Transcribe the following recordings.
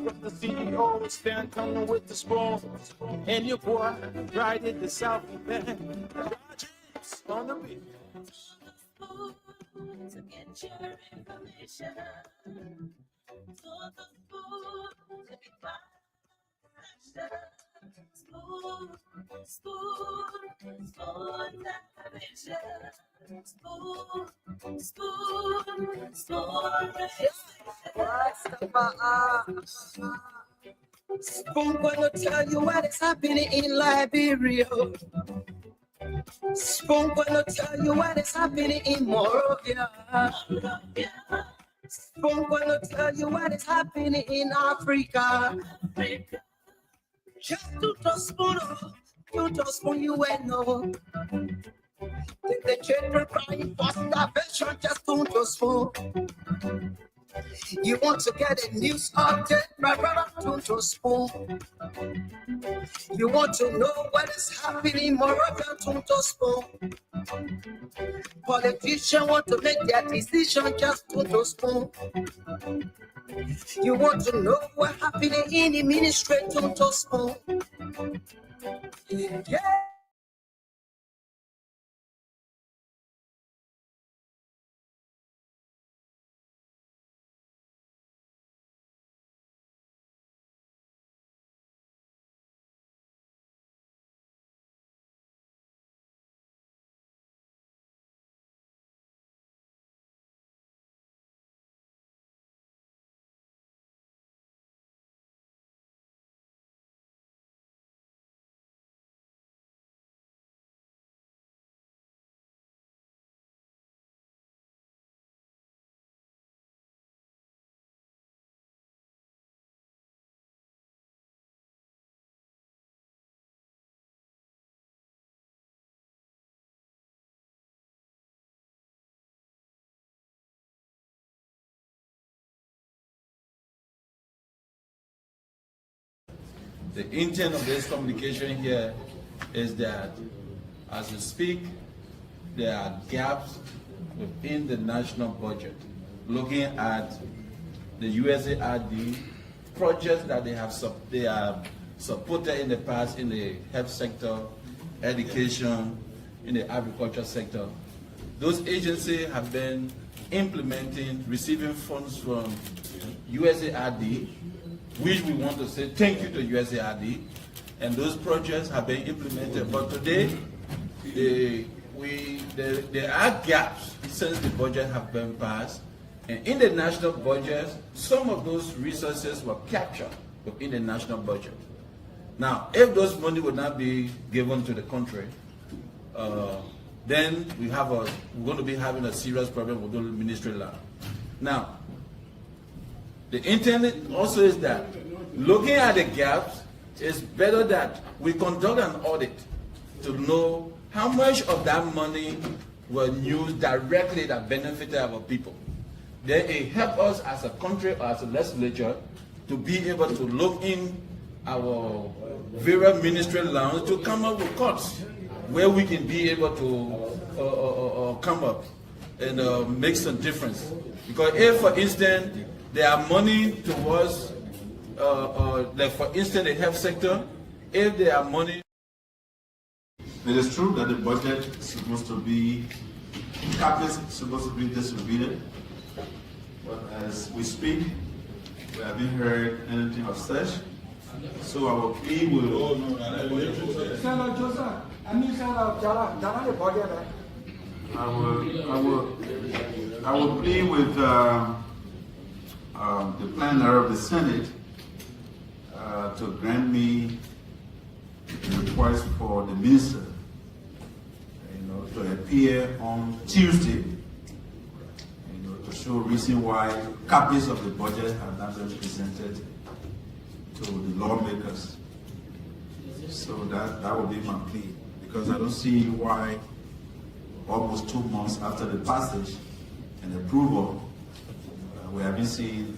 with the CEO stand coming with the spoon. And your boy right at the South Bend. On the beat. To get your information. For the food to be fine. Spoon, gonna tell you what is happening in Liberia. Spoon gonna tell you what is happening in Morovia. Spoon gonna tell you what is happening in Africa. Just to spoon, you will know. The children crying for starvation, just to spoon. You want to get a news update, my brother, to spoon. You want to know what is happening, Moravia, to spoon. Politicians want to make their decision, just to spoon. You want to know what's happening in the ministry, to spoon. Yeah. The intent of this communication here is that as we speak, there are gaps within the national budget. Looking at the USAID projects that they have supported in the past in the health sector, education, in the agriculture sector. Those agencies have been implementing, receiving funds from USAID, which we want to say thank you to USAID, and those projects have been implemented. But today, there are gaps since the budget have been passed, and in the national budget, some of those resources were captured within the national budget. Now, if those money would not be given to the country, then we're going to be having a serious problem with the ministry land. Now, the intent also is that looking at the gaps, it's better that we conduct an audit to know how much of that money was used directly that benefited our people. Then it helps us as a country or as a legislature to be able to look in our various ministry lands to come up with cuts where we can be able to come up and make some difference. Because if, for instance, there are money towards, like for instance, the health sector, if there are money. It is true that the budget is supposed to be, capital is supposed to be distributed, but as we speak, we haven't heard anything of such. So our plea will. I will plea with the plenary of the Senate to grant me a request for the minister, to appear on Tuesday, to show reason why copies of the budget have not been presented to the lawmakers. So that will be my plea, because I don't see why almost 2 months after the passage and approval, we haven't seen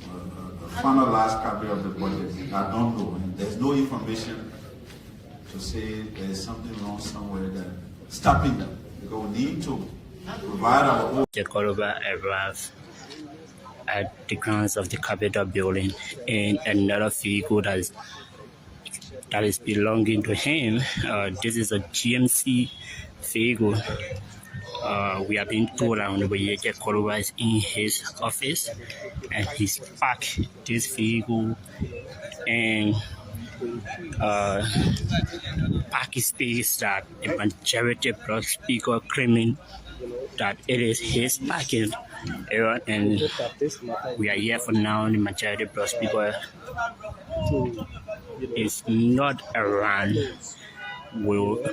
a finalized copy of the budget. I don't know, and there's no information to say there's something wrong somewhere that stopping them, because we need to provide our own. at the grounds of the Capitol building in another vehicle that is belonging to him. This is a GMC vehicle. We have been told that Honorable Kolova is in his office, and he's parked this vehicle in parking space that the majority block speaker claiming that it is his parking area, and we are here for now. The majority block speaker is not around. Will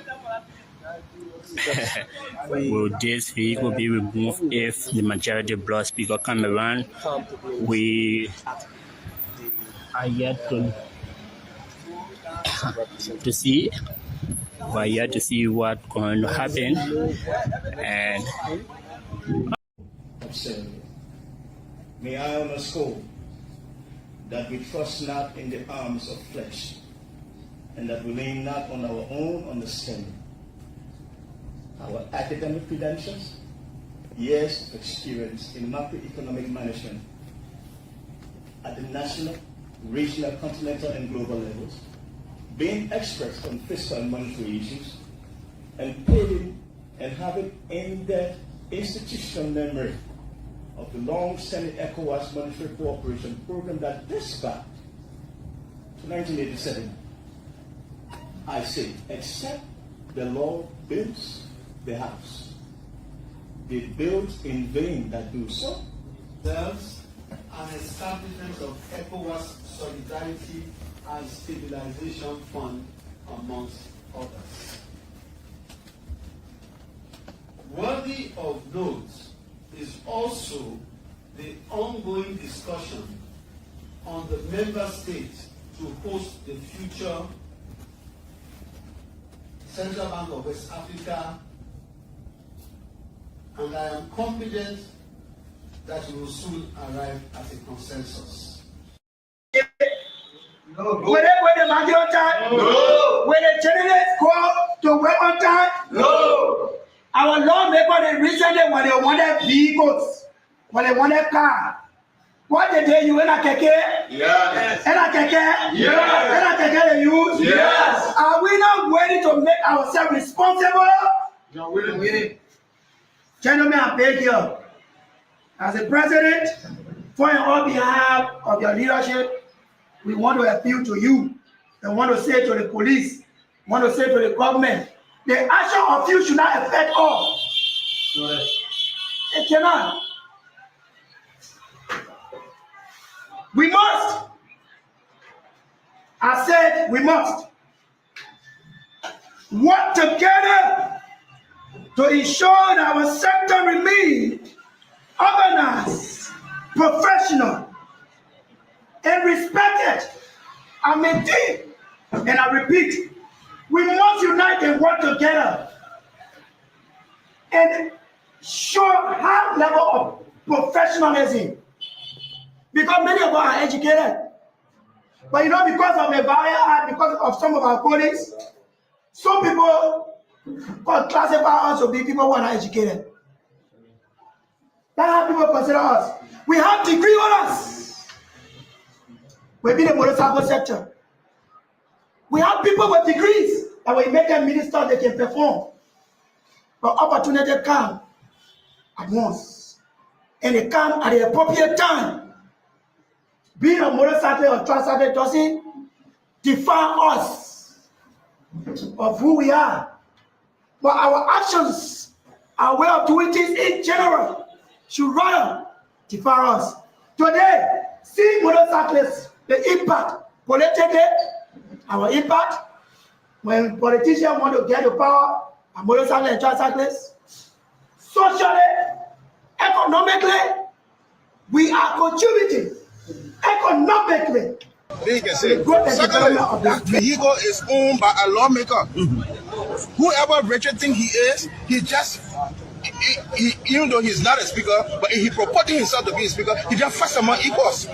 this vehicle be removed if the majority block speaker come around? We are yet to see. We are yet to see what's going to happen. And may I underscore that we trust not in the arms of flesh, and that we lean not on our own understanding. Our academic credentials, years of experience in macroeconomic management at the national, regional, continental, and global levels, being experts on fiscal and monetary issues, and paving and having in-depth institutional memory of the long-standing ECOWAS monetary cooperation program that dates back to 1987. I say, except the law builds the house, they build in vain that do so. There's an establishment of ECOWAS Solidarity and Stabilization Fund, amongst others. Worthy of note is also the ongoing discussion on the member states to host the future Central Bank of West Africa, and I am confident that we will soon arrive at a consensus. No. Will the majority? No. Will the generate go to work on time? No. Our lawmaker, they recently, when they wanted vehicles, when they wanted car, what did they use? Keke? Yes. Keke? Yes. Keke they use? Yes. Are we not ready to make ourselves responsible? No, we're Gentlemen, I beg you, as a president, for and on behalf of your leadership, we want to appeal to you and want to say to the police, want to say to the government, the action of you should not affect all. It cannot. We must. I said we must work together to ensure that our sector remains organized, professional, and respected. I maintain, and I repeat, we must unite and work together and show high level of professionalism. Because many of us are educated. But you know, because of the barrier, because of some of our colleagues, some people classify us to be people who are not educated. That's how people consider us. We have degree on us. We've been in the motorcycle sector. We have people with degrees, and when you make them ministers, they can perform. But opportunity come at once, and they come at the appropriate time. Being a motorcycle or tricycle doesn't define us of who we are. But our actions, our way of doing things in general, should rather define us. Today, see motorcyclists, the impact politically, our impact, when politicians want to get the power, a motorcycle and tricyclists, socially, economically, we are contributing economically. That vehicle is owned by a lawmaker. Whoever Richard thinks he is, he just, even though he's not a speaker, but he purporting himself to be a speaker, he just first among equals.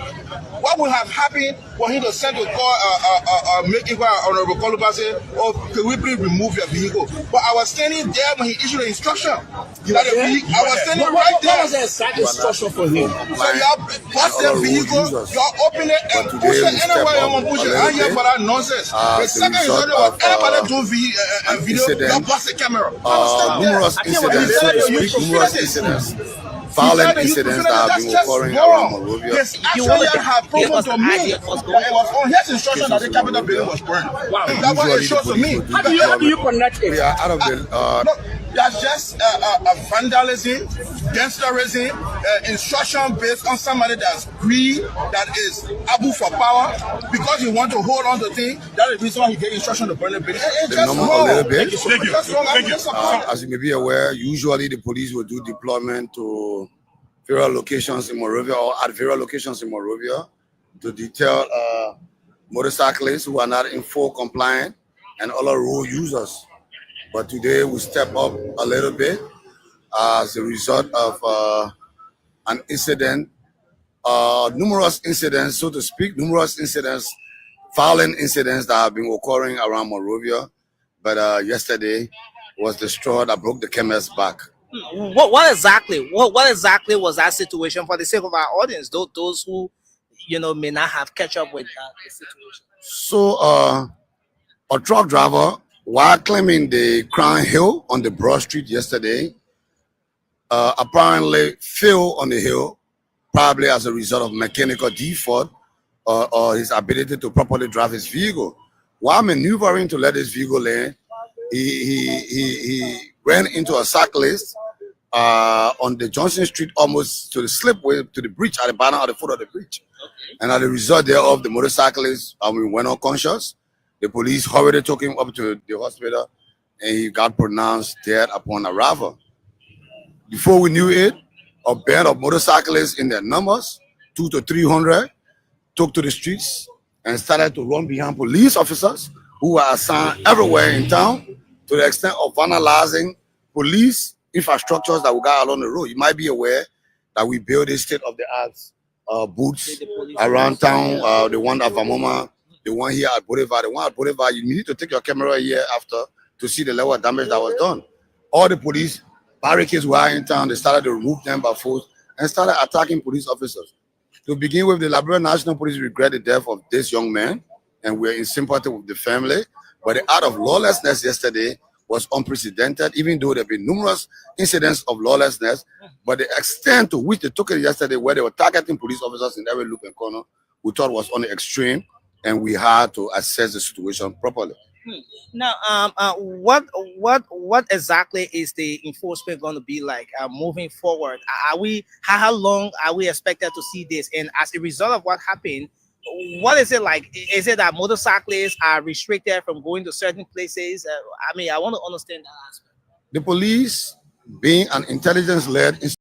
What would have happened for him to send a call, make inquiry, Honorable Koluba say, oh, can we please remove your vehicle? But I was standing there when he issued the instruction. I was standing right there. What was the exact instruction for him? So y'all bust the vehicle, y'all open it and push it anywhere you want to push it. I ain't here for that nonsense. The second instruction was anybody do video, y'all bust the camera. Numerous incidents, so to speak, numerous incidents, violent incidents that have been occurring around Monrovia. Yes, actually, have proven to me that it was on his instruction that the Capitol building was burned. Wow. That's what it shows to me. How do you connect it? We are out of the. That's just a vandalism, gangsterism, instruction based on somebody that's greed, that is able for power, because he want to hold on to things. That is the reason why he get instruction to burn the building. It's just wrong. A little bit. Thank you. As you may be aware, usually the police will do deployment to various locations in Monrovia or at various locations in Monrovia to detail motorcyclists who are not in full compliant and other road users. But today we step up a little bit as a result of an incident, numerous incidents, so to speak, violent incidents that have been occurring around Monrovia. But yesterday was the straw that broke the camel's back. What exactly was that situation, for the sake of our audience, those who may not have catch up with the situation? So a truck driver, while climbing the Crown Hill on the Broad Street yesterday, apparently fell on the hill, probably as a result of mechanical default or his ability to properly drive his vehicle. While maneuvering to let his vehicle land, he ran into a cyclist on the Johnson Street, almost to the slipway, to the bridge, at the bottom of the foot of the bridge. Okay. And as a result thereof, the motorcyclist went unconscious. The police hurriedly took him up to the hospital, and he got pronounced dead upon arrival. Before we knew it, a band of motorcyclists in their numbers, 200 to 300, took to the streets and started to run behind police officers who were assigned everywhere in town, to the extent of vandalizing police infrastructures that we got along the road. You might be aware that we built a state-of-the-art booths around town, the one at Vamoma, the one here at Boulevard. The one at Boulevard, you need to take your camera here after to see the level of damage that was done. All the police barricades were in town. They started to remove them by force and started attacking police officers. To begin with, the Liberian National Police regret the death of this young man, and we're in sympathy with the family. But the act of lawlessness yesterday was unprecedented, even though there have been numerous incidents of lawlessness. But the extent to which they took it yesterday, where they were targeting police officers in every loop and corner, we thought was on the extreme, and we had to assess the situation properly. Now, what exactly is the enforcement going to be like moving forward? How long are we expected to see this? And as a result of what happened, what is it like? Is it that motorcyclists are restricted from going to certain places? I want to understand that aspect. The police, being an intelligence-led institution,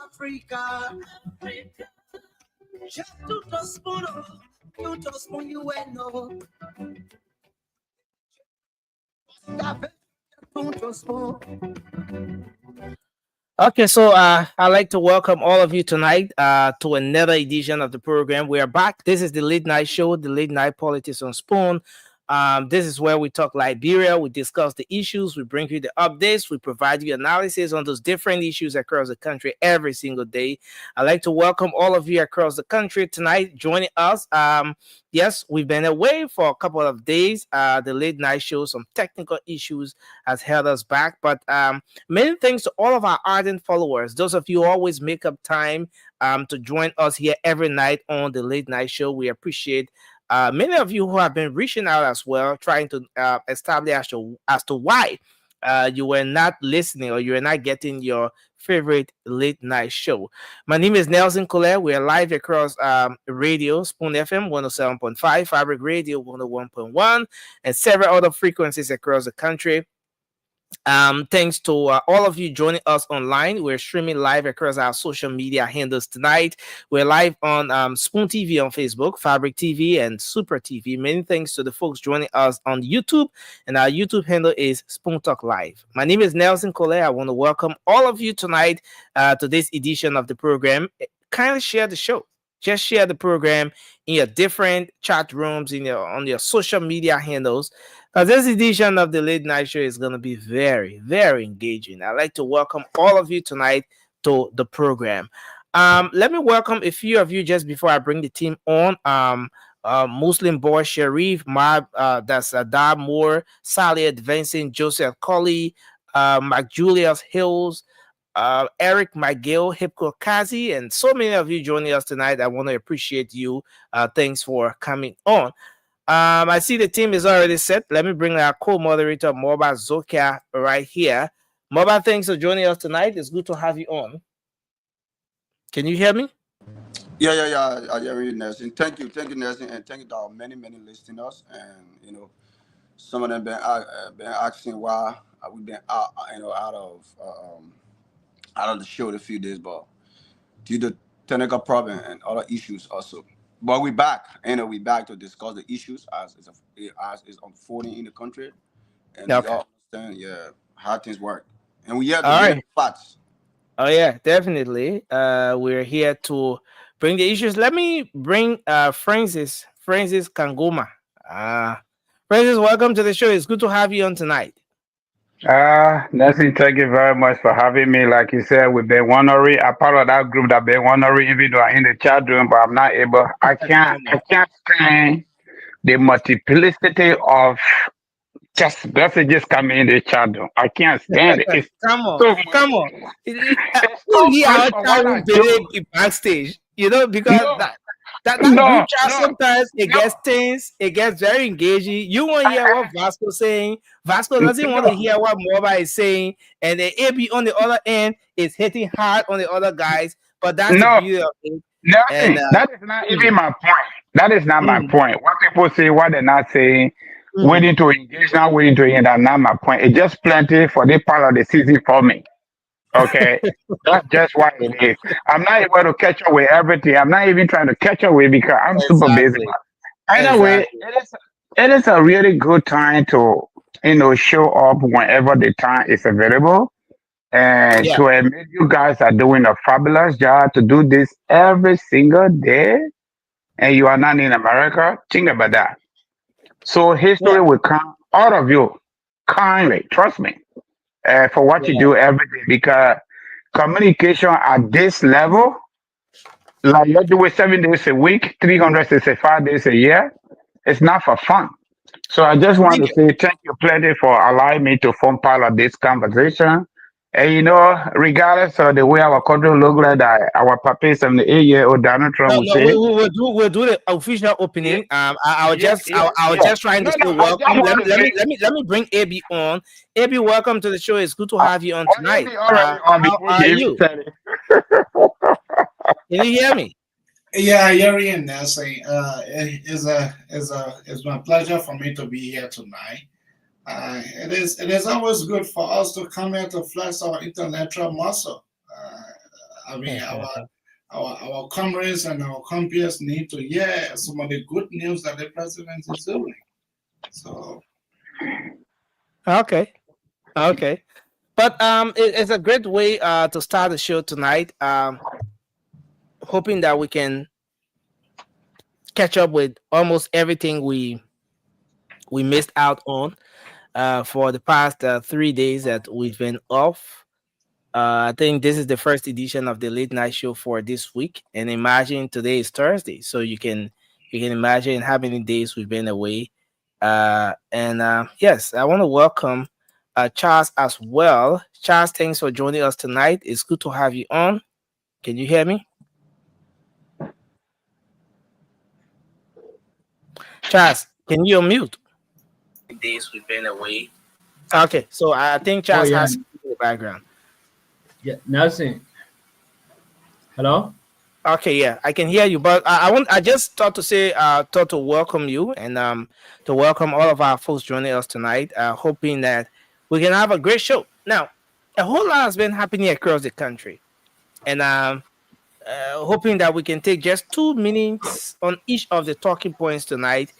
Africa, just to spoon, you just spoon you and no. Okay, so I'd like to welcome all of you tonight to another edition of the program. We are back. This is the Late Night Show, the Late Night Politics on Spoon. This is where we talk Liberia, we discuss the issues, we bring you the updates, we provide you analysis on those different issues across the country every single day. I'd like to welcome all of you across the country tonight joining us. Yes, we've been away for a couple of days. The Late Night Show, some technical issues has held us back, but many thanks to all of our ardent followers. Those of you who always make up time to join us here every night on the Late Night Show. We appreciate many of you who have been reaching out as well, trying to establish as to why you were not listening or you were not getting your favorite late night show. My name is Nelson Colette. We are live across radio, Spoon FM 107.5, Fabric Radio 101.1, and several other frequencies across the country. Thanks to all of you joining us online. We're streaming live across our social media handles tonight. We're live on Spoon TV on Facebook, Fabric TV, and Super TV. Many thanks to the folks joining us on YouTube, and our YouTube handle is Spoon Talk Live. My name is Nelson Cole. I want to welcome all of you tonight to this edition of the program. Kindly share the show. Just share the program in your different chat rooms, on your social media handles. Because this edition of the Late Night Show is going to be very, very engaging. I'd like to welcome all of you tonight to the program. Let me welcome a few of you just before I bring the team on. Muslim Boy Sharif, that's Adar Moore, Sally Vincent, Joseph Colley, Mark Julius Hills, Eric Miguel, Hipko Kazi, and so many of you joining us tonight. I want to appreciate you. Thanks for coming on. I see the team is already set. Let me bring our co-moderator, Moba Zokia, right here. Moba, thanks for joining us tonight. It's good to have you on. Can you hear me? Yeah. I hear you, Nelson. Thank you, Nelson, and thank you to our many listeners. And some of them been asking why we've been out of the show a few days, but due to technical problem and other issues also. But we're back. We're back to discuss the issues as is unfolding in the country, and we all understand, how things work. And we have the facts. Oh yeah, definitely. We're here to bring the issues. Let me bring Francis Kangoma. Francis, welcome to the show. It's good to have you on tonight. Nelson, thank you very much for having me. Like you said, we've been wondering. I'm part of that group that been wondering, even though I'm in the chat room, but I'm not able. I can't stand the multiplicity of just messages coming in the chat room. I can't stand it. It's come on. Only our chat room be backstage, because that group chat sometimes it gets tense, it gets very engaging. You want to hear what Vasco's saying. Vasco doesn't want to hear what Moba is saying, and the AB on the other end is hitting hard on the other guys. But that's the beauty of it. That is not even my point. That is not my point. What people say, what they're not saying, waiting to engage, not waiting to engage, that's not my point. It's just plenty for this part of the season for me. Okay, that's just what it is. I'm not able to catch up with everything. I'm not even trying to catch up with because I'm super busy. Anyway, it is a really good time to show up whenever the time is available, and to admit you guys are doing a fabulous job to do this every single day, and you are not in America. Think about that. So history will come out of you kindly. Trust me. For what you do every day, because communication at this level, like you do it 7 days a week, 365 days a year, it's not for fun. So I just want to say thank you plenty for allowing me to form part of this conversation. And regardless of the way our country look like, that our papa 78-year-old Donald Trump will say, we'll do the official opening. I was just trying to say welcome. Let me bring AB on. AB, welcome to the show. It's good to have you on tonight. How are you? Can you hear me? Yeah, I hear you, Nelson. It's my pleasure for me to be here tonight. It is always good for us to come here to flex our intellectual muscle. Our comrades and our compeers need to hear some of the good news that the president is doing. So, okay, but it's a great way to start the show tonight. Hoping that we can catch up with almost everything we missed out on. For the past 3 days that we've been off. I think this is the first edition of the Late Night Show for this week. And imagine today is Thursday. So you can imagine how many days we've been away. Yes, I want to welcome Charles as well. Charles, thanks for joining us tonight. It's good to have you on. Can you hear me? Charles, can you unmute? Days we've been away. Okay, so I think Charles has in the background. Yeah, Nelson. Hello. Okay, yeah, I can hear you, but I just thought to welcome you and to welcome all of our folks joining us tonight. Hoping that we can have a great show. Now, a whole lot has been happening across the country, and hoping that we can take just 2 minutes on each of the talking points tonight,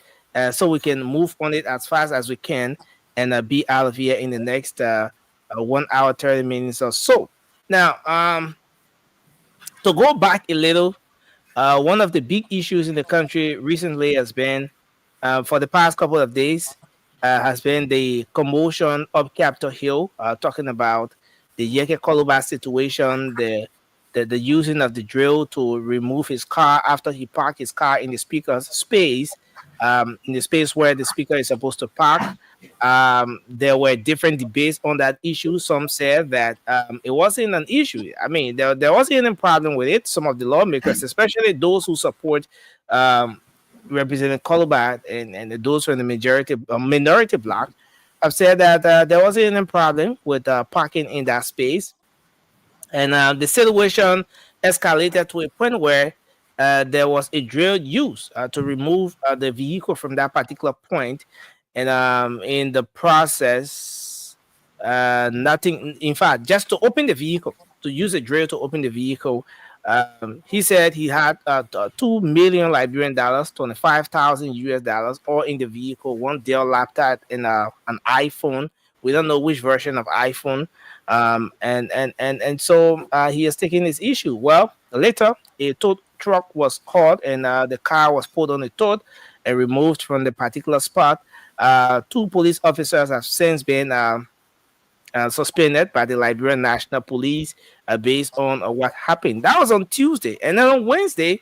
so we can move on it as fast as we can and be out of here in the next 1 hour 30 minutes or so. Now, to go back a little, one of the big issues in the country recently has been, for the past couple of days, has been the commotion up Capitol Hill, talking about the Yeke Koluba situation, the using of the drill to remove his car after he parked his car in the speaker's space, in the space where the speaker is supposed to park. There were different debates on that issue. Some said that it wasn't an issue. I mean, there wasn't any problem with it. Some of the lawmakers, especially those who support Representative Koluba and those from the minority bloc, have said that there wasn't any problem with parking in that space. And the situation escalated to a point where there was a drill used to remove the vehicle from that particular point. And in the process, nothing, in fact, just to open the vehicle, to use a drill to open the vehicle, he said he had $2 million Liberian dollars, 25,000 US dollars, all in the vehicle, one Dell laptop and an iPhone. We don't know which version of iPhone. And so he is taking this issue. Well, later, a tow truck was called and the car was put on a tow and removed from the particular spot. 2 police officers have since been suspended by the Liberian National Police based on what happened. That was on Tuesday. And then on Wednesday,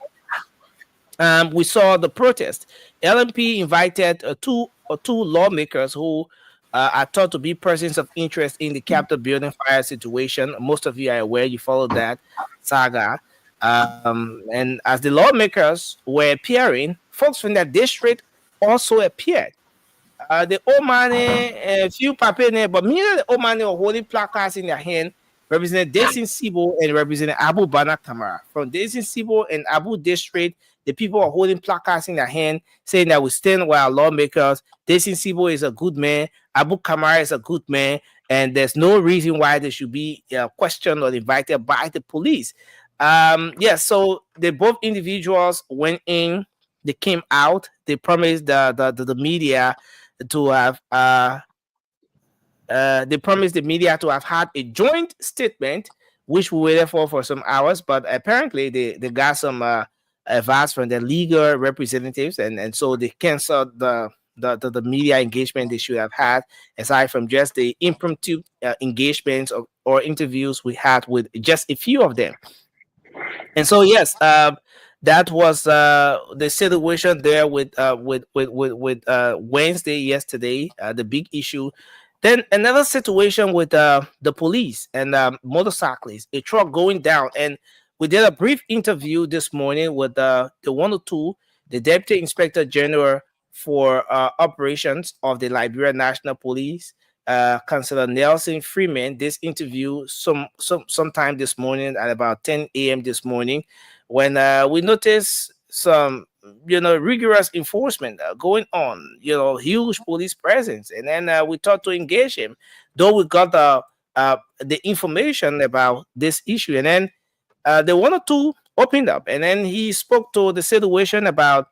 we saw the protest. LMP invited two lawmakers who are thought to be persons of interest in the Capitol building fire situation. Most of you are aware, you followed that saga. And as the lawmakers were appearing, folks from that district also appeared. The old man, a few papers, but many of the old man were holding placards in their hand, representing Desin Sibo and representing Abu Bana Kamara. From Desin Sibo and Abu District, the people are holding placards in their hand, saying that we stand with our lawmakers. Desin Sibo is a good man. Abu Kamara is a good man. And there's no reason why they should be questioned or invited by the police. So they both individuals went in. They came out. They promised the media to have had a joint statement, which we waited for some hours, but apparently they got some advice from their legal representatives, and so they canceled the media engagement they should have had, aside from just the impromptu engagements or interviews we had with just a few of them. And so yes, that was the situation there with Wednesday yesterday, the big issue. Then another situation with the police and motorcyclists, a truck going down. And we did a brief interview this morning with the 102, the Deputy Inspector General for operations of the Liberian National Police, Councillor Nelson Freeman. This interview sometime this morning at about 10 a.m. this morning, when we noticed some rigorous enforcement going on, huge police presence. And then we thought to engage him, though we got the information about this issue. And then the 102 opened up, and then he spoke to the situation about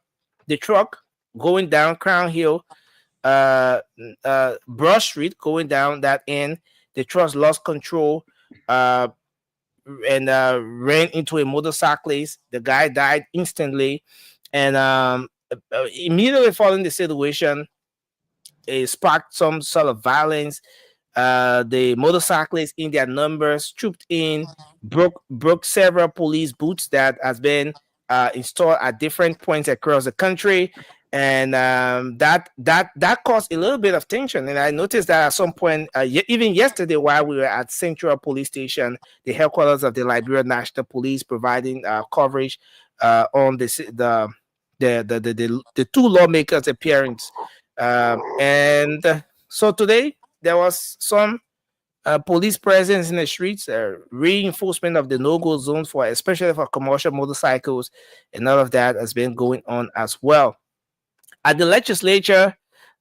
the truck going down Crown Hill, Broad Street, going down that end. The truck lost control and ran into a motorcyclist. The guy died instantly. And immediately following the situation, it sparked some sort of violence. The motorcyclists in their numbers trooped in, broke several police booths that has been installed at different points across the country. And that caused a little bit of tension. And I noticed that at some point, even yesterday, while we were at Central Police Station, the headquarters of the Liberian National Police, providing coverage on the two lawmakers' appearance. And so today there was some police presence in the streets, reinforcement of the no-go zones especially for commercial motorcycles, and all of that has been going on as well. At the legislature,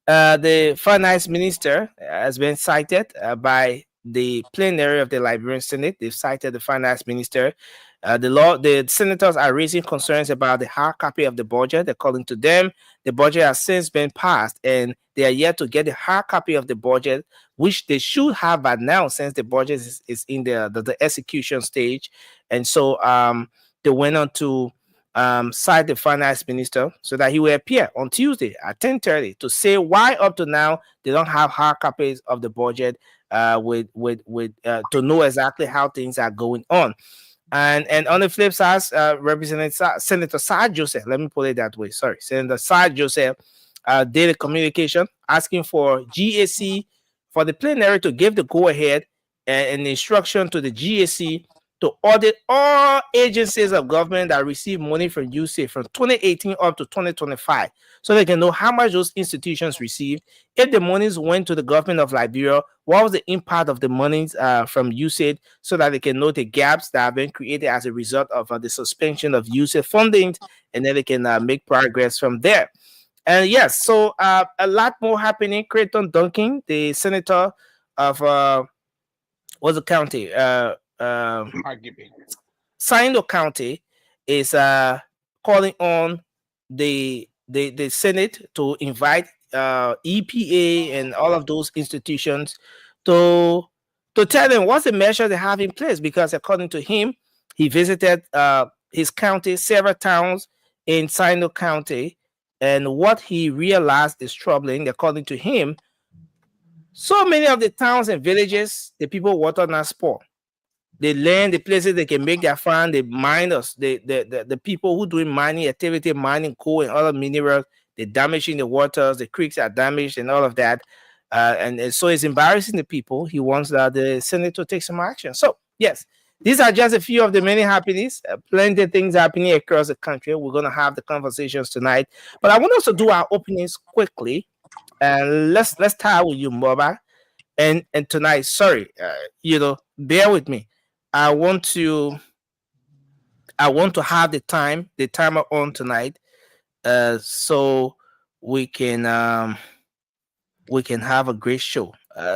The finance minister has been cited by the plenary of the Liberian Senate. They've cited the finance minister. The senators are raising concerns about the hard copy of the budget. According to them, the budget has since been passed, and they are yet to get the hard copy of the budget, which they should have by now, since the budget is in the execution stage. And so they went on to cite the finance minister so that he will appear on Tuesday at 10:30 to say why up to now they don't have hard copies of the budget to know exactly how things are going on. And on the flip side, Senator Sir Joseph, let me put it that way. Sorry, Senator Sir Joseph did a communication asking for GAC, for the plenary to give the go ahead and instruction to the GAC to audit all agencies of government that receive money from USAID from 2018 up to 2025, so they can know how much those institutions received. If the monies went to the government of Liberia, what was the impact of the monies from USAID, so that they can know the gaps that have been created as a result of the suspension of USAID funding, and then they can make progress from there. And yes, so a lot more happening. Creighton Duncan, the senator of what's the county? Sindo County is calling on the Senate to invite EPA and all of those institutions to tell them what's the measure they have in place, because according to him, he visited his county, several towns in Sindo County, and what he realized is troubling. According to him, so many of the towns and villages, the people water not sport. The land, the places they can make their farm, the miners, the people who doing mining activity, mining coal and other minerals, they're damaging the waters, the creeks are damaged and all of that. And so it's embarrassing the people. He wants the Senate to take some action. So yes, these are just a few of the many happenings. Plenty of things happening across the country. We're going to have the conversations tonight. But I want us to do our openings quickly. And let's start with you, Moba. And tonight, sorry, bear with me. I want to have the timer on tonight, so we can have a great show.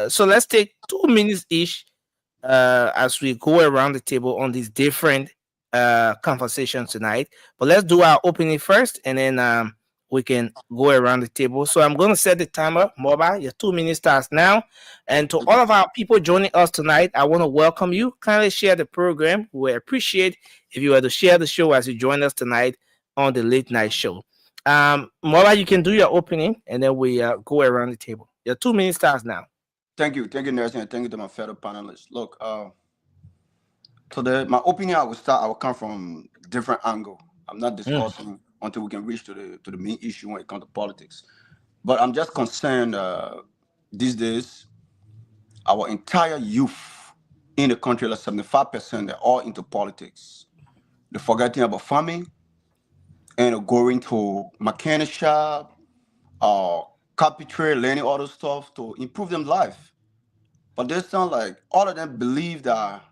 So let's take 2 minutes each as we go around the table on these different conversations tonight. But let's do our opening first, and then we can go around the table. So I'm going to set the timer. Mobile, your 2 minutes starts now. And to all of our people joining us tonight, I want to welcome you. Kindly share the program. We appreciate if you were to share the show as you join us tonight on the late night show. Mobile, you can do your opening, and then we go around the table. Your 2 minutes starts now. Thank you, Nelson, and thank you to my fellow panelists. Look, today my opening I will come from different angle. I'm not discussing until we can reach to the main issue when it comes to politics. But I'm just concerned these days, our entire youth in the country, like 75%, they're all into politics. They're forgetting about farming and going to mechanic shop, carpentry, learning all those stuff to improve their life. But they sound like all of them believe that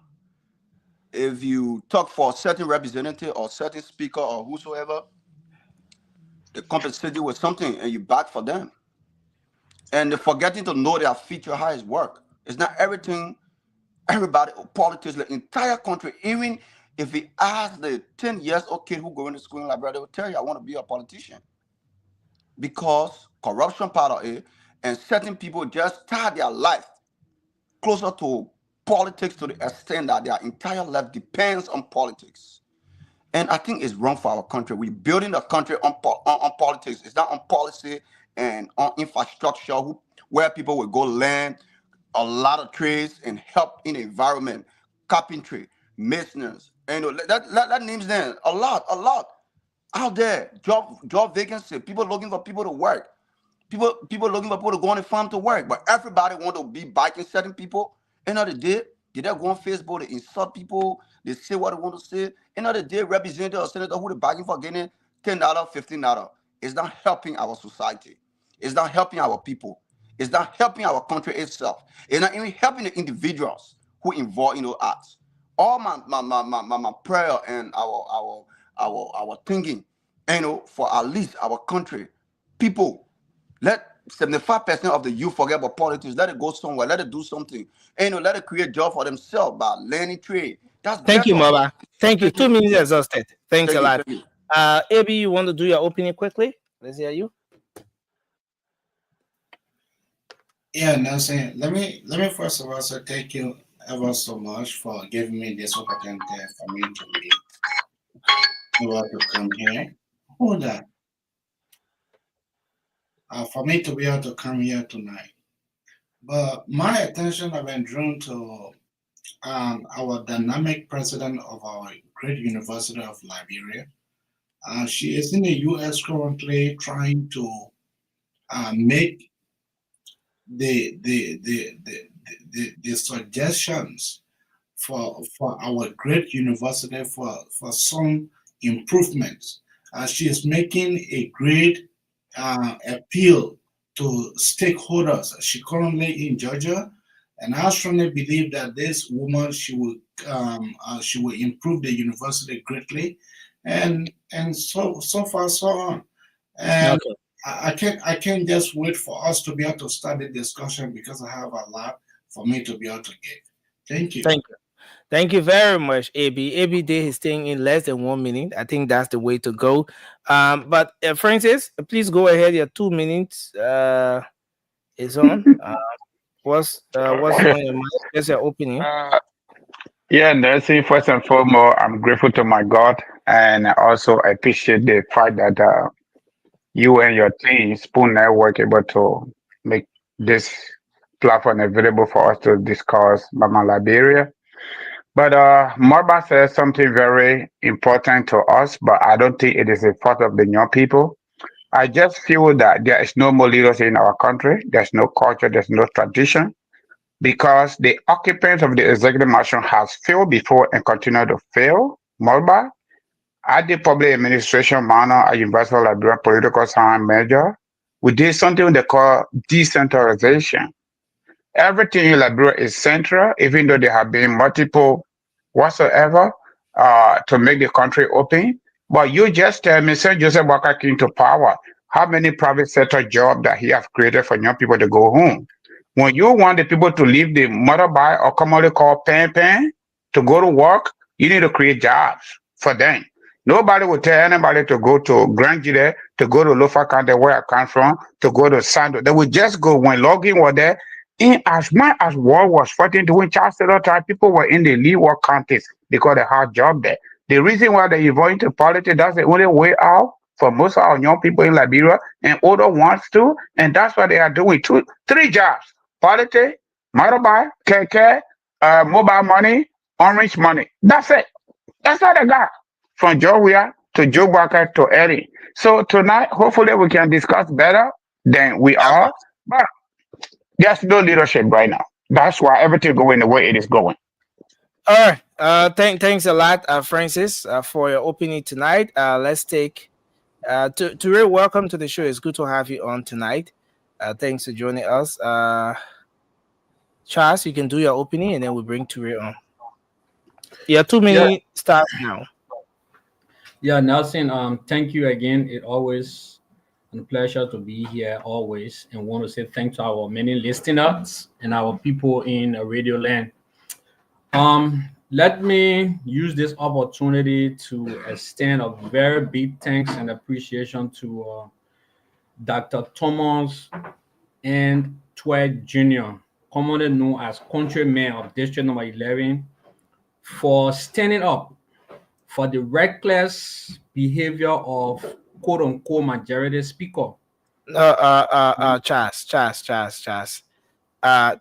if you talk for a certain representative or certain speaker or whosoever, they compensate you with something and you back for them. And they're forgetting to know their future, how it work. It's not everything, everybody, politics, the entire country, even if we ask the 10 years old kid who going to school in Liberia, they will tell you, I want to be a politician. Because corruption part of it, and certain people just tie their life closer to politics to the extent that their entire life depends on politics. And I think it's wrong for our country. We're building the country on politics. It's not on policy and on infrastructure where people will go learn a lot of trades and help in the environment, carpentry, masoners. And that names them a lot out there. Job vacancy. People looking for people to work. People looking for people to go on the farm to work. But everybody want to be biking certain people. Another day, they go on Facebook, they insult people, they say what they want to say. Another day, representative or senator who they bargain for getting $10, $15. It's not helping our society. It's not helping our people. It's not helping our country itself. It's not even helping the individuals who involve in those acts. All my prayer and our thinking, for at least our country, people, let 75% of the youth forget about politics. Let it go somewhere. Let it do something. And let it create job for themselves by learning trade. That's Thank you, better. Maba. Thank you. 2 minutes exhausted. Thanks a lot. Thank you. AB, you want to do your opening quickly? Let's hear you. Yeah, Nelson. Let me first of all say thank you ever so much for giving me this opportunity for me to be able to come here. Hold on. For me to be able to come here tonight. But my attention have been drawn to our dynamic president of our great University of Liberia. She is in the U.S. currently trying to make the suggestions for our great university for some improvements. She is making a great appeal to stakeholders. She currently in Georgia, and I strongly believe that this woman she will improve the university greatly, and so far so on. And Okay. I can't just wait for us to be able to start the discussion because I have a lot for me to be able to give. Thank you. Thank you. Thank you very much, AB. AB did his thing in less than 1 minute. I think that's the way to go. But Francis, please go ahead. Your 2 minutes is on. What's on your mind? What's your opinion? Yeah, Nancy, first and foremost, I'm grateful to my God, and also I appreciate the fact that you and your team, Spoon Network, able to make this platform available for us to discuss Mama Liberia. But Marba says something very important to us, but I don't think it is a fault of the young people. I just feel that there is no more leaders in our country. There's no culture. There's no tradition because the occupants of the executive mansion has failed before and continue to fail. Marba, I did public administration minor at University of Liberia political science major. We did something they call decentralization. Everything in Liberia is central, even though there have been multiple whatsoever to make the country open. But you just tell me, since Joseph Walker came to power, how many private sector jobs that he has created for young people to go home? When you want the people to leave the motorbike or commonly called pan to go to work, you need to create jobs for them. Nobody will tell anybody to go to Grand Gide, to go to Lofa County, where I come from, to go to Sando. They would just go when logging was there. In as much as war was fighting to win Charles Taylor tribe, people were in the leeward counties because they had job there. The reason why they evolved into politics, that's the only way out for most of our young people in Liberia and older ones too. And that's what they are doing. 3 jobs: politics, motorbike, KK, mobile money, orange money. That's it. That's all they got. From Georgia to Joe Walker to Eddie. So tonight, hopefully we can discuss better than we are. But there's no leadership right now. That's why everything going the way it is going. All right. Thanks a lot, Francis, for your opening tonight. Let's take Ture, welcome to the show. It's good to have you on tonight. Thanks for joining us. Charles, you can do your opening and then we'll bring Ture on. Yeah, 2 minutes start now. Yeah, Nelson, thank you again. It always a pleasure to be here always, and want to say thanks to our many listeners and our people in Radio Land. Let me use this opportunity to extend a very big thanks and appreciation to Dr. Thomas and Twed Jr., commonly known as Countryman of District Number 11, for standing up for the reckless behavior of quote-unquote majority speaker. Charles.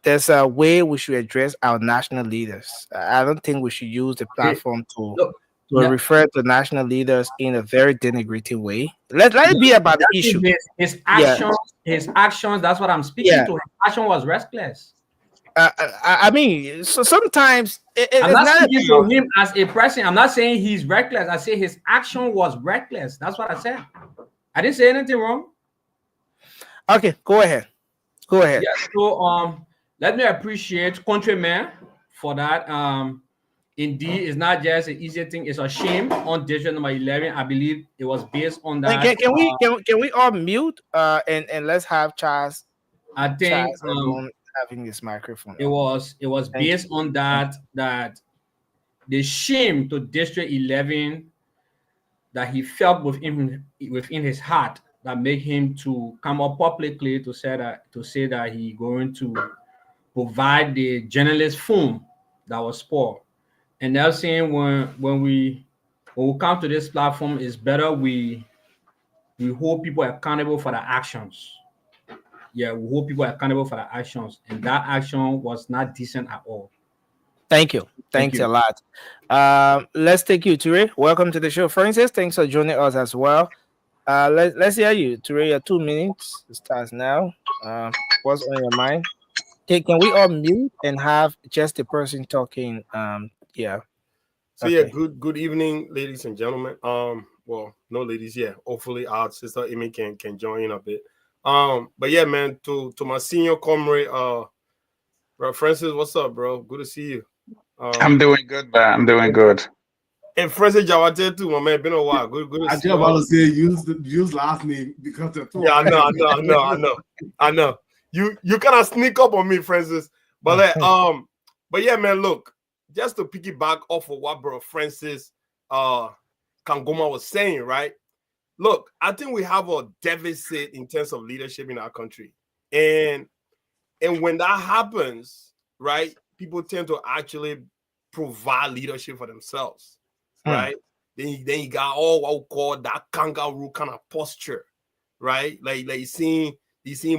There's a way we should address our national leaders. I don't think we should use the platform to refer to national leaders in a very denigrating way. Let it be about the issue. His actions. That's what I'm speaking to. His action was reckless. I mean, so sometimes I'm not speaking to him as a person. I'm not saying he's reckless. I say his action was reckless. That's what I said. I didn't say anything wrong. Okay, go ahead. Yeah, so let me appreciate Countryman for that. indeed, it's not just an easy thing. It's a shame on district number 11. I believe it was based on that. And can we all mute and let's have Charles? I think having this microphone. It was based on that the shame to District 11 that he felt within his heart that made him to come up publicly to say that he going to provide the journalist forum that was poor. And they're saying when we come to this platform, it's better we hold people accountable for their actions. Yeah, we hold people accountable for their actions, and that action was not decent at all. Thank you. Thanks a lot. Let's take you, Ture. Welcome to the show, Francis. Thanks for joining us as well. Let's hear you, Ture. Your 2 minutes starts now. What's on your mind? Can we all mute and have just the person talking? Yeah. So yeah, good evening, ladies and gentlemen. Well, no ladies, yeah. Hopefully our sister Amy can join in a bit. But yeah, man, to my senior comrade, bro, Francis, what's up, bro? Good to see you. I'm doing good, man. I'm doing good. And Francis Jawate too, my man. Been a while. Good to see you. I just about to say use last name because they're too. Yeah, I know. You kind of sneak up on me, Francis. But but yeah, man, look, just to piggyback off of what bro Francis Kangoma was saying, right? Look, I think we have a deficit in terms of leadership in our country. And when that happens, right, people tend to actually provide leadership for themselves, right? Then you got all what we call that kangaroo kind of posture, right? Like you seeing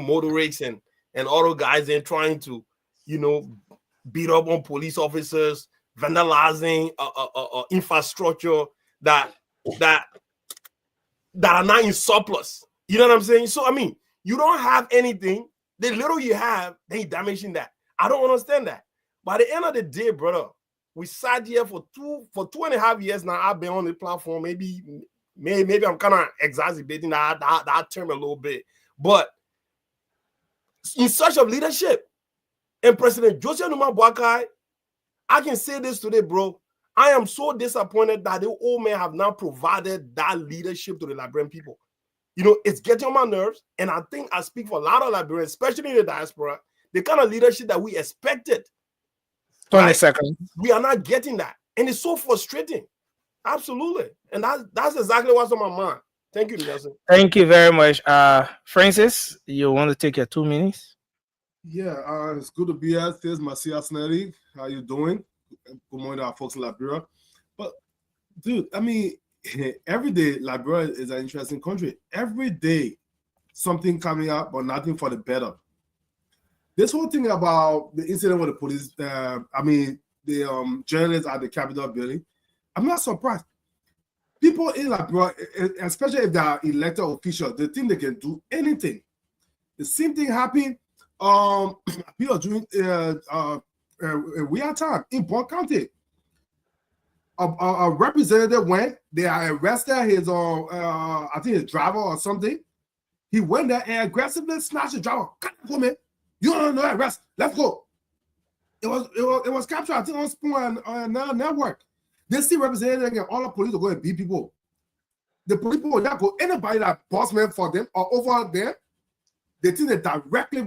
motorists and other guys then trying to, beat up on police officers, vandalizing infrastructure that are not in surplus. You know what I'm saying? So I mean, you don't have anything. The little you have, then you're damaging that. I don't understand that. By the end of the day, brother, we sat here for 2.5 years now. I've been on the platform. Maybe I'm kind of exacerbating that term a little bit. But in search of leadership, and President Joseph Numa Boakai, I can say this today, bro. I am so disappointed that the old men have now provided that leadership to the Liberian people. It's getting on my nerves, and I think I speak for a lot of Liberians, especially in the diaspora, the kind of leadership that we expected. 20 seconds. We are not getting that, and it's so frustrating. Absolutely, and that's exactly what's on my mind. Thank you, Nelson. Thank you very much, Francis. You want to take your 2 minutes? Yeah, it's good to be here. This is Masia Snelly. How you doing? Good morning to our folks in Liberia. But, dude, I mean, every day, Liberia is an interesting country. Every day, something coming up, but nothing for the better. This whole thing about the incident with the police, the journalists at the Capitol building, I'm not surprised. People in Liberia, especially if they are elected officials, they think they can do anything. The same thing happened people during real time in Bond County. A representative went, they arrested his I think his driver or something. He went there and aggressively snatched the driver. Come in. You don't know arrest. Let's go. It was captured, I think, on Spoon and Network. They see representatives and all the police to go and beat people. The police will not go anybody that boss man for them or over them. They think they directly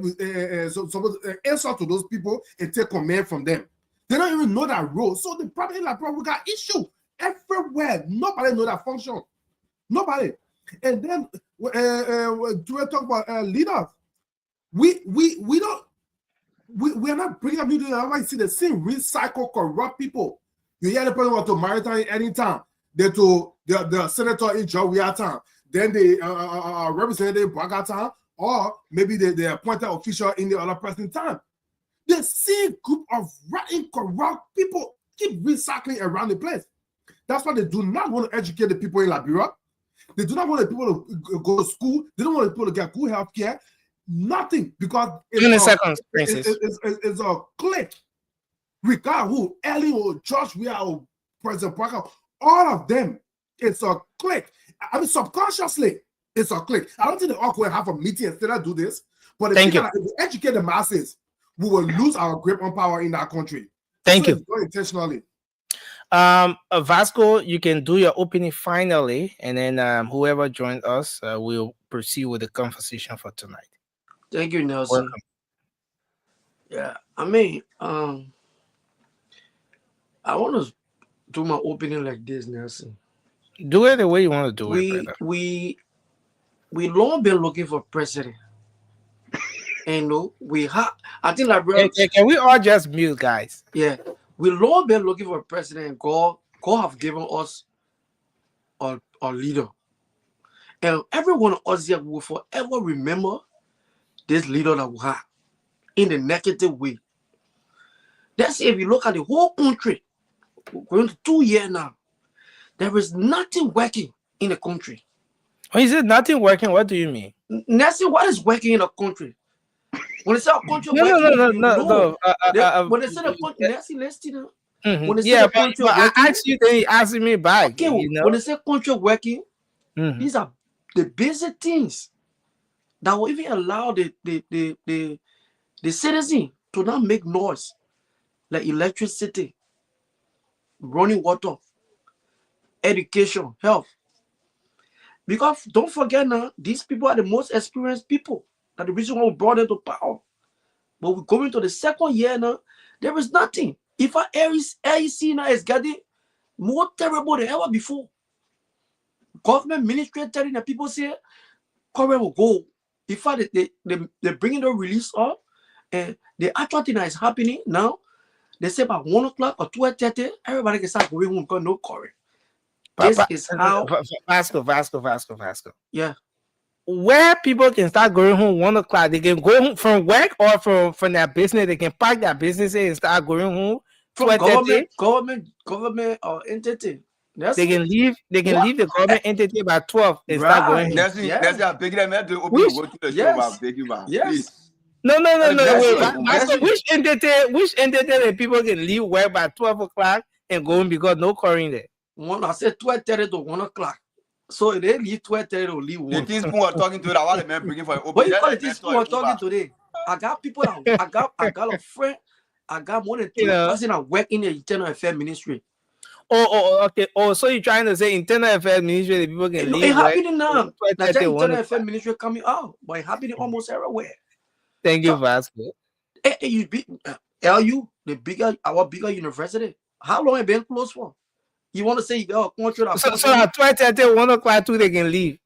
answer to those people and take command from them. They don't even know that role. So the problem is that we got issue everywhere. Nobody know that function. Nobody. And then do we talk about leaders? We are not bringing up leaders. I see the same recycle corrupt people. You hear the person want to maritime anytime. They to the senator in job real time. Then the representative in time. Or maybe they appointed official in the other person time. The same group of rotten, corrupt people keep recycling around the place. That's why they do not want to educate the people in Liberia. They do not want the people to go to school. They don't want the people to get good health care. Nothing, because it's a clique. Regard who, Ellie or Josh, we are President Parker, all of them, it's a clique. I mean, subconsciously, it's a clique. I don't think they all go and have a meeting and still do this. But if we educate the masses, we will lose our grip on power in our country. Thank you. Intentionally. Vasco, you can do your opening finally, and then whoever joined us will proceed with the conversation for tonight. Thank you, Nelson. Welcome. Yeah, I mean, I want to do my opening like this, Nelson. Do it the way you want to do it, brother. We long been looking for president. And no, we have. I think like can we all just mute, guys? Yeah, we long been looking for a president. God have given us a leader, and every one of us here will forever remember this leader that we have in the negative way. That's if you look at the whole country, we're going to 2 years now. There is nothing working in the country. When you say nothing working, what do you mean? Nelson, what is working in the country? When they say a country No. when they say the country, Nelson, listen. When they say Yeah, the country but I working, asked you, then you asked me back. okay, You know? when they say country working, these are the basic things that will even allow the citizen to not make noise, like electricity, running water, education, health. Because don't forget now, these people are the most experienced people. That's the reason why we brought them to power. But we're going to the second year now, there is nothing. If our AEC now is getting more terrible than ever before. Government ministry telling the people say, current will go. In fact, they bring the release up, and the actual thing that is happening now, they say about 1 o'clock or 12:30, everybody can start going home because no current. This is how Vasco. Yeah. Where people can start going home 1 o'clock, they can go home from work or from their business. They can park their businesses and start going home. From government or entity. They can leave the government entity by 12 and start going home. That's a big man to open go to the show about big man. Yes. No. Wait, Vasco, which entity the people can leave work by 12 o'clock and go home because no current there? One, I said 12:30 to 1 o'clock. So they leave 12:30 to leave 1. The things people are talking to that while the man bringing for open. What you call the things people are talking today? I got people that I got a friend. I got more than 2 person that work in the internal affairs ministry. Okay. So you're trying to say internal affairs ministry, the people can leave. It's happening now. That's the internal affairs ministry coming out, but it's happening almost everywhere. Thank you, Vasco. You be LU, our bigger university. How long have been closed for? You want to say you got a country that so at 12:30, 1 o'clock too, they can leave.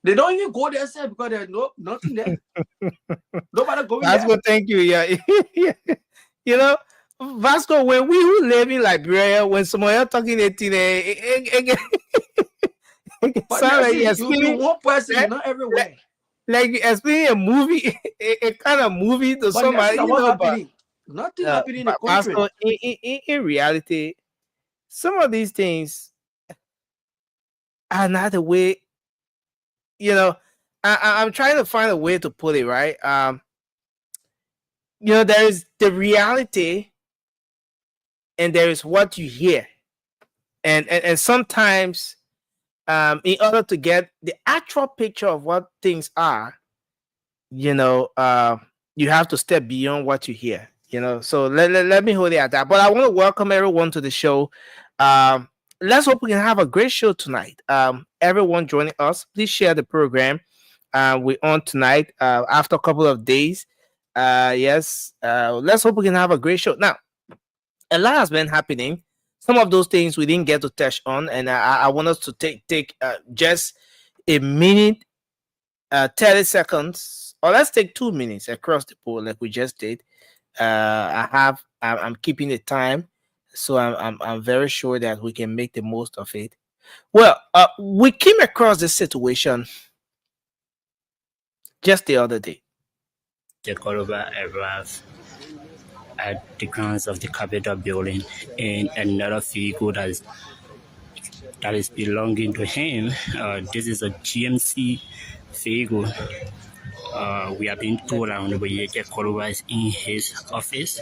They don't even go there because there's nothing there. Nobody going Vasco, there. thank you. Yeah. You know, Vasco, when we who live in Liberia, when someone else talking 18, sound like you one person, not everywhere. Like explaining a movie, a kind of movie to somebody. Nothing happening in the country. Vasco, in reality, some of these things are not the way, you know, I'm trying to find a way to put it, right? You know, there is the reality and there is what you hear. And sometimes in order to get the actual picture of what things are, you know, you have to step beyond what you hear. You know, so let me hold it at that. But I want to welcome everyone to the show. Let's hope we can have a great show tonight. Everyone joining us, please share the program. We're on tonight after a couple of days. Yes, let's hope we can have a great show. Now, a lot has been happening. Some of those things we didn't get to touch on, and I want us to take just a minute, 30 seconds, or let's take 2 minutes across the board like we just did. I'm keeping the time, so I'm very sure that we can make the most of it. Well, we came across this situation just the other day. The Corolla arrived at the grounds of the Capitol building in another vehicle that is belonging to him. This is a GMC vehicle. We have been told that the Corolla is in his office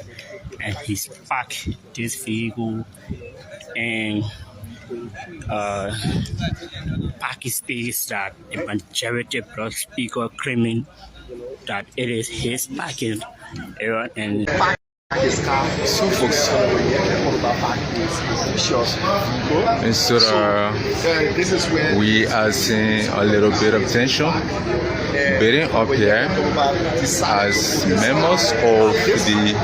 and he's parked this vehicle and parking space that the majority block speaker claiming that it is his parking area and his car, so folks and so we are seeing a little bit of tension building up here as members of the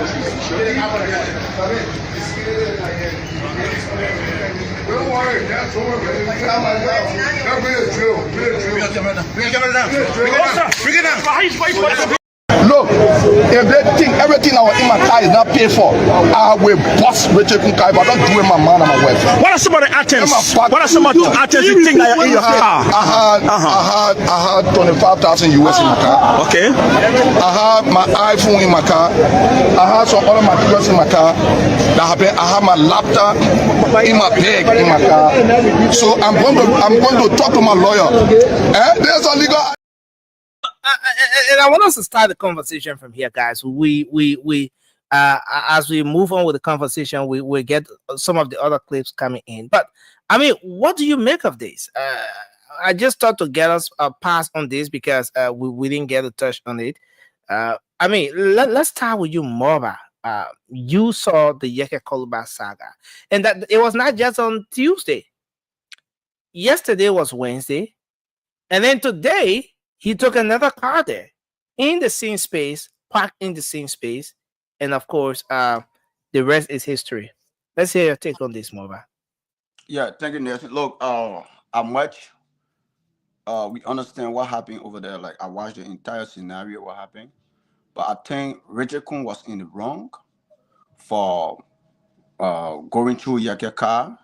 Look, if they think everything in my car is not paid for, I will bust Richard car if I don't do it my man and my wife. What are some of the items? What are some of the items you think that are in your car? I had 25,000 US in my car. Okay. I had my iPhone in my car. I had some other materials in my car. I have my laptop in my bag in my car. So I'm going to talk to my lawyer. There's a legal. And I want us to start the conversation from here, guys. As we move on with the conversation, we get some of the other clips coming in. But I mean, what do you make of this? I just thought to get us a pass on this because we didn't get a touch on it. I mean, let's start with you, Morba. You saw the Yeke Koluba saga, and that it was not just on Tuesday. Yesterday was Wednesday, and then today he took another car there in the same space, parked in the same space, and of course, the rest is history. Let's hear your take on this, Morba. Yeah, thank you, Nelson. Look, I'm much. We understand what happened over there. Like I watched the entire scenario, what happened, but I think Richard Kun was in the wrong for going through Yeke car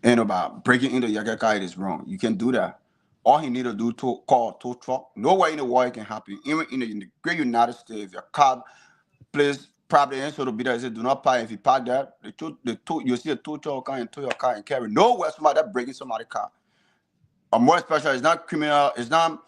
and about breaking into Yeke car. It is wrong. You can do that. All he need to do to call a tow truck. Nowhere in the world it can happen. Even in the great United States, your car place probably answer to be there. They say, do not park. If you park that, you see a tow truck car and tow your car and carry. Nowhere somebody that breaking somebody's car. More especially, it's not criminal. It's not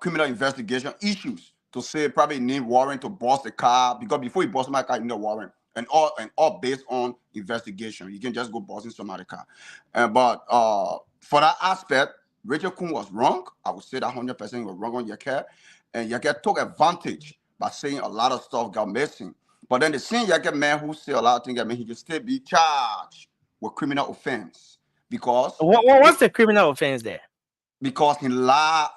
criminal investigation issues to say probably need warrant to bust the car because before you bust my car, you need a warrant and all based on investigation. You can just go busting somebody's car. But for that aspect, Richard Kun was wrong. I would say that 100% was wrong on Yeke. And Yeke took advantage by saying a lot of stuff got missing. But then the same Yeke man who said a lot of things, I mean, he can still be charged with criminal offense. Because... What's the criminal offense there? Because he lied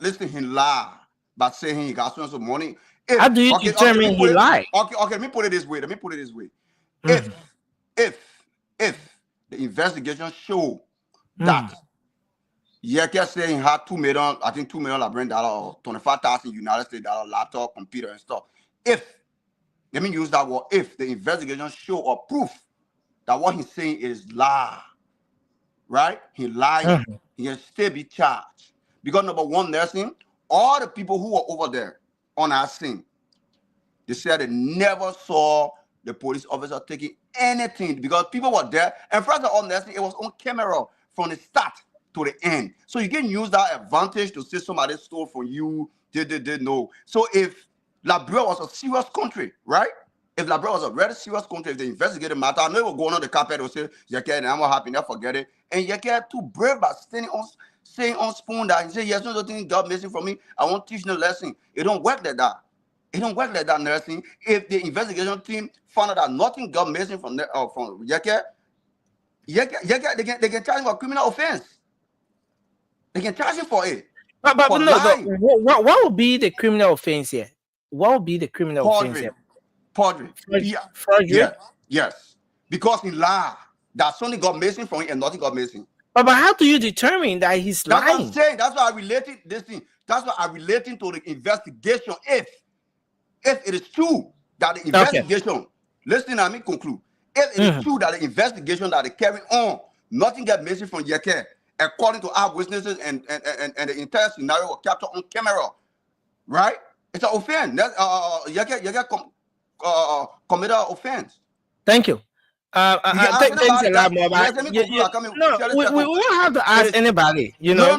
listen, he lied by saying he got so much money. How do you determine he lied? Okay, let me put it this way. If the investigation show that Yeke saying he had $2 million, I think $2 million or 25,000 United States dollar laptop, computer, and stuff. Let me use that word, if the investigation show or proof that what he's saying is lie, right? He lied, he can still be charged. Because number one, nursing, all the people who were over there on our scene, they said they never saw the police officer taking anything because people were there. And first of all, nursing, it was on camera from the start to the end. So you can use that advantage to say somebody stole from you, they know. So if Liberia was a serious country, right? If Liberia was a very serious country, if they investigated the matter, I know it would go on the carpet and say, Yeke, I'm not happy, never forget it. And Yeke too brave by standing on, saying on spoon that he said, yes, no thing God missing from me. I won't teach no lesson. It don't work like that. It don't work like that, nursing. If the investigation team found out that nothing got missing from Yeke, they can charge him for criminal offense. They can charge him for it. But no, what would be the criminal offense here? What would be the criminal offense here? Forgery. Forgery? Yes. Because he lied. That something got missing from him and nothing got missing. But how do you determine that he's lying? That's what I'm saying. That's why I related this thing. That's why I related to the investigation. If it is true that the investigation, listen, let me conclude. If it is true that the investigation that they carry on, nothing got missing from Yeke, according to our witnesses and the entire scenario was captured on camera, right? It's an offense. Yeke committed an offense. Thank you. Thanks a lot, more. We won't have to ask anybody. You know,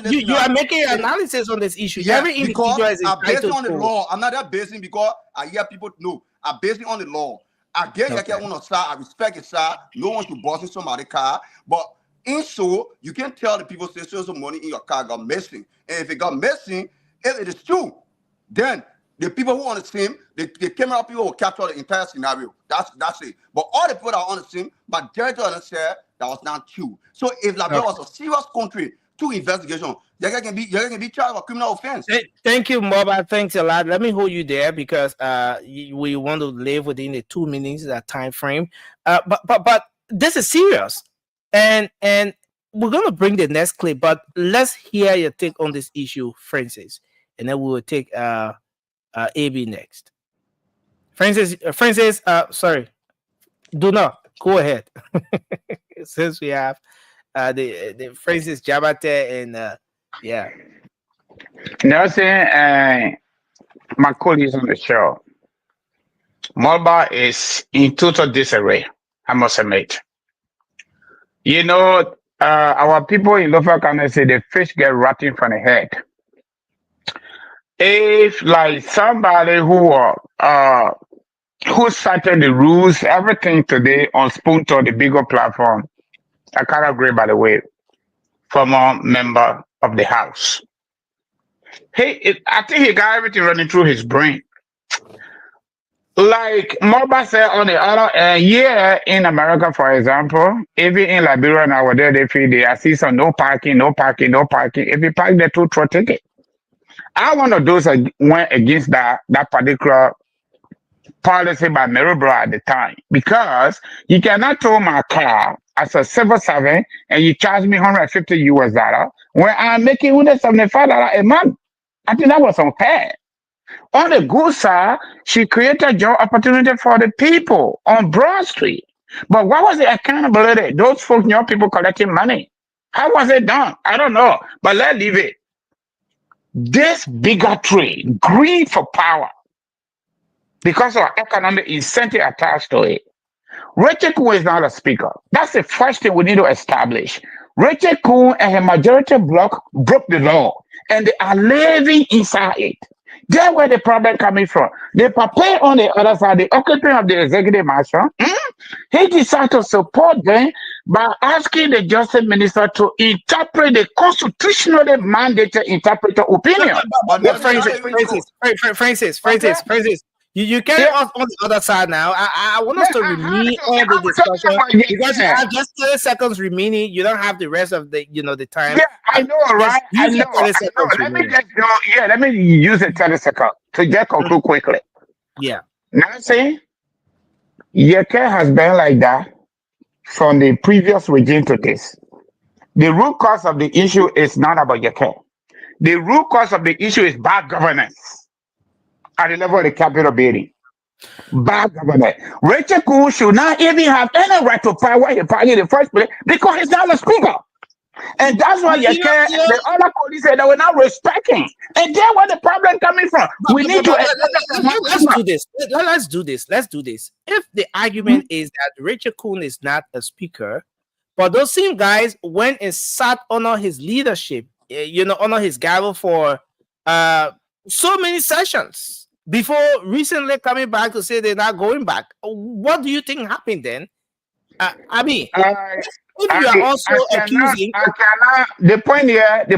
you are making an analysis on this issue. Yeah, every individual is based on the law. I'm not that basing because I hear people know. I'm basing on the law. I get Yeke on the side. I respect his side. No one should boss in somebody's car, but in so you can tell the people say some money in your car got missing, and if it got missing, if it is true, then The people who on the scene, the camera people will capture the entire scenario. That's it. But all the people that are on the scene, majority of them said that was not true. So if Liberia was a serious country to investigation, you're gonna be charged with criminal offense. Thank you, Moba. Thanks a lot. Let me hold you there because we want to live within the 2 minutes that time frame. But this is serious, and we're gonna bring the next clip. But let's hear your take on this issue, Francis, and then we will take AB next. Francis, sorry, do not go ahead. Since we have the Francis Jabate and yeah. Nelson, my colleagues on the show, Moba is in total disarray, I must admit. You know, our people in Lofa County say the fish get rotten from the head. If like somebody who started the rules, everything today on Spoon to the bigger platform, I can't agree, by the way, former member of the House. I think he got everything running through his brain. Like Moba said on the other in America, for example, even in Liberia nowadays, they see some no parking. If you park there, 2 throw ticket. I one of those went against that particular policy by Maryborough at the time, because you cannot tow my car as a civil servant and you charge me $150 when I'm making $175 a month. I think that was unfair. On the good side, she created job opportunity for the people on Broad Street. But what was the accountability? Those folks, young people collecting money. How was it done? I don't know. But let's leave it. This bigotry, greed for power, because of economic incentive attached to it. Richard Kuhn is not a speaker. That's the first thing we need to establish. Richard Kuhn and her majority bloc broke the law, and they are living inside it. That's where the problem coming from. They prepare on the other side, the occupant of the executive marshal. He decided to support them by asking the justice minister to interpret the constitutionally mandated interpreter opinion. Francis, you carry us on the other side now. I want us to remain on the discussion because you have just 30 seconds remaining. You don't have the rest of the the time. Yeah, I know, right? I know. Let me use a 30 seconds to just conclude quickly. Yeah. Nancy, Yeke has been like that from the previous regime to this. The root cause of the issue is not about Yeke. The root cause of the issue is bad governance at the level of the capital building. Bad governance. Richard Kuhn should not even have any right to power in the first place because he's not a speaker. And that's why Yeke and the other colleagues said they were not respecting. And that's where the problem coming from. Let's do this. If the argument is that Richard Kuhn is not a speaker, but those same guys went and sat under his leadership, under his gavel for so many sessions before recently coming back to say they're not going back. What do you think happened then? The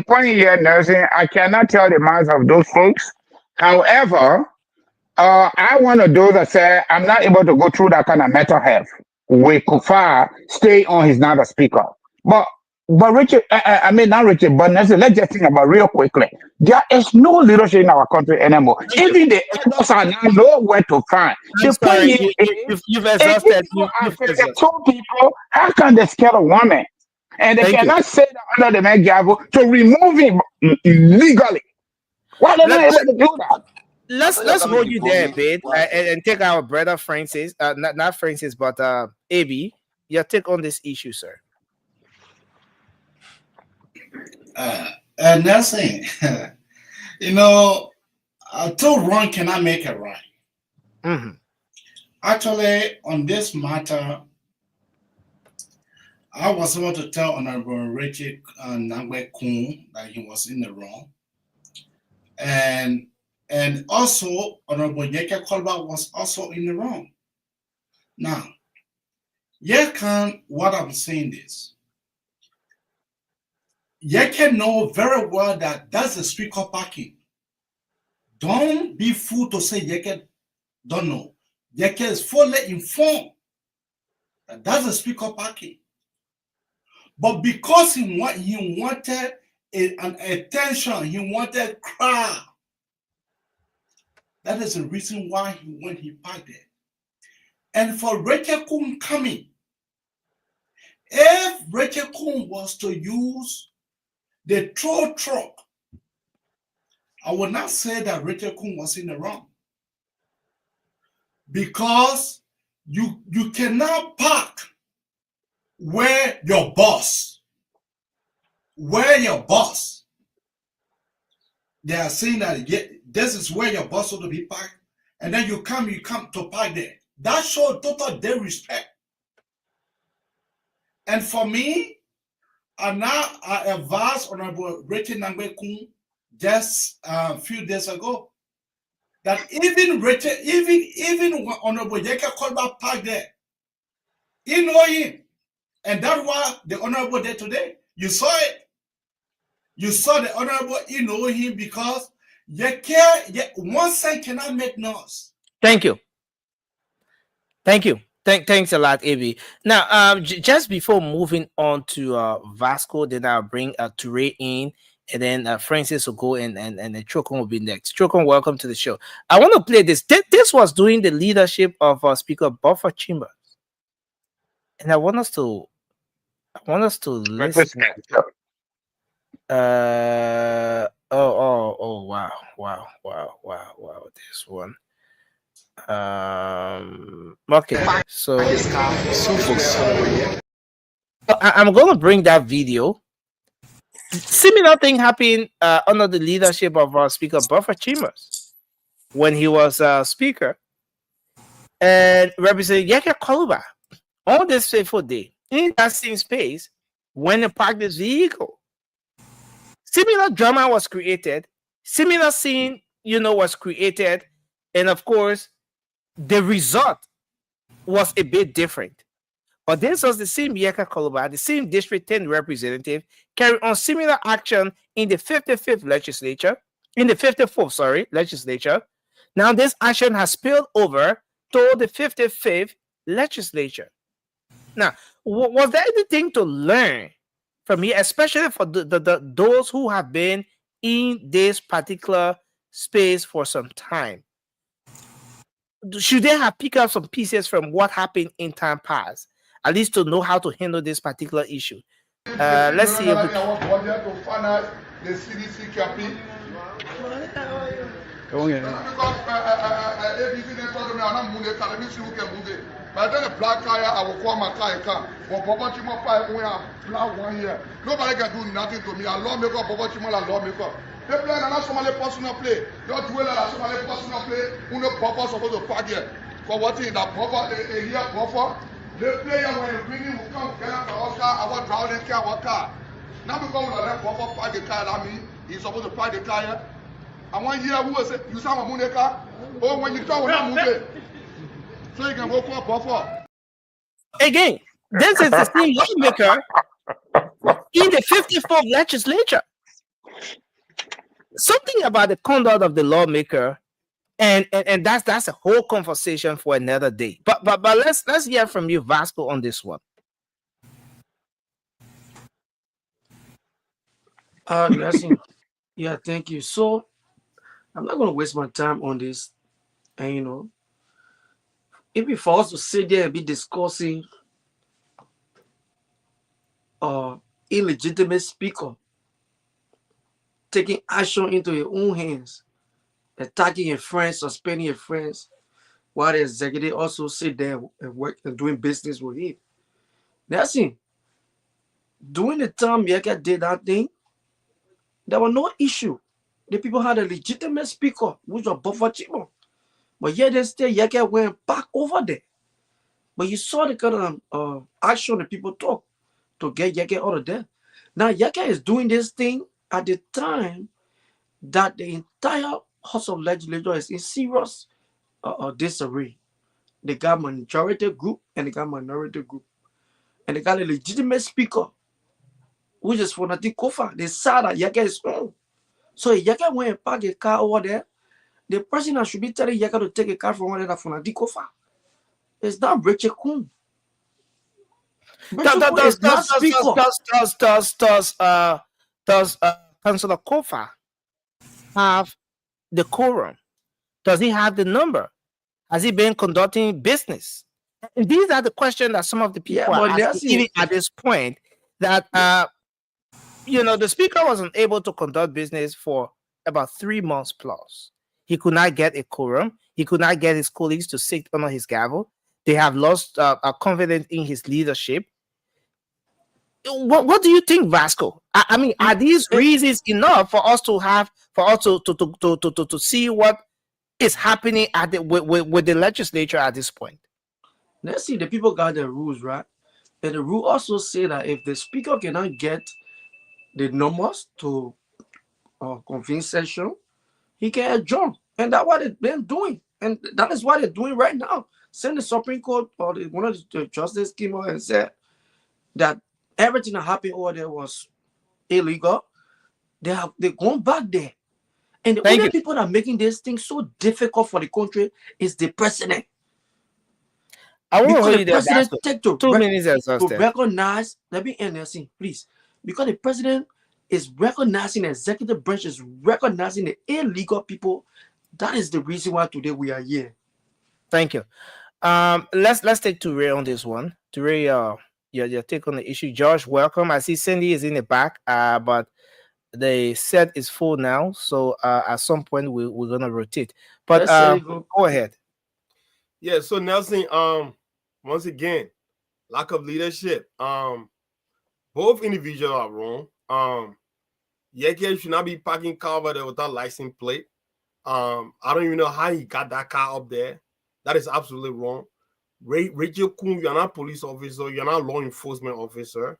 point here, Nelson, I cannot tell the minds of those folks. However, I one of those that say I'm not able to go through that kind of mental health. We could stay on his not a speaker. But Richard, not Richard, but Nelson, let's just think about real quickly. There is no leadership in our country anymore. Even the elders are now nowhere to find. You've exhausted. Two people, how can they scare a woman? And they cannot say that under the man gavel to remove him legally. Why don't they able to do that? Let's hold you there a bit and take our brother Francis, not Francis, but AB. Your take on this issue, sir. Nelson, two wrong cannot make it right. Mm-hmm. Actually, on this matter, I was able to tell Honorable Richard Nangwe Kuhn that he was in the wrong, and also Honorable Yeke Kolba was also in the wrong. Now, what I'm saying is, Yeke know very well that that's the speaker parking. don't be fooled to say Yeke don't know. Yeke is fully informed. That's a speaker party. But because he wanted an attention, he wanted crowd. That is the reason why he parked there. And for Rachel Kuhn coming, if Rachel Kuhn was to use the tow truck, I would not say that Rachel Kuhn was in the wrong. Because you cannot park where your boss, they are saying that this is where your boss ought to be parked, and then you come to park there. That shows total disrespect. And for me, I advised Honorable Rachel Nangbe Kuhn just a few days ago that even Honorable Yeka Kolba park there, he know him. And that's why the Honorable there today, you saw it. You saw the Honorable, he know him because one side cannot make noise. Thank you. Thanks a lot, Avi. Now, just before moving on to Vasco, then I'll bring Ture in, and then Francis will go and Chokon will be next. Chokon, welcome to the show. I want to play this. This was during the leadership of Speaker Buffer Chambers, and I want us to listen. Oh, wow, this one. Okay, so I'm going to bring that video. Similar thing happened under the leadership of Speaker Buffer Chambers when he was speaker, and Representative Yeke Koluba on this fateful day in that same space when he parked his vehicle. Similar drama was created, similar scene, was created, and of course, the result was a bit different. But this was the same Yeka Koluba, the same District 10 representative, carried on similar action in the 54th legislature. Now this action has spilled over to the 55th legislature. Now, was there anything to learn from here, especially for those who have been in this particular space for some time? Should they have picked up some pieces from what happened in time past, at least to know how to handle this particular issue? Let's see if we can. The CDC captain. By then a black car, I will call my car. For Bobo Chimo 5, we are black 1 year. Nobody can do nothing to me. A lawmaker, Bobo Chimo, a lawmaker. They play another Somali personal play. Don't dwell on a Somali personal play. Uno Bobo supposed to park here. For what in that Bobo a year buffer. The player when winning will come get out our car, our drowning car, our car. Now because we let Bobo park the car, that means he's supposed to park the car here. And 1 year who will say, you saw a moon car? Oh, when you talk, we're not moving. So you can go for buffer. Again, this is the same lawmaker in the 54th legislature. Something about the conduct of the lawmaker, and that's a whole conversation for another day. But let's hear from you, Vasco, on this one. Yeah, thank you. So I'm not going to waste my time on this, and if we for us to sit there and be discussing illegitimate speaker taking action into your own hands, attacking your friends, suspending your friends, while the executive also sit there and work and doing business with him. That's it. During the time Yeka did that thing, there was no issue. The people had a legitimate speaker, which was Buffer Chimo. But yet they still Yeke went back over there. But you saw the kind of action the people took to get Yeke out of there. Now Yeke is doing this thing at the time that the entire House of Legislature is in serious disarray. They got majority group and they got minority group. And they got a legitimate speaker, which is for Nati Kofa. They saw that Yeke is on. So Yeke went and parked a car over there The person that should be telling Yeka to take a car from one another from a Dikofa. It's not Breche Kun. Breche Kun is not speaker. Does Councillor Kofa have the quorum? Does he have the number? Has he been conducting business? And these are the questions that some of the people are asking, even at this point, that the speaker wasn't able to conduct business for about 3 months plus. He could not get a quorum. He could not get his colleagues to sit under his gavel. They have lost confidence in his leadership. What do you think, Vasco? I mean, are these reasons enough for us to see what is happening with the legislature at this point? Let's see, the people got the rules, right? And the rule also say that if the speaker cannot get the numbers to convene session, he can adjourn. And that's what they've been doing. And that is what they're doing right now. Send the Supreme Court or one of the justice came out and said that everything that happened over there was illegal. They're going back there. And the only people that are making this thing so difficult for the country is the president. I want to hold you there. Take 2 minutes to recognize. Let me end this, please. Because the president is recognizing, the executive branch is recognizing the illegal people. That is the reason why today we are here. Thank you. Let's take Toure on this one. Toure, your take on the issue. Josh, welcome. I see Cindy is in the back, but the set is full now. So at some point we're gonna rotate. But go ahead. Yeah. So Nelson, once again, lack of leadership. Both individuals are wrong. Yeke should not be parking car over there without license plate. I don't even know how he got that car up there. That is absolutely wrong. Rachel Kun, you're not a police officer, you're not a law enforcement officer.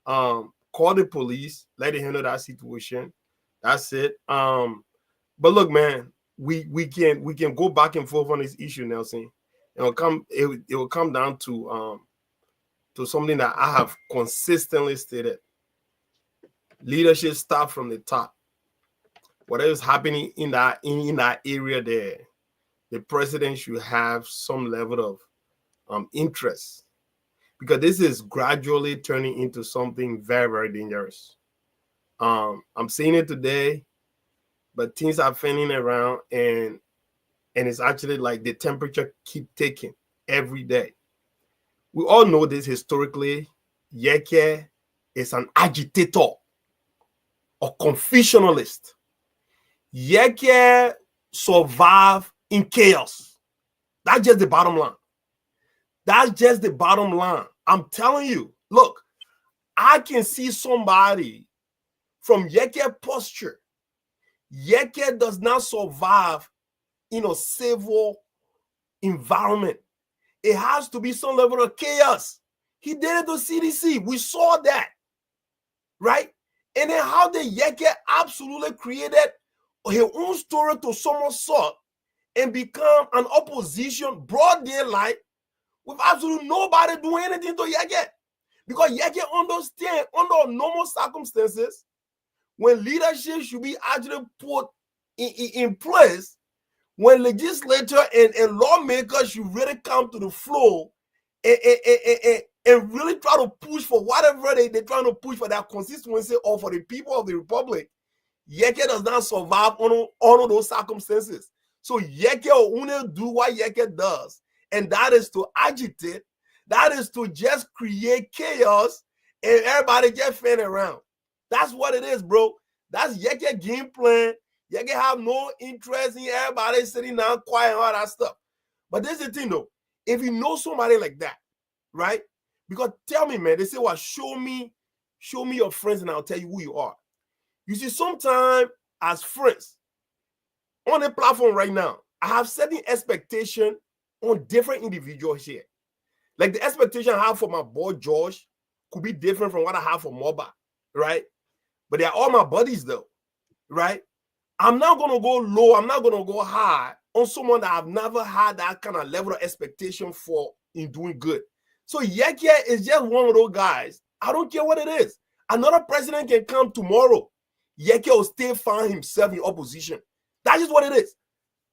Call the police, let them handle that situation. That's it. But look, man, we can go back and forth on this issue, Nelson. It will come down to something that I have consistently stated. Leadership starts from the top. Whatever is happening in that area there, the president should have some level of interest, because this is gradually turning into something very, very dangerous. I'm seeing it today, but things are fanning around, and it's actually like the temperature keep taking every day. We all know this historically. Yeke is an agitator or confusionalist. Yeke survive in chaos. That's just the bottom line. That's just the bottom line. I'm telling you, look, I can see somebody from Yeke posture. Yeke does not survive in a civil environment. It has to be some level of chaos. He did it to CDC. We saw that, right? And then how the Yeke absolutely created his own story to somersault and become an opposition broad daylight with absolutely nobody doing anything to Yeke. Because Yeke understand under normal circumstances, when leadership should be actually put in place, when legislature and lawmakers should really come to the floor and really try to push for whatever they're trying to push for their constituency or for the people of the republic, Yeke does not survive under those circumstances. So Yeke will only do what Yeke does, and that is to agitate, that is to just create chaos, and everybody just fan around. That's what it is, bro. That's Yeke game plan. Yeke have no interest in everybody sitting down quiet and all that stuff. But this is the thing, though. If you know somebody like that, right? Because tell me, man, they say, well, show me your friends and I'll tell you who you are. You see, sometimes as friends, on the platform right now, I have certain expectation on different individuals here. Like the expectation I have for my boy George could be different from what I have for Moba, right? But they're all my buddies though, right? I'm not going to go low, I'm not going to go high on someone that I've never had that kind of level of expectation for in doing good. So Yeke is just one of those guys. I don't care what it is. Another president can come tomorrow. Yeke will still find himself in opposition. That's just what it is.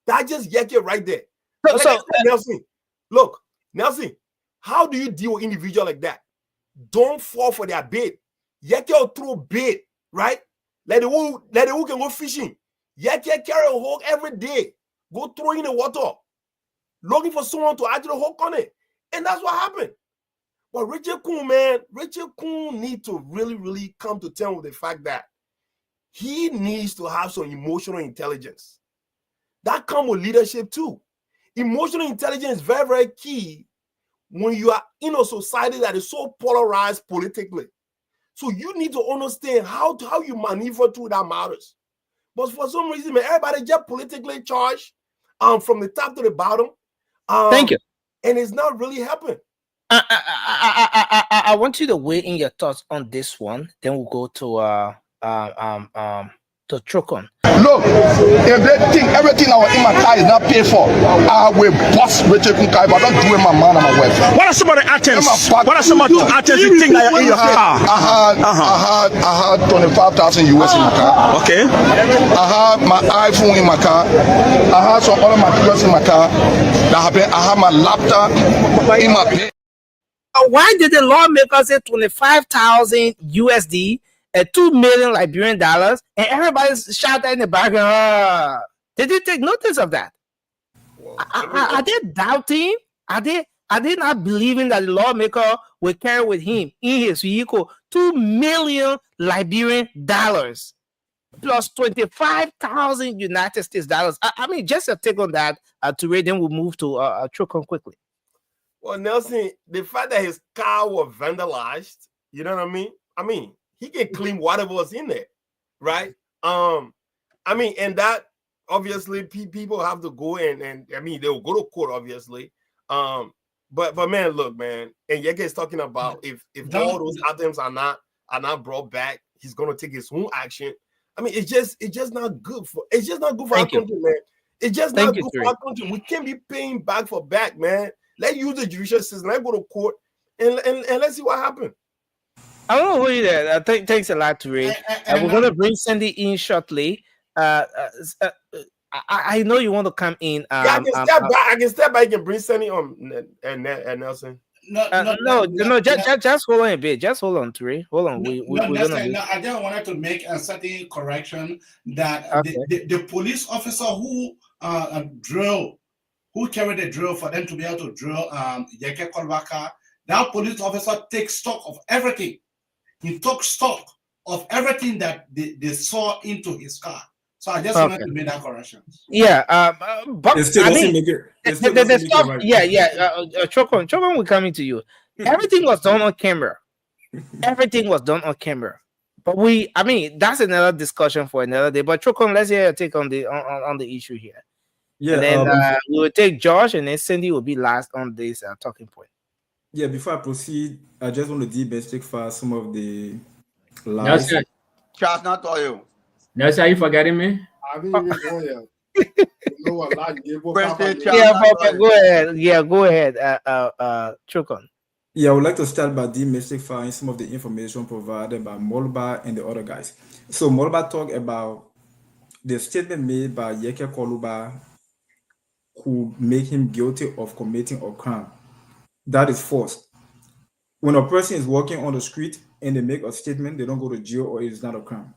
That's just Yeke right there. So, Like I said, Nelson, look, Nelson, how do you deal with individual like that? Don't fall for their bait. Yeke will throw bait, right? Let the who can go fishing. Yeke carry a hook every day. Go throw in the water. Looking for someone to actually hook on it. And that's what happened. But Richard Kuhn, man, Richard Kuhn needs to really come to terms with the fact that he needs to have some emotional intelligence. That comes with leadership too. Emotional intelligence is very key when you are in a society that is so polarized politically. So you need to understand how you maneuver through that matters. But for some reason, man, everybody just politically charged from the top to the bottom. Thank you. And it's not really helping. I want you to weigh in your thoughts on this one. Then we'll go to Chokon. Look, if they think everything in my car is not paid for, I will bust Richard Kunkai, but I don't do it my man and my wife. What are some of the items? What are some of the items you think that are in your car? I had 25,000 US in my car. Okay. I had my iPhone in my car. I had some other materials in my car. I had my laptop in my bed. Why did the lawmaker say 25,000 USD? $2 million Liberian dollars, and everybody's shouting in the background. Did you take notice of that? Are they doubting? Are they not believing that the lawmaker will carry with him in his vehicle $2 million Liberian dollars plus 25,000 United States dollars? I mean, just a take on that. To read, then we'll move to Chokon quickly. Well, Nelson, the fact that his car was vandalized, you know what I mean? I mean, he can clean whatever was in there, right? I mean, and that obviously people have to go and I mean they'll go to court, obviously. But man, look, man, and Yeke is talking about if all those items are not brought back, he's gonna take his own action. I mean, it's just not good for our country, man. It's just not good for our country. We can't be paying back for back, man. Let's use the judicial system. Let's go to court and let's see what happens. I don't know who you there. Thanks a lot to read. We're going to bring Sandy in shortly. I know you want to come in. I can step back and bring Sandy on and Nelson. No, just hold on a bit. Just hold on, Turi. Hold on. I just wanted to make a certain correction that the police officer who carried the drill for them to be able to drill Yeke Kolbaka, that police officer takes stock of everything. He took stock of everything that they saw into his car. So I just wanted to make that correction. Yeah, but I mean, the stuff. Right. Chokon, we're coming to you. Everything was done on camera. Everything was done on camera. But I mean, that's another discussion for another day. But Chokon, let's hear your take on the issue here. Yeah, and then we will take Josh, and then Cindy will be last on this talking point. Yeah, before I proceed, I just want to demystify for some of the lies. Charles, not all you. Nelson, are you forgetting me? I didn't even go there. Go ahead. Chokon. Yeah, I would like to start by demystifying some of the information provided by Molba and the other guys. So Molba talked about the statement made by Yeke Koluba who make him guilty of committing a crime. That is false. When a person is walking on the street and they make a statement, they don't go to jail or it's not a crime.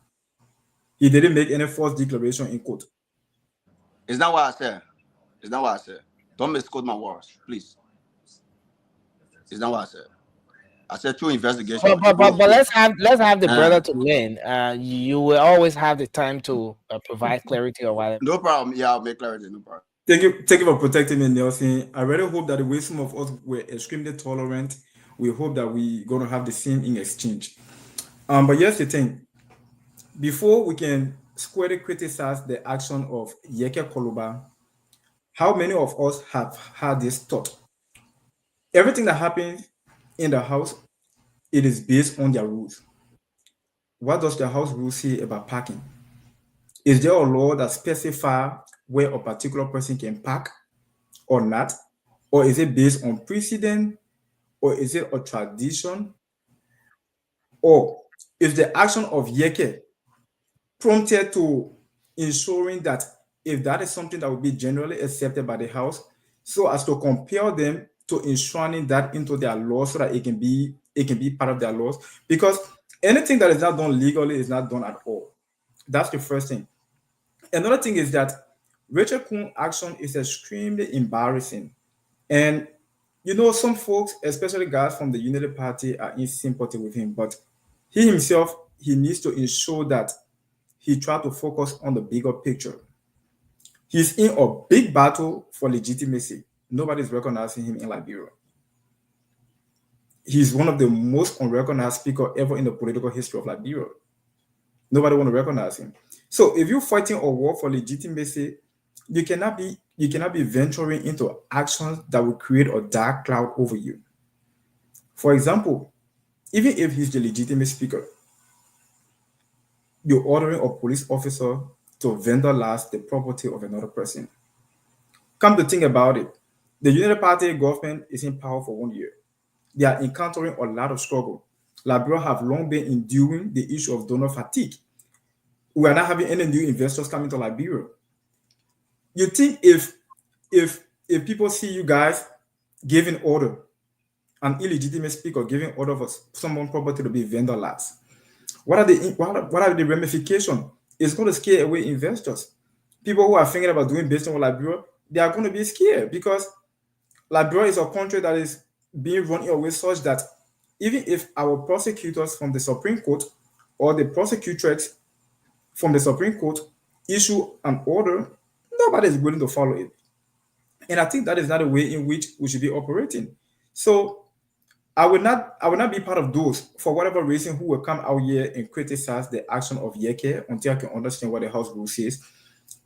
He didn't make any false declaration in court. It's not what I said. Don't misquote my words, please. It's not what I said. I said true investigation. But let's have the brother to learn. You will always have the time to provide clarity or whatever. No problem. Yeah, I'll make clarity. No problem. Thank you for protecting me, Nelson. I really hope that the way some of us were extremely tolerant, we hope that we're going to have the same in exchange. But here's the thing. Before we can squarely criticize the action of Yeke Koluba, how many of us have had this thought? Everything that happens in the house, it is based on their rules. What does the house rule say about parking? Is there a law that specifies where a particular person can park or not? Or is it based on precedent? Or is it a tradition? Or is the action of Yeke prompted to ensuring that if that is something that would be generally accepted by the House, so as to compel them to enshrining that into their laws so that it can be part of their laws. Because anything that is not done legally is not done at all. That's the first thing. Another thing is that Rachel Kuhn's action is extremely embarrassing. And you know, some folks, especially guys from the Unity Party, are in sympathy with him, but he himself, he needs to ensure that he tries to focus on the bigger picture. He's in a big battle for legitimacy. Nobody's recognizing him in Liberia. He's one of the most unrecognized speakers ever in the political history of Liberia. Nobody want to recognize him. So if you're fighting a war for legitimacy, you cannot be venturing into actions that will create a dark cloud over you. For example, even if he's the legitimate speaker, you're ordering a police officer to vandalize the property of another person. Come to think about it, the Unity Party government is in power for 1 year. They are encountering a lot of struggle. Liberia have long been enduring the issue of donor fatigue. We are not having any new investors coming to Liberia. You think if people see you guys giving order, an illegitimate speaker giving order for someone's property to be vandalized, what are the ramifications? It's going to scare away investors. People who are thinking about doing business with Liberia, they are going to be scared because Liberia is a country that is being run in a way such that even if our prosecutors from the Supreme Court or the prosecutrix from the Supreme Court issue an order, nobody is willing to follow it. And I think that is not the way in which we should be operating. So I would not be part of those, for whatever reason, who will come out here and criticize the action of Yeke until I can understand what the House rule says.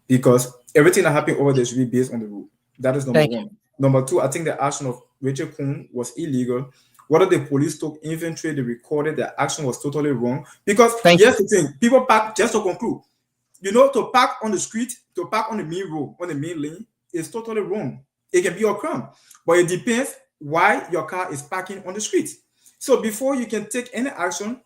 Because everything that happened over there should be based on the rule. That is number one. Number two, I think the action of Rachel Kuhn was illegal. Whether the police took inventory, they recorded, the action was totally wrong. Because here's the thing, people park, just to conclude, you know, to park on the street, to park on the main road, on the main lane, is totally wrong. It can be a crime, but it depends why your car is parking on the street. So before you can take any action,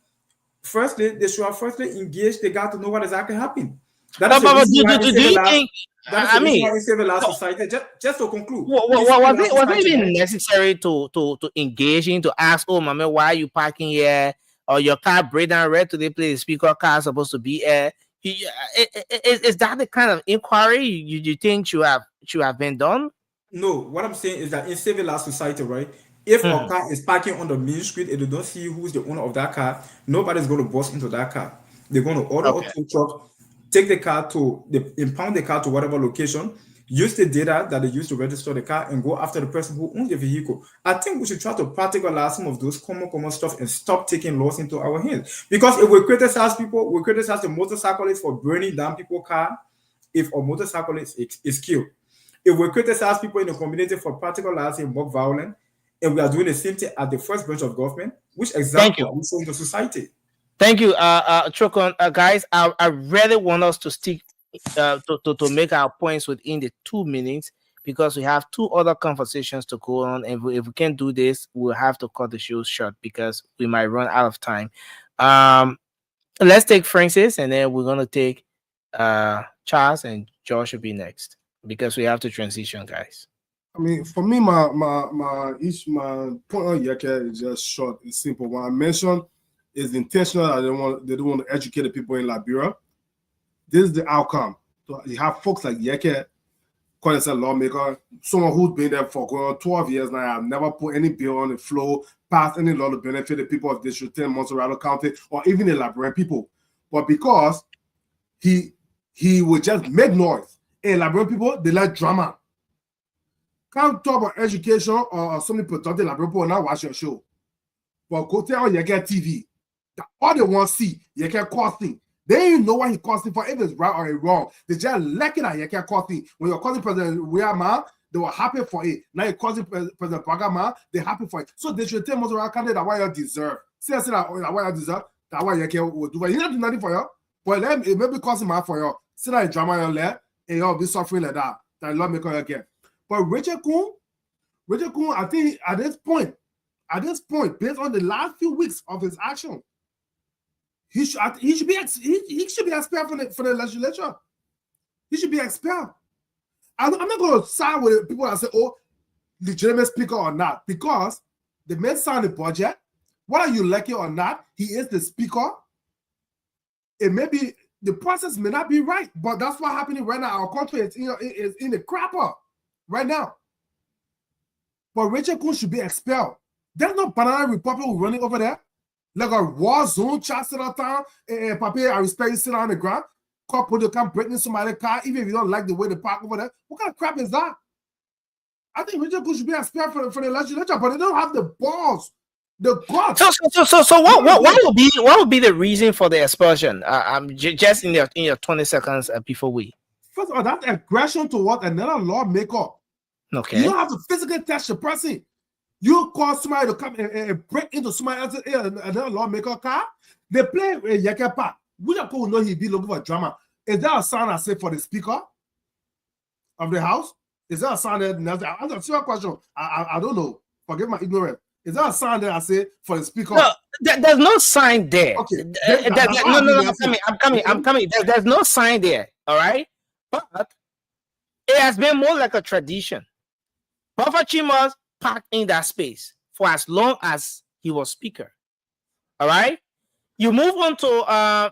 firstly, they should have engaged the guy to know what exactly happened. That is the reason why in civilized society, just to conclude. Was it even necessary to engage in, to ask, oh, mama, why are you parking here? Or your car break down red to the place, speaker car is supposed to be here? Is that the kind of inquiry you think should have been done? No, what I'm saying is that in civilized society, right, if a car is parking on the main street and they don't see who's the owner of that car, nobody's going to bust into that car. They're going to order a tow truck, take the car impound the car to whatever location, use the data that they use to register the car, and go after the person who owns the vehicle. I think we should try to practicalize some of those common stuff and stop taking laws into our hands. Because if we criticize people, we criticize the motorcyclists for burning down people's car if a motorcyclist is killed. If we criticize people in the community for practicalizing mob violence, and we are doing the same thing at the first branch of government, which example are we showing to society? Thank you, Chokon. Guys, I really want us to stick to make our points within the 2 minutes, because we have 2 other conversations to go on, and if we can't do this, we'll have to cut the show short because we might run out of time. Let's take Francis, and then we're gonna take Charles, and Josh will be next because we have to transition, guys. I mean, for me, my point on Yeke is just short and simple. What I mentioned is intentional. They don't want to educate the people in Liberia. This is the outcome. So you have folks like Yeke, call yourself lawmaker, someone who's been there for 12 years now. I've never put any bill on the floor, passed any law to benefit the people of District 10, Montserrat County, or even the Liberian people. But because he would just make noise, and Liberian people, they like drama. Can't talk about education or something productive. Liberian people will not watch your show. But go tell Yeke TV. All they want to see, Yeke costing. They didn't know what he costing for, if it's right or it's wrong. They just lacking at Yeke costing. When you're causing President Weahma, they were happy for it. Now you're causing President Bagama, they're happy for it. So they should tell most of our candidates that what you deserve. Seriously, that what you deserve, that what Yeke will do. He not do nothing for you, but it may be costing more for you. See that drama in your leg, and you'll be suffering like that. That lawmaker again. But Rachel Kuhn, I think at this point, based on the last few weeks of his action, he should be expelled for the legislature. He should be expelled. I'm not going to side with people that say, oh, legitimate speaker or not, because the man signed the budget. Whether you like it or not, he is the speaker. It may be, the process may not be right, but that's what's happening right now. Our country is in the crapper right now. But Rachel Kuhn should be expelled. There's no banana republic running over there. Like a war zone, chat sit out town, and papier, I respect you sit on the ground. Couple to come breaking somebody's car, even if you don't like the way they park over there. What kind of crap is that? I think Richard Kuhn should be expelled for the legislature, but they don't have the balls, the guts. So what would be the reason for the expulsion? Just in your 20 seconds before we. First of all, that's aggression towards another lawmaker. Okay. You don't have to physically touch the person. You call somebody to come and break into somebody else's another lawmaker car. They play a Yeke Park. We don't know he'd be looking for drama. Is there a sign I say for the speaker of the house? Is there a sign that answer your question? I don't know. Forgive my ignorance. Is there a sign that I say for the speaker? No, there's no sign there. Okay. No, I'm coming. There's no sign there. All right, but it has been more like a tradition. Prophet Chimas parked in that space for as long as he was speaker. All right. You move on to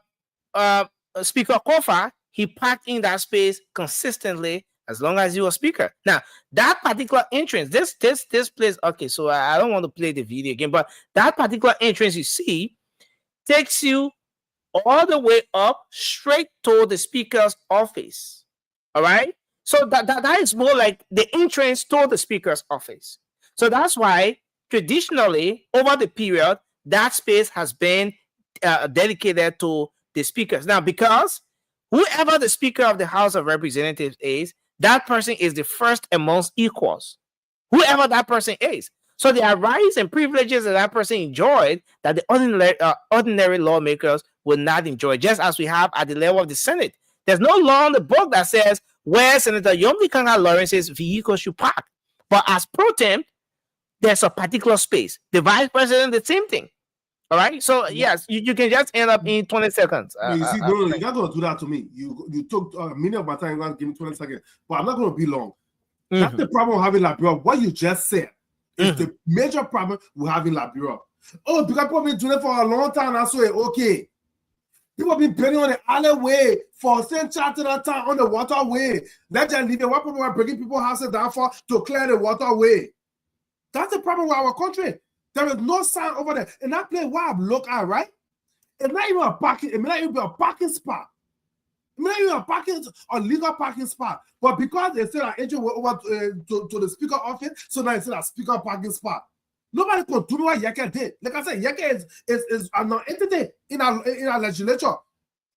Speaker Kofa. He parked in that space consistently as long as he was speaker. Now that particular entrance, this place. Okay, so I don't want to play the video again, but that particular entrance you see takes you all the way up straight to the speaker's office. All right. So that is more like the entrance to the speaker's office. So that's why traditionally over the period that space has been dedicated to the speakers. Now, because whoever the Speaker of the House of Representatives is, that person is the first amongst equals. Whoever that person is. So there are rights and privileges that person enjoyed that the ordinary lawmakers will not enjoy, just as we have at the level of the Senate. There's no law in the book that says where Senator Yomdi Kanga Lawrence's vehicle should park. But as pro tem, there's a particular space. The vice president, the same thing. All right. So yes, you can just end up in 20 seconds. You see, you're not going to do that to me. You took a minute of my time. You're going to give me 20 seconds, but I'm not going to be long. That's the problem we're having in Liberia. What you just said is the major problem we have in Liberia. Oh, because people have been doing it for a long time. That's why okay. People have been building on the alleyway for St. Charter on the waterway. Let them leave it. What people are breaking people's houses down for to clear the waterway. That's the problem with our country. There is no sign over there. And that place where I've looked at, right? It's not even a parking, it may not even be a parking spot. It may not even be a legal parking spot. But because they said that agent went over to the speaker office, so now it's a speaker parking spot. Nobody can do what Yeke did. Like I said, Yeke is an entity in our legislature.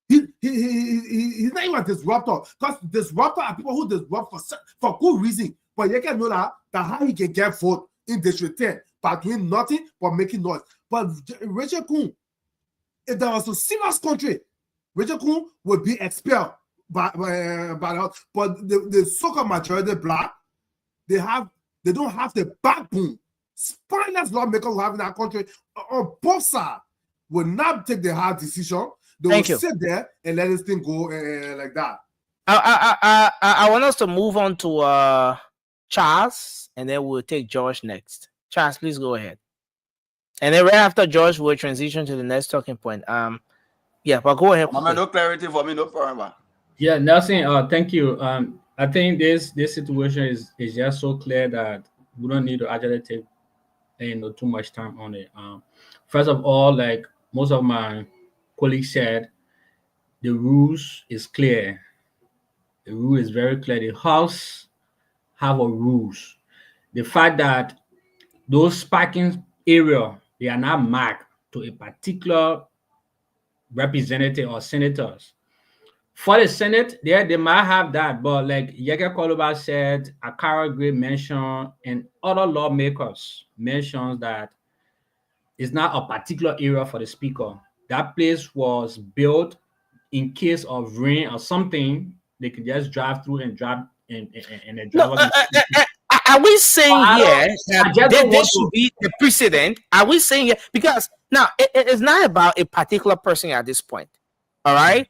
He's not even a disruptor. Because disruptor are people who disrupt for good reason. But Yeke know that how he can get vote in District 10 by doing nothing but making noise. But Rachel Kuhn, if there was a serious country, Rachel Kuhn would be expelled by the but the so-called majority black, they don't have the backbone. Spineless lawmakers we have in that country on both sides will not take the hard decision. They will sit there and let this thing go like that. I want us to move on to Charles, and then we'll take George next. Charles, please go ahead. And then right after George, we'll transition to the next talking point. Yeah, but go ahead. No clarity for me, no problem. Yeah, Nelson, thank you. I think this situation is just so clear that we don't need to actually take too much time on it. First of all, like most of my colleagues said, the rules is clear. The rule is very clear. The House have a rules. The fact that those parking area, they are not marked to a particular representative or senators. For the Senate, they might have that, but like Yeke Koluba said, Akara Gray mentioned, and other lawmakers mentioned that it's not a particular area for the speaker. That place was built in case of rain or something. They could just drive through and drive and drive. Are we saying here that there should be the precedent? Are we saying here? Because now it's not about a particular person at this point. All right.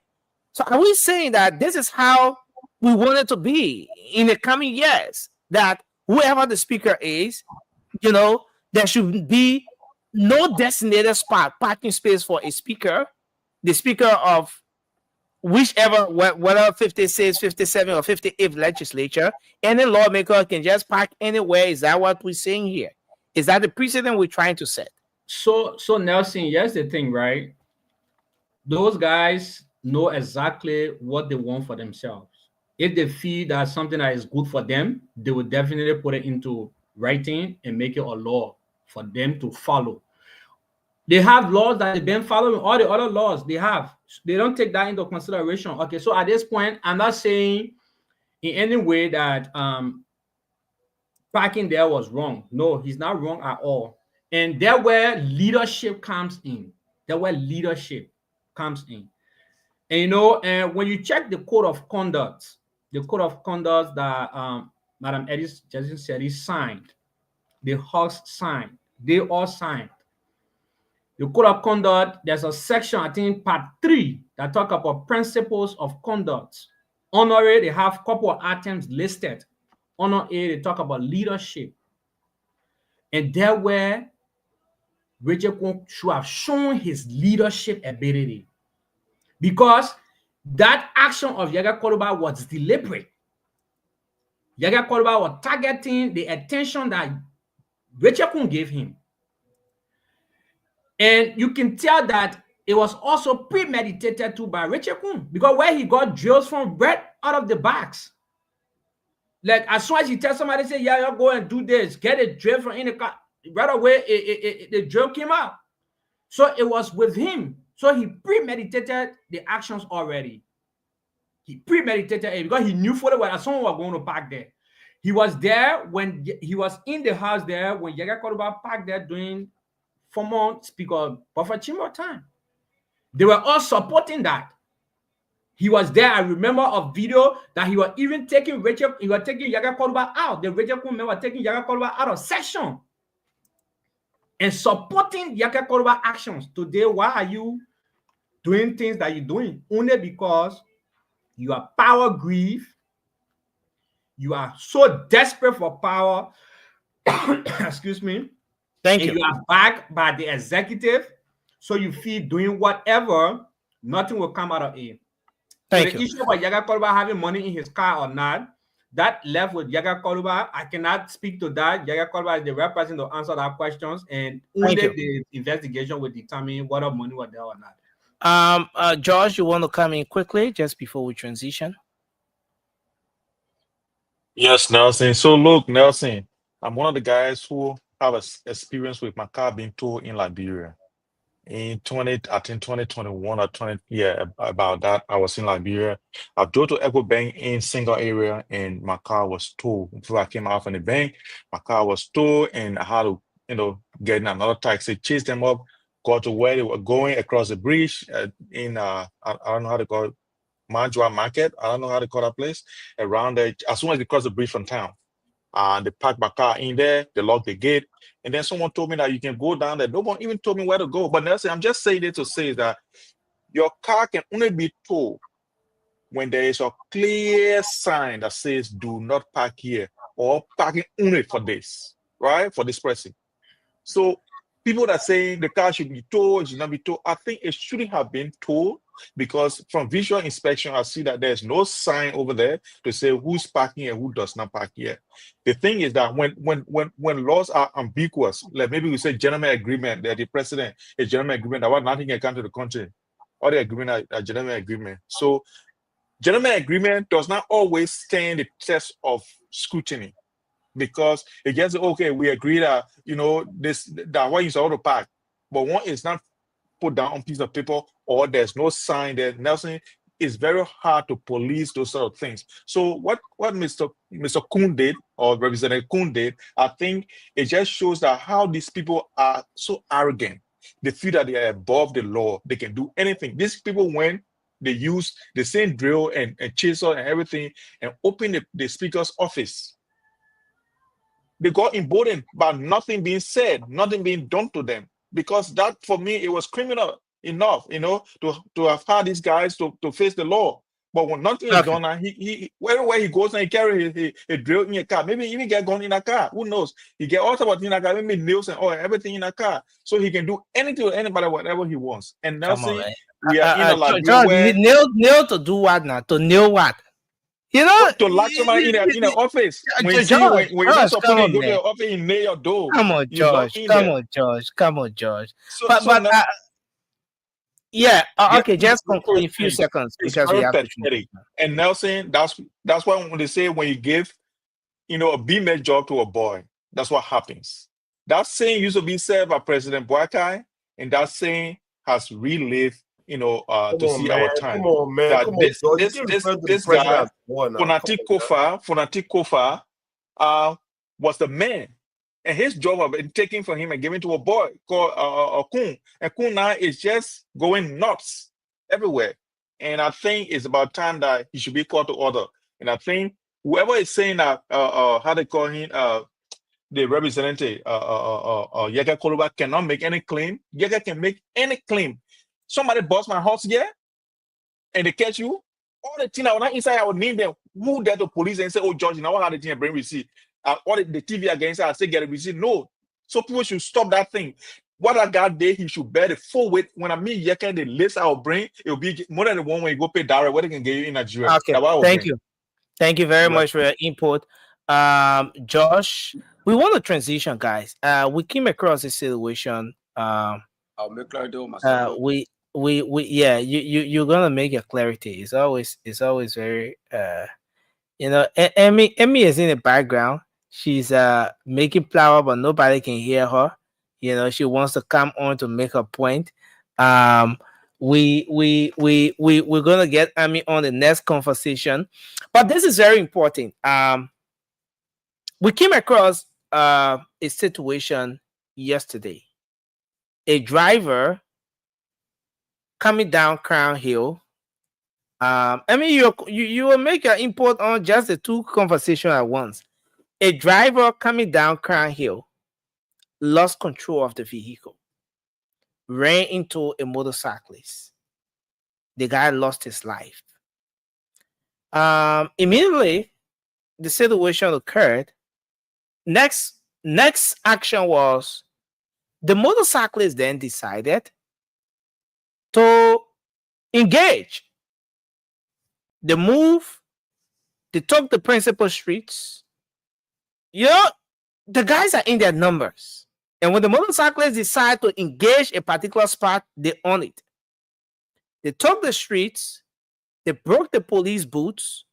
So are we saying that this is how we want it to be in the coming years, that whoever the speaker is, you know, there should be no designated spot, parking space for a speaker, the speaker of whichever, whether 56, 57, or 58th legislature. Any lawmaker can just park anywhere. Is that what we're saying here? Is that the precedent we're trying to set? So Nelson, here's the thing, right? Those guys know exactly what they want for themselves. If they feel that something that is good for them, they will definitely put it into writing and make it a law for them to follow. They have laws that they've been following, all the other laws they have. They don't take that into consideration. Okay, so at this point, I'm not saying in any way that parking there was wrong. No, he's not wrong at all. And there where leadership comes in. There where leadership comes in. And you know, and when you check the code of conduct that Madam Edith Jason said he signed, the Hawks signed, they all signed. The code of conduct, there's a section, I think part 3, that talk about principles of conduct. Honor A, they have a couple of items listed. Honor A, they talk about leadership. And there where Richard Kwon should have shown his leadership ability, because that action of Yaga Koluba was deliberate. Yaga Koluba was targeting the attention that Richard Kwon gave him. And you can tell that it was also premeditated too by Richard Kwon, because where he got drills from right out of the box. Like as soon as he tells somebody, say, yeah, you're going to do this, get a drill from in the car, right away, the drill came out. So it was with him. So he premeditated the actions already. He premeditated it because he knew for the way that someone was going to park there. He was there when he was in the house there when Yaga Koluba parked there doing former Speaker Buffer Chamber time. They were all supporting that. He was there. I remember a video that he was even taking Yaga Koluba out. The Richard Kwon was taking Yaga Koluba out of session and supporting Yaga Koluba actions. Today, why are you doing things that you're doing? Only because you are power grieved. You are so desperate for power. Excuse me. Thank you. You are backed by the executive, so you feel doing whatever, nothing will come out of it. Thank so you. The issue about Yaga Koluba having money in his car or not, that left with Yaga Koluba. I cannot speak to that. Yaga Koluba is the right person to answer that questions, and only the investigation will determine whether money was there or not. George, you want to come in quickly just before we transition? Yes, Nelson. So look, Nelson, I'm one of the guys who have experience with my car being towed in Liberia. In 2021 or 20, yeah, about that, I was in Liberia. I drove to Echo Bank in single area, and my car was towed. Before I came out from the bank, my car was towed, and I had to, get in another taxi, chase them up, go to where they were going across the bridge in I don't know how to call it, Manjua Market. I don't know how to call that place. Around there, as soon as they cross the bridge from town. They parked my car in there, they locked the gate, and then someone told me that you can go down there. No one even told me where to go. But Nelson, I'm just saying it to say that your car can only be towed when there is a clear sign that says do not park here or parking only for this, right? For this person. So people that say the car should be towed, it should not be towed, I think it shouldn't have been towed, because from visual inspection, I see that there's no sign over there to say who's parking and who does not park here. The thing is that when laws are ambiguous, like maybe we say gentleman agreement, that the president is gentleman agreement, that nothing can come to the country, or the agreement are gentleman agreement. So gentleman agreement does not always stand the test of scrutiny, because it gets, okay, we agree that, that one is out of park, but one is not put down on piece of paper, or there's no sign there. Nelson, it's very hard to police those sort of things. So what Mr. Kwon did, or Representative Kwon did, I think it just shows that how these people are so arrogant. They feel that they are above the law. They can do anything. These people, when they use the same drill and chisel and everything and open the speaker's office, they got emboldened by nothing being said, nothing being done to them. Because that, for me, it was criminal enough, to have had these guys to face the law. But when nothing is done, and he wherever he goes and he carry a drill in a car, maybe even get gun in a car. Who knows? He get all about in a car, maybe nails and all everything in a car, so he can do anything to anybody, whatever he wants. And now see, we are in a Liberia where nail to do what now? To nail what? You know, to lock somebody in the office. When you see when you're not supposed to go to the office, you nail your door. Come on, George. Come on, George. Yeah. Okay. Just conclude in a few seconds because we have to. And Nelson, that's why when they say when you give, a B-made job to a boy, that's what happens. That saying used to be said by President Boakai, and that saying has relived, to see our time. Come on, man. That Come this guy, Fonatic Kofa, was the man. And his job was been taken from him and given to a boy called Kun. And Kun now is just going nuts everywhere. And I think it's about time that he should be called to order. And I think whoever is saying that, how they call him, the representative, Yega Koluba cannot make any claim. Yega can make any claim. Somebody bought my house here and they catch you. All the things that were not inside, I would name them. Who there to police and say, oh, George, you know how the thing bring receipt. All the TV against I say get a receipt. No. So people should stop that thing. What I got there, he should bear the full weight. When I meet Yeka, the list I will bring, it will be more than the one when you go pay direct, what they can get you in Nigeria. Okay, thank you. Thank you very much for your input. Josh, we want to transition, guys. We came across a situation. I'll make clarity on myself. You're gonna make your clarity. It's always very Emmy is in the background. She's making flower, but nobody can hear her. She wants to come on to make a point. We're gonna get Amy on the next conversation, but this is very important. We came across a situation yesterday. A driver coming down Crown Hill. You will make an input on just the two conversations at once. A driver coming down Crown Hill lost control of the vehicle, ran into a motorcyclist. The guy lost his life. Immediately, the situation occurred. Next action was the motorcyclist then decided to engage. They took the principal streets. The guys are in their numbers. And when the motorcyclists decide to engage a particular spot, they own it. They took the streets, they broke the police boots,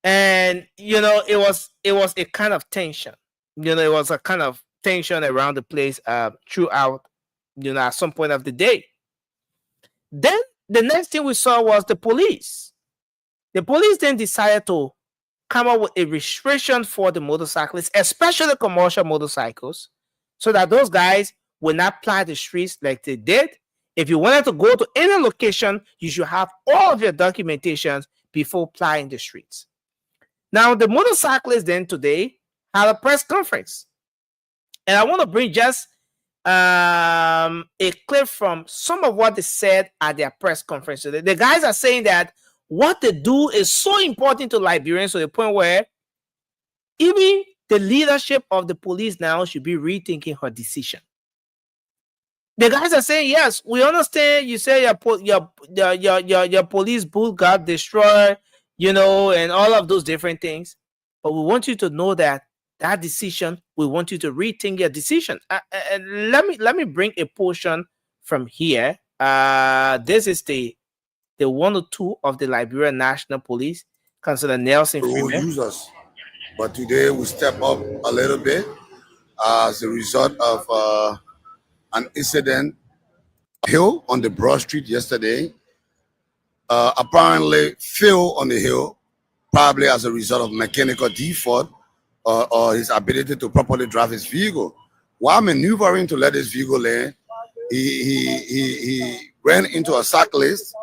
and it was a kind of tension. It was a kind of tension around the place throughout, at some point of the day. Then the next thing we saw was the police. The police then decided to come up with a restriction for the motorcyclists, especially commercial motorcycles, so that those guys will not ply the streets like they did. If you wanted to go to any location, you should have all of your documentations before plying the streets. Now, the motorcyclists then today had a press conference. And I want to bring just a clip from some of what they said at their press conference today. The guys are saying that what they do is so important to Liberians to the point where even the leadership of the police now should be rethinking her decision. The guys are saying, yes, we understand you say your police boot got destroyed, and all of those different things. But we want you to know that decision, we want you to rethink your decision. Let me bring a portion from here. This is the 102 of the Liberian National Police, Councillor Nelson Freeman. We will use us, but today we step up a little bit as a result of an incident hill on the Broad Street yesterday. Apparently fell on the hill, probably as a result of mechanical default or his ability to properly drive his vehicle. While maneuvering to let his vehicle land, he ran into a cyclist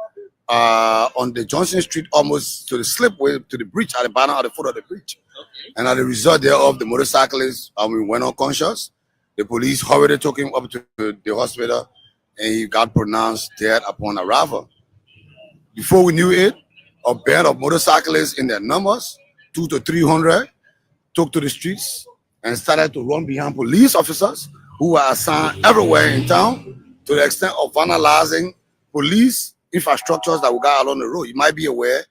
on the Johnson Street, almost to the slipway, to the bridge at the bottom of the foot of the bridge. Okay. And as a result thereof, the motorcyclist went unconscious. The police hurriedly took him up to the hospital, and he got pronounced dead upon arrival. Before we knew it, a band of motorcyclists in their numbers, 200 to 300, took to the streets and started to run behind police officers who were assigned everywhere in town, to the extent of vandalizing police infrastructures that we got along the road. You might be aware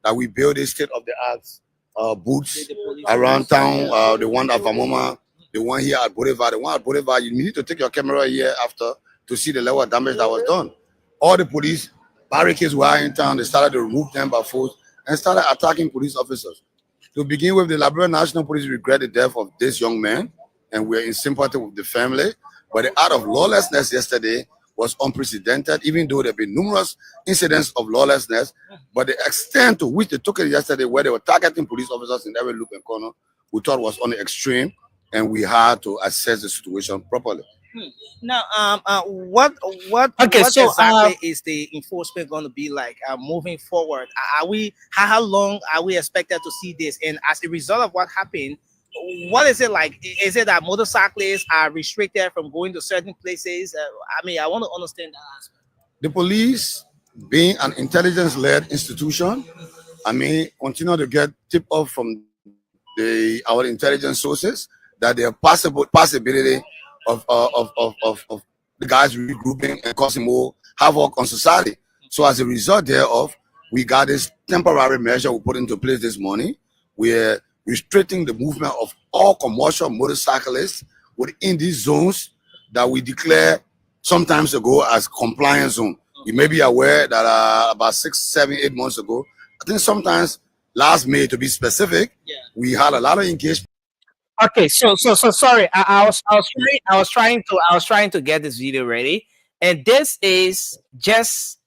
that we built a state-of-the-art booths around town, the one at Vamoma, the one here at Boulevard. The one at Boulevard, you need to take your camera here after to see the level of damage that was done. All the police barricades were in town. They started to remove them by force and started attacking police officers. To begin with, the Liberian National Police regret the death of this young man, and we're in sympathy with the family. But the act of lawlessness yesterday was unprecedented, even though there have been numerous incidents of lawlessness. But the extent to which they took it yesterday, where they were targeting police officers in every loop and corner, we thought was on the extreme, and we had to assess the situation properly. Now, what exactly is the enforcement going to be like moving forward? How long are we expected to see this? And as a result of what happened, what is it like? Is it that motorcyclists are restricted from going to certain places? I want to understand that aspect. The police, being an intelligence-led institution, continue to get tip-off from our intelligence sources that there are possibility of the guys regrouping and causing more havoc on society. So as a result thereof, we got this temporary measure we put into place this morning. We're restricting the movement of all commercial motorcyclists within these zones that we declare some times ago as compliance zone. You may be aware that about 6, 7, 8 months ago, I think sometimes last May to be specific, we had a lot of engagement. Okay, so sorry. I was trying to get this video ready, and this is just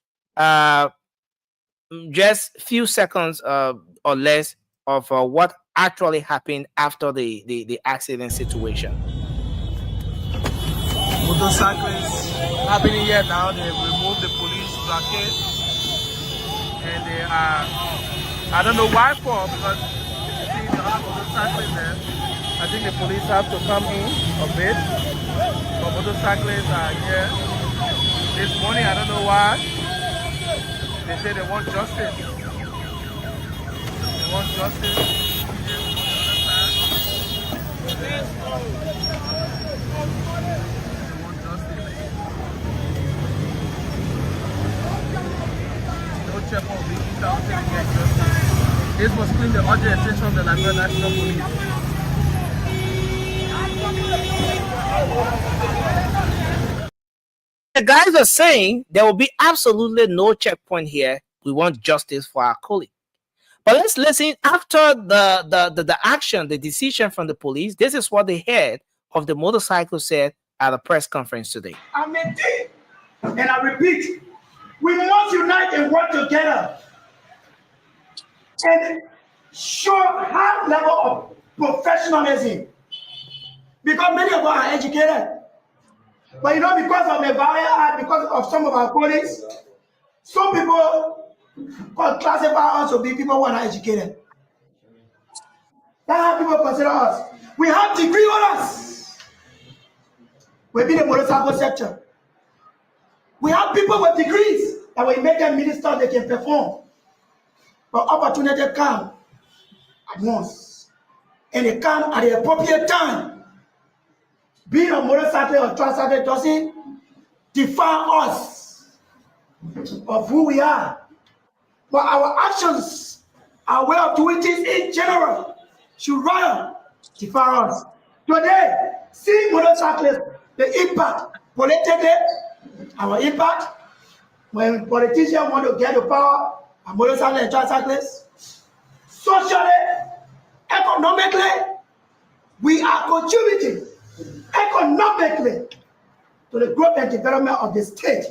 few seconds or less of what actually happened after the accident situation. Motorcyclists happening here now. They've removed the police blockade, and they are, I don't know why for, because you see the other motorcyclists there. I think the police have to come in a bit, but motorcyclists are here. This morning, I don't know why. They say they want justice. They want justice. No check on vehicles out there to get justice. This must clean the urgent attention of the Liberian National Police. The guys are saying there will be absolutely no checkpoint here. We want justice for our colleague. But let's listen after the action, the decision from the police. This is what the head of the motorcycle said at a press conference today. I maintain, and I repeat, we must unite and work together and show high level of professionalism. Because many of us are educated. But because of the barrier, because of some of our colleagues, some people classify us to be people who are not educated. That's how people consider us. We have degree holders within the motorcycle sector. We have people with degrees that when you make them ministers, they can perform. But opportunity come at once. And they come at the appropriate time. Being a motorcycle or tricycle doesn't define us of who we are. But our actions, our way of doing things in general, should rather define us. Today, see motorcyclists, the impact politically, our impact, when politicians want to get the power, a motorcycle and tricyclists, socially, economically, we are contributing economically to the growth and development of the state.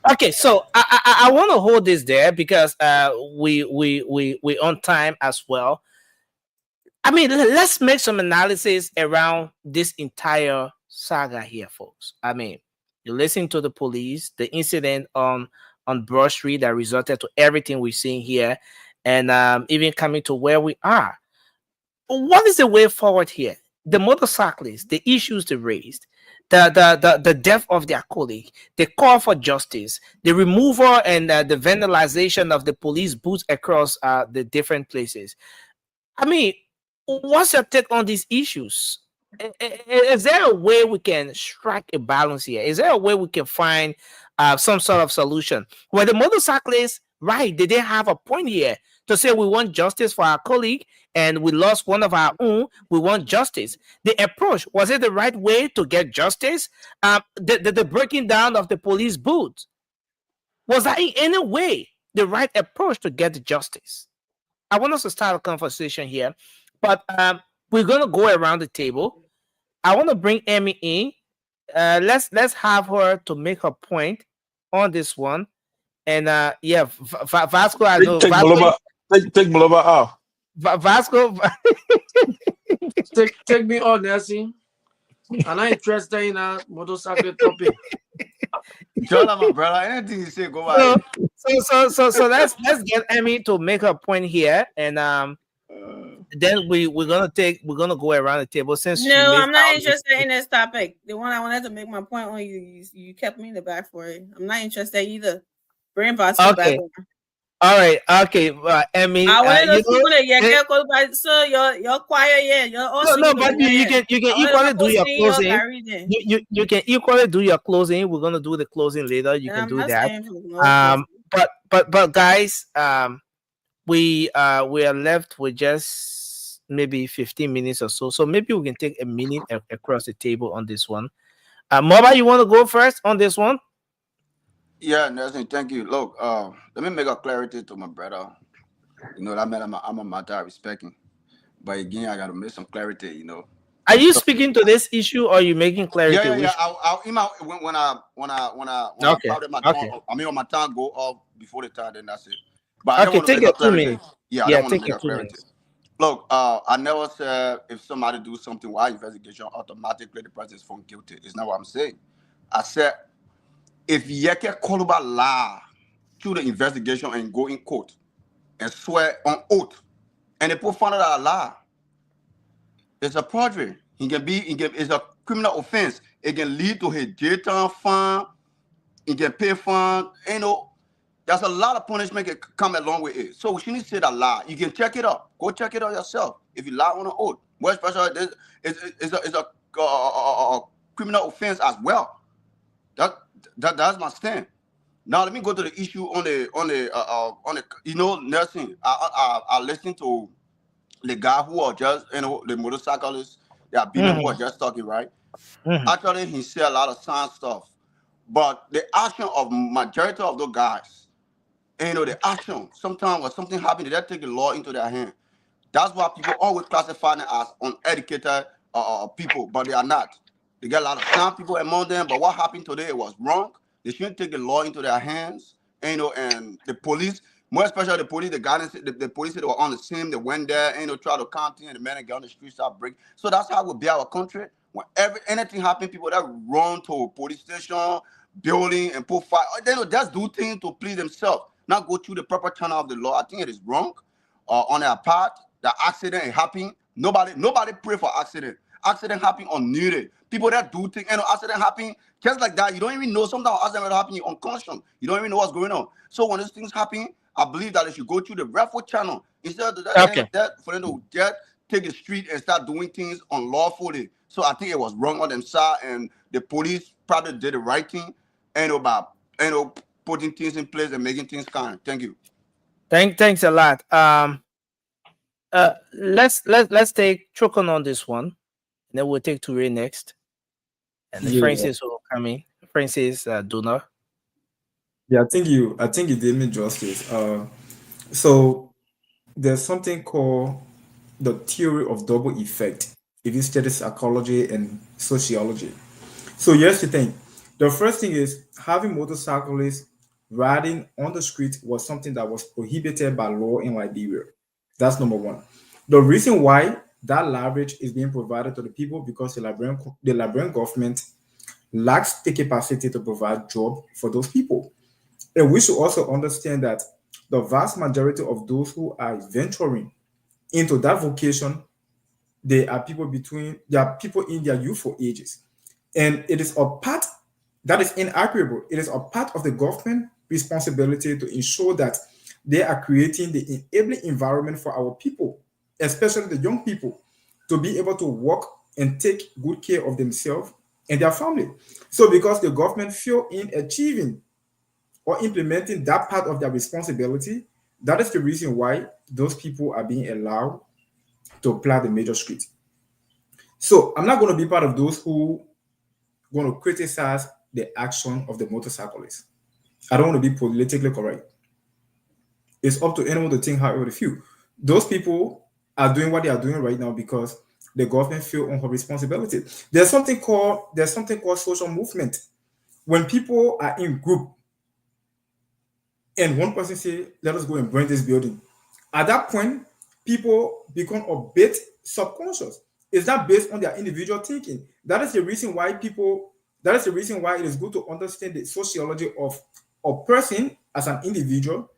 Okay, so I want to hold this there because we on time as well. Let's make some analysis around this entire saga here, folks. You listen to the police, the incident on Broad Street that resulted to everything we're seeing here, and even coming to where we are. What is the way forward here? The motorcyclists, the issues they raised, the death of their colleague, the call for justice, the removal and the vandalization of the police booths across the different places. I mean, what's your take on these issues? Is there a way we can strike a balance here? Is there a way we can find some sort of solution where the motorcyclists, right, they didn't have a point here to say we want justice for our colleague and we lost one of our own, we want justice. The approach, was it the right way to get justice? The breaking down of the police booth, was that in any way the right approach to get the justice? I want us to start a conversation here, but we're going to go around the table. I want to bring Amy in. Let's have her to make her point on this one. And yeah, Vasco, I know. Take Maloba out. Vasco, take me on, Nancy. I'm not interested in a motorcycle topic. John, my brother, anything you say, go ahead. So let's get Amy to make her point here, and then we're gonna go around the table. Since no, I'm not interested in this topic. The one I wanted to make my point on, you kept me in the back for it. I'm not interested either. Bring Vasco back on. All right, okay, Amy. I wanted those people that so you're quiet, yeah. You're also no, but you can equally do your closing. You can equally do your closing. We're gonna do the closing later. You can do that. But guys, we are left with just maybe 15 minutes or so. So maybe we can take a minute across the table on this one. Moba, you want to go first on this one? Yeah, Nelson, thank you. Look, let me make a clarity to my brother. You know, that man, I'm a matter I respect him. But again, I got to make some clarity, you know. Are you speaking to this issue or are you making clarity? Yeah. When I powder my tongue, I mean, when my tongue go off before the time, then that's it. But I don't want to make a clarity. Yeah, I don't want to make a clarity. Look, I never said if somebody do something while investigation, automatically the person is found guilty. It's not what I'm saying. I said, if you can call about lie through the investigation and go in court and swear on oath, and they put found out a lie, it's a perjury. It's a criminal offense. It can lead to his jail time fine. It can pay fine. You know, there's a lot of punishment can come along with it. So she needs to say that lie. You can check it up. Go check it out yourself. If you lie on an oath, more especially it's a criminal offense as well. That's my stand. Now let me go to the issue on the you know, Nelson. I listened to the guy who are just, you know, the motorcyclists that who are just talking, right? Actually, he said a lot of sound stuff, but the action of majority of those guys, you know, the action sometimes when something happens, they take the law into their hand. That's why people always classify them as uneducated people, but they are not. They got a lot of sound people among them, but what happened today, it was wrong. They shouldn't take the law into their hands, you know, and the police, more especially the police, the police that were on the scene, they went there, you know, try to counter, and the men get on the street, start breaking. So that's how it will be our country. Whenever anything happens, people that run to a police station, building, and put fire, they will just do things to please themselves, not go through the proper channel of the law. I think it is wrong on their part. The accident is happening. Nobody pray for accident. Accident happen unneeded. People that do things, and accident happen just like that. You don't even know. Sometimes accident will happen, you're unconscious. You don't even know what's going on. So when these things happen, I believe that they should go through the rightful channel instead of that for them to just take the street and start doing things unlawfully. So I think it was wrong on them side, and the police probably did the right thing, and about putting things in place and making things kind. Thank you. Thanks a lot. Let's take Chokon on this one, and then we'll take Toure next, and then Francis will come in. Francis Donor. Yeah, I think you did me justice. So there's something called the theory of double effect if you study psychology and sociology. So here's the thing. The first thing is having motorcyclists riding on the street was something that was prohibited by law in Liberia. That's number one. The reason why that leverage is being provided to the people because the Liberian government lacks the capacity to provide job for those people. And we should also understand that the vast majority of those who are venturing into that vocation, they are people in their youthful ages. And it is a part that is inarguable. It is a part of the government responsibility to ensure that they are creating the enabling environment for our people, especially the young people, to be able to work and take good care of themselves and their family. So because the government fail in achieving or implementing that part of their responsibility, that is the reason why those people are being allowed to plow the major street. So I'm not going to be part of those who going to criticize the action of the motorcyclists. I don't want to be politically correct. It's up to anyone to think however they feel. Those people are doing what they are doing right now because the government feel on her responsibility. There's something called social movement. When people are in group and one person say, "Let us go and burn this building," at that point, people become a bit subconscious. It's not based on their individual thinking. That is the reason why it is good to understand the sociology of a person as an individual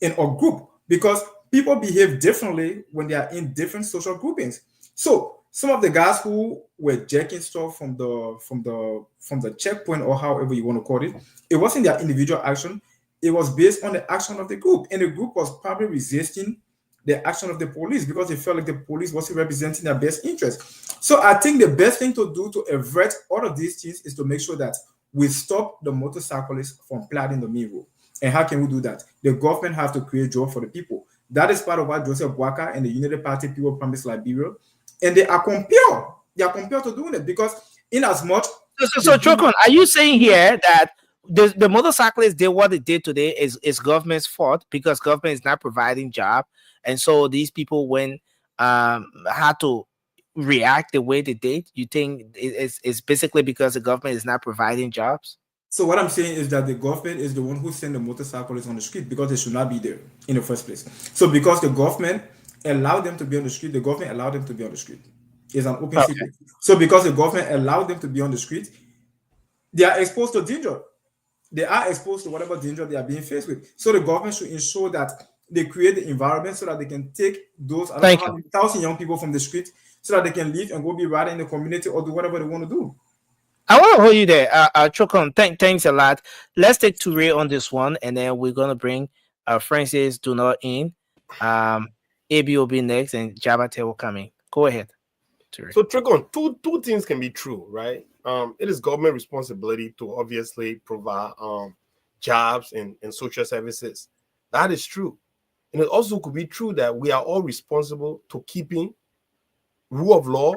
in a group, because people behave differently when they are in different social groupings. So some of the guys who were jacking stuff from the checkpoint, or however you want to call it, it wasn't their individual action. It was based on the action of the group, and the group was probably resisting the action of the police because they felt like the police wasn't representing their best interest. So I think the best thing to do to avert all of these things is to make sure that we stop the motorcyclists from plotting the main road. And how can we do that? The government have to create jobs for the people. That is part of what Joseph Boakai and the Unity Party people promised Liberia. And they are compelled. They are compelled to doing it because in as much... So Chokon, are you saying here that the motorcyclists did what they did today is government's fault because government is not providing job, and so these people when had to react the way they did? You think it's basically because the government is not providing jobs? So what I'm saying is that the government is the one who sent the motorcyclists on the street because they should not be there in the first place. So because the government allowed them to be on the street, the government allowed them to be on the street. It's an open secret. So because the government allowed them to be on the street, they are exposed to danger. They are exposed to whatever danger they are being faced with. So the government should ensure that they create the environment so that they can take those 1,000 young people from the street so that they can leave and go be riding in the community or do whatever they want to do. I want to hold you there, Chokon. Thanks a lot. Let's take Toure on this one, and then we're gonna bring Francis Dunor in. AB will be next, and Jabate will come in. Go ahead, Toure. So, Chokon, two things can be true, right? It is government responsibility to obviously provide jobs and social services. That is true, and it also could be true that we are all responsible to keeping rule of law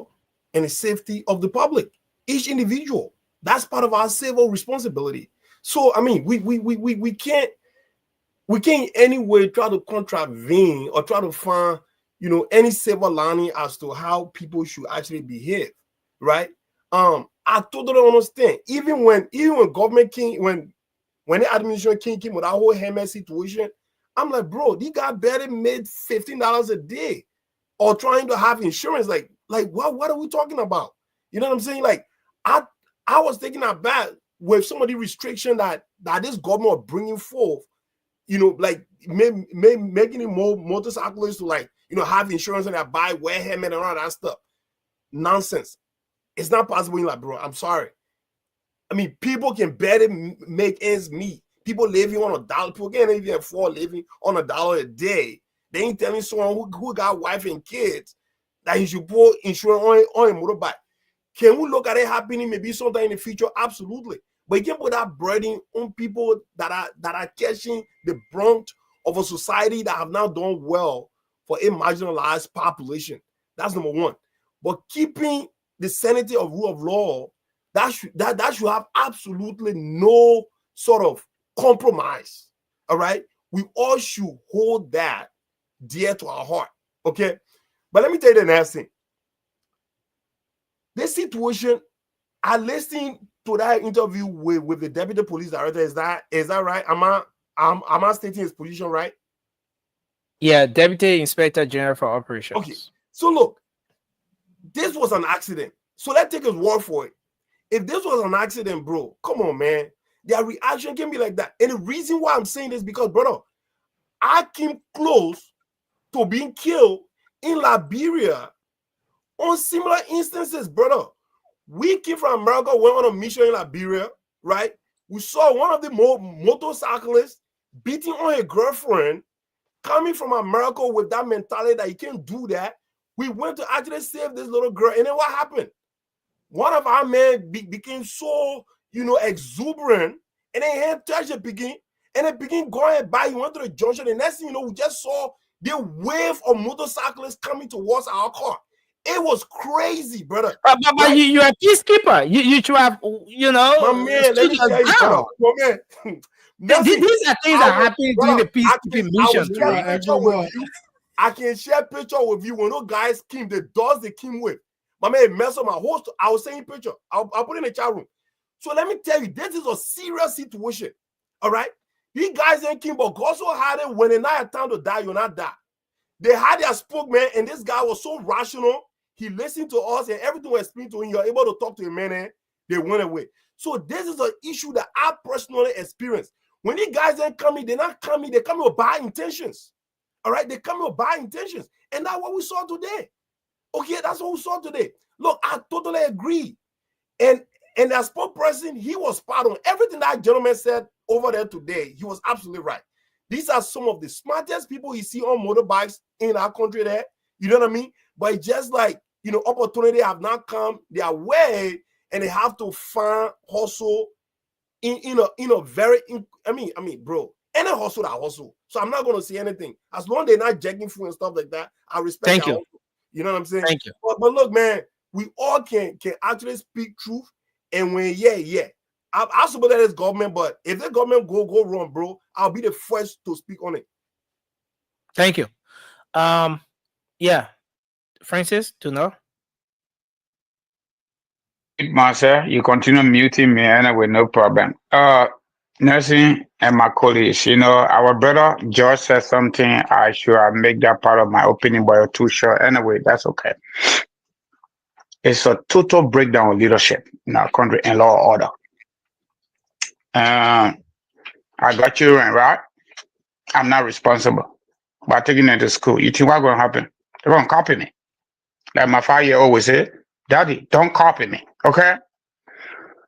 and the safety of the public. Each individual, that's part of our civil responsibility. So I mean, we can't in any way try to contravene or try to find any silver lining as to how people should actually behave, right? I totally understand. Even when government came, when the administration came with that whole Hermes situation, I'm like, bro, these guys barely made $15 a day, or trying to have insurance. Like what are we talking about? You know what I'm saying? Like, I was taking that back with some of the restriction that this government was bringing forth, like making it more motorcyclists to have insurance and that buy wear helmet and all that stuff. Nonsense. It's not possible. Like, bro, I'm sorry. I mean, people can barely make ends meet. People living on $1. People can't even afford living on $1 a day. They ain't telling someone who got wife and kids that he should put insurance on a motorbike. Can we look at it happening maybe sometime in the future? Absolutely. But you can't put that burden on people that are catching the brunt of a society that have not done well for a marginalized population. That's number one. But keeping the sanity of rule of law, that should have absolutely no sort of compromise. All right? We all should hold that dear to our heart. Okay? But let me tell you the next thing. This situation, I listened to that interview with the deputy police director. Is that right? Am I stating his position right? Yeah, Deputy Inspector General for Operations. Okay. So look, this was an accident. So let's take his word for it. If this was an accident, bro, come on, man. Their reaction can be like that. And the reason why I'm saying this because, brother, I came close to being killed in Liberia on similar instances, brother. We came from America, went on a mission in Liberia, right? We saw one of the motorcyclists beating on a girlfriend, coming from America with that mentality that you can't do that. We went to actually save this little girl. And then what happened? One of our men became so, exuberant. And then he had touched the begin. And it began going by. He went to the junction. And next thing you know, we just saw the wave of motorcyclists coming towards our car. It was crazy, brother. But you're a peacekeeper. You should have, My man, let me tell you, brother. My man. These are things that happen during the peacekeeping mission. I can share picture with you when those guys came, the doors they came with. My man, mess up my host. I was saying picture. I'll put it in the chat room. So let me tell you, this is a serious situation. All right? These guys ain't came, but God so had it when it's not a time to die, you'll not die. They had their spokesman, and this guy was so rational. He listened to us, and everything was explained to him. You're able to talk to a man, and they went away. So this is an issue that I personally experienced. When these guys ain't coming, they're not coming. They come with bad intentions. All right? They come with bad intentions. And that's what we saw today. Okay, that's what we saw today. Look, I totally agree. And as spokesperson, he was spot on. Everything that gentleman said over there today, he was absolutely right. These are some of the smartest people you see on motorbikes in our country there. You know what I mean? But it's just like, opportunity have not come their way, and they have to find hustle in a very, bro, any hustle that hustle. So I'm not going to say anything. As long as they're not jacking food and stuff like that, I respect Thank you. hustle. You know what I'm saying? Thank you. But look, man, we all can actually speak truth. And when, I support that as government, but if the government go wrong, bro, I'll be the first to speak on it. Thank you. Yeah. Francis, to know? Marcel, you continue muting me anyway, no problem. Nursing and my colleagues, our brother George said something. I should make that part of my opinion, but you're too short. Anyway, that's okay. It's a total breakdown of leadership in our country and law order. I got you right. I'm not responsible. But taking them to school, you think what's going to happen? They're going to copy me. Like my 5-year-old always said, Daddy, don't copy me. Okay?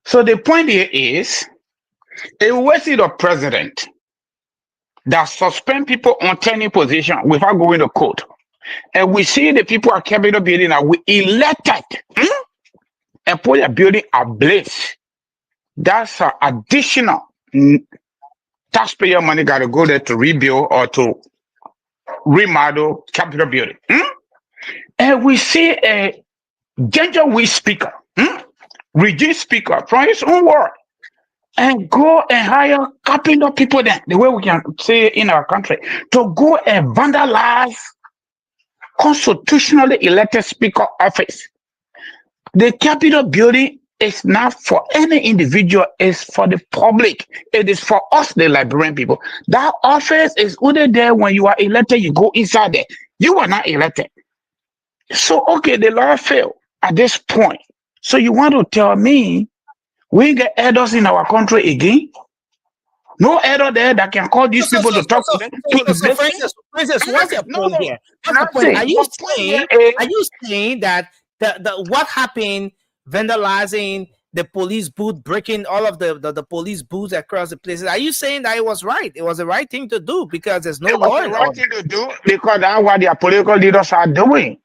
So the point here is, we see the president that suspend people on any position without going to court. And we see the people at Capitol building that we elected and put a building ablaze. That's an additional taxpayer money got to go there to rebuild or to remodel Capitol building. And we see a Gentle speaker, regime speaker from his own word, and go and hire capital people then, the way we can say in our country, to go and vandalize constitutionally elected speaker office. The Capitol building is not for any individual, it's for the public. It is for us, the Liberian people. That office is only there when you are elected, you go inside there. You are not elected. So, okay, the law failed at this point. So you want to tell me we get elders in our country again? No elder there that can call these people to talk to them. Francis, what's your point here? Are you saying that the what happened, vandalizing the police booth, breaking all of the police booths across the places? Are you saying that it was right? It was the right thing to do because there's no law. It was the right thing to do because that's what their political leaders are doing.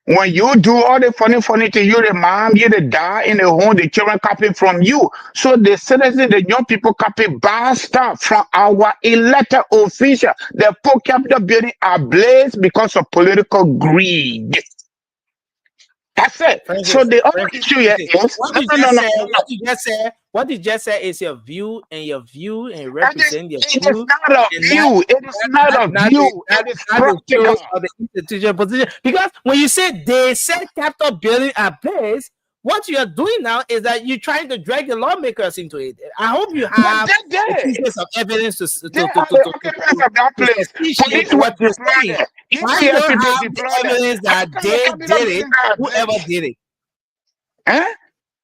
When you do all the funny things, you the mom, you the dad in the home, the children copy from you. So the citizens, the young people copy bad stuff from our elected official. The poor Capitol building ablaze because of political greed. That's it. Francis, so the other issue here is what you just said is your view and represent your view. It is not a view. It is not a view. It is practical. Of the institutional position. Because when you say they said Capitol building ablaze, what you are doing now is that you're trying to drag the lawmakers into it. I hope you have pieces of evidence to that place. Police what you're saying. Why you don't have the evidence that they did it, whoever did it?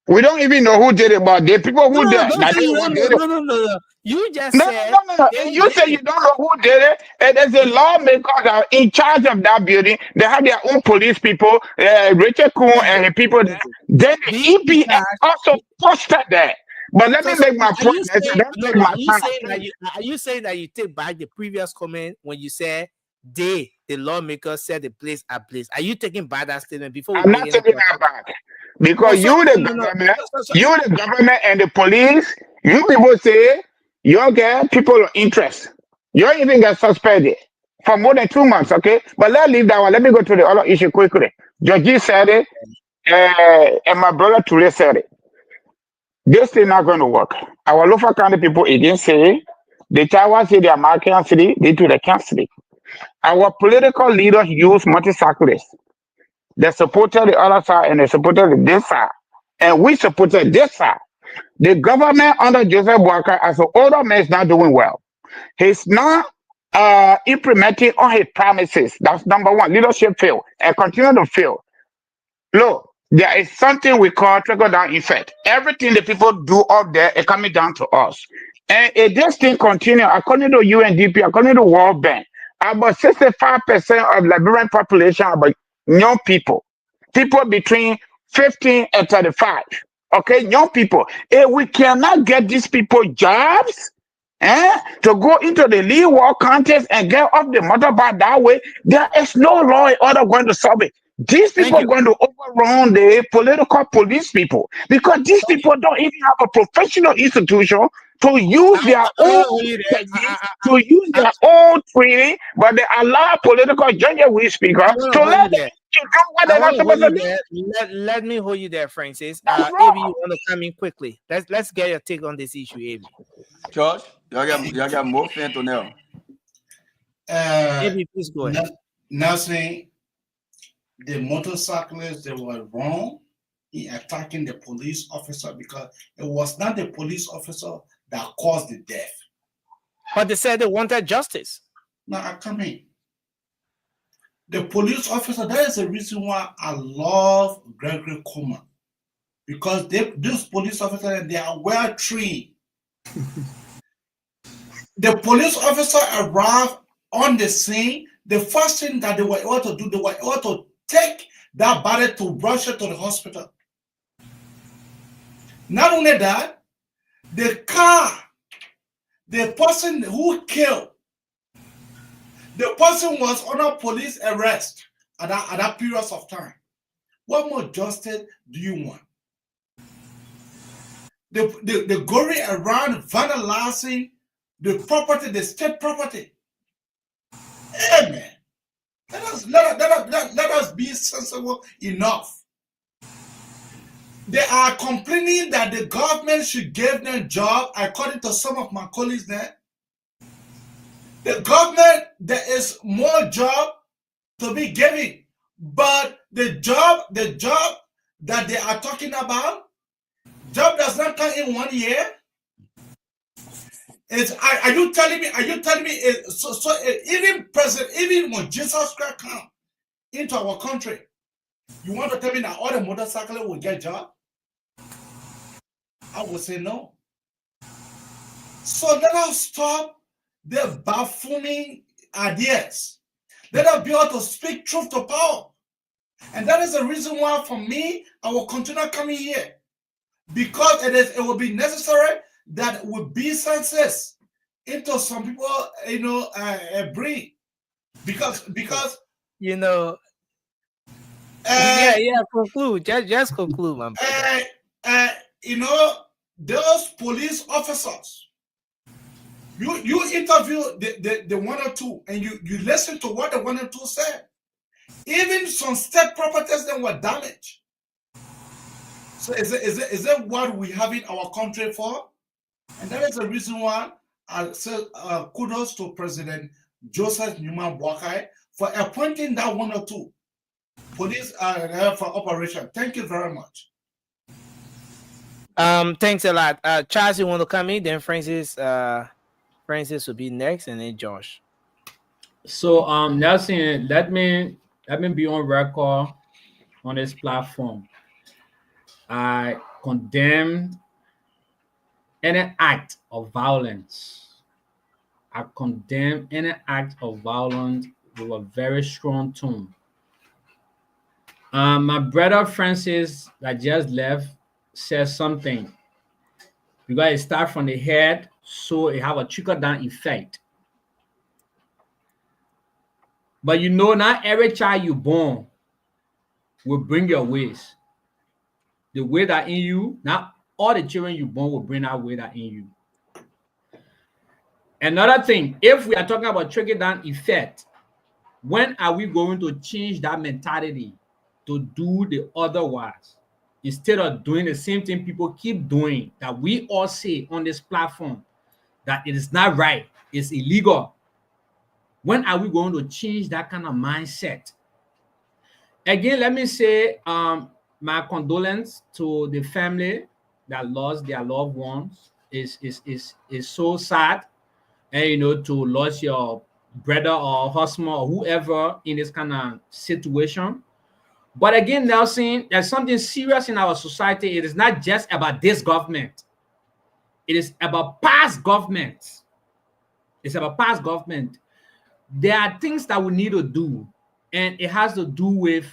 We don't even know who did it, but the people who did Don't that say did you what don't did know. it. No. You just No, said You say you don't know who did it, and there's a lawmaker that are in charge of that building. They have their own police people, Richard Kuhn and the people there. Then the EPS also posted that. But let me make my Are point. you I said, saying don't take my time. are you saying that you take back the previous comment when you said the lawmakers said the place ablaze? Are you taking back that statement before we I'm not taking that back because you the government and the police. You people say you don't get people of interest. You don't even get suspended for more than 2 months. Okay, but let's leave that one. Let me go to the other issue quickly. Georgie said it, and my brother Ture said it. This is not going to work. Our local county people again say the Taiwan City, the American City, they do the Kansas City. Our political leaders use motorcyclists. They supported the other side and they supported this side. And we supported this side. The government under Joseph Boakai as an older man is not doing well. He's not implementing on his promises. That's number one. Leadership fail and continue to fail. Look, there is something we call trickle down effect. Everything the people do up there is coming down to us. And if this thing continue, according to UNDP, according to World Bank, about 65% of Liberian population are about young people between 15 and 35. Okay, young people. If we cannot get these people jobs, to go into the lead war contest and get off the motorbike that way, there is no law and order going to solve it. These people are going to overrun the political police people because these people don't even have a professional institution to use their own techniques, to use their own training, but they allow political judges, speaker, to let them do what they're not supposed to do. Let me hold you there, Francis. Avi, you want to come in quickly? Let's get your take on this issue, Avi. George, y'all got more fentanyl. Avi, please go ahead. Nelson, the motorcyclists, they were wrong in attacking the police officer because it was not the police officer that caused the death. But they said they wanted justice. Now, I come in. The police officer, that is the reason why I love Gregory Coleman. Because those police officers, they are well trained. The police officer arrived on the scene. The first thing that they were able to do, they were able to take that body to rush it to the hospital. Not only that, the car, the person who killed, the person was under police arrest at that period of time. What more justice do you want? The going around vandalizing the property, the state property. Amen. Let us be sensible enough. They are complaining that the government should give them job, according to some of my colleagues there. The government, there is more job to be given, but the job that they are talking about, job does not come in 1 year. Are you telling me? Even when Jesus Christ come into our country, you want to tell me that all the motorcyclists will get job? I would say no. So let us stop the baffling ideas. Let us be able to speak truth to power. And that is the reason why, for me, I will continue coming here. Because it will be necessary that will be senses into some people, bring. Because conclude. Just conclude, man. Those police officers, you interview the 1 or 2, and you listen to what the 1 or 2 said. Even some state properties that were damaged. So is it what we have in our country for? And that is the reason why I say kudos to President Joseph Newman Boakai for appointing that 1 or 2 police for operation. Thank you very much. Thanks a lot. Charles, you want to come in? Then Francis will be next, and then Josh. So Nelson, let me be on record on this platform. I condemn any act of violence. I condemn any act of violence with a very strong tone. My brother Francis that just left says something because it starts from the head, so it have a trickle-down effect. But you know, not every child you born will bring your ways. The way that in you, not all the children you born will bring that way that in you. Another thing, if we are talking about trickle-down effect, when are we going to change that mentality to do the otherwise? Instead of doing the same thing people keep doing, that we all say on this platform, that it is not right, it's illegal. When are we going to change that kind of mindset? Again, let me say my condolence to the family that lost their loved ones. Is so sad. And you know, to lose your brother or husband or whoever in this kind of situation. But again, Nelson, there's something serious in our society. It is not just about this government. It is about past governments. It's about past government. There are things that we need to do, and it has to do with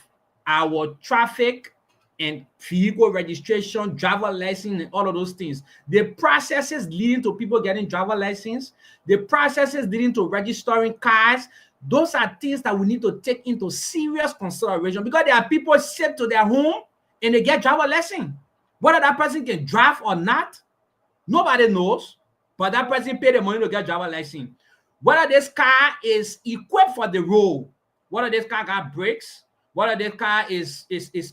our traffic and vehicle registration, driver license, and all of those things. The processes leading to people getting driver license, the processes leading to registering cars, those are things that we need to take into serious consideration, because there are people sit to their home and they get driver license. Whether that person can drive or not, nobody knows, but that person paid the money to get driver license. Whether this car is equipped for the road, whether this car got brakes, whether this car is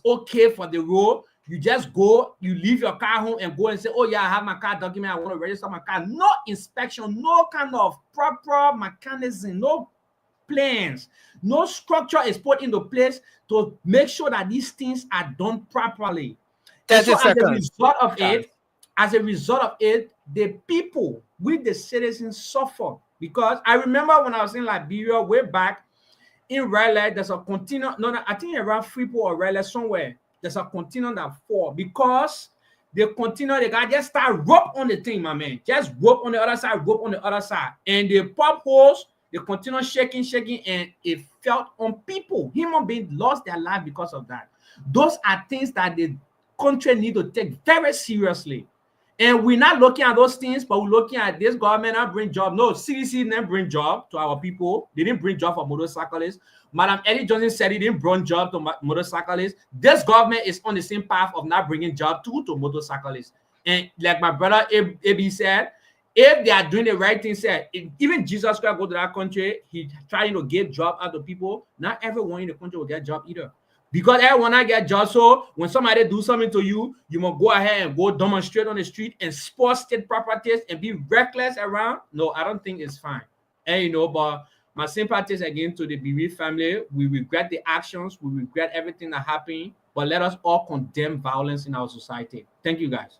okay for the road, you just go, you leave your car home and go and say, oh yeah, I have my car document, I want to register my car. No inspection, no kind of proper mechanism, no plans, no structure is put into place to make sure that these things are done properly. And so as a result of it, the people, with the citizens, suffer. Because I remember when I was in Liberia way back, in Raleigh, there's a container, I think around Freeport or Raleigh somewhere, there's a container that fall because the container, the guy just start rope on the thing, my man. Just rope on the other side, rope on the other side. And the pop holes, the container shaking, and it fell on people. Human beings lost their life because of that. Those are things that the country need to take very seriously. And we're not looking at those things, but we're looking at this government not bring job. No, CDC didn't bring job to our people. They didn't bring job for motorcyclists. Madam Eddie Johnson said he didn't bring job to motorcyclists. This government is on the same path of not bringing job to motorcyclists. And like my brother AB said, if they are doing the right thing, said even Jesus Christ go to that country, he trying to give job out to people. Not everyone in the country will get job either. Because everyone I get jobs, so when somebody do something to you, you must go ahead and go demonstrate on the street and spoil state properties and be reckless around. No, I don't think it's fine. And you know, but my sympathies again to the bereaved family. We regret the actions, we regret everything that happened, but let us all condemn violence in our society. Thank you, guys.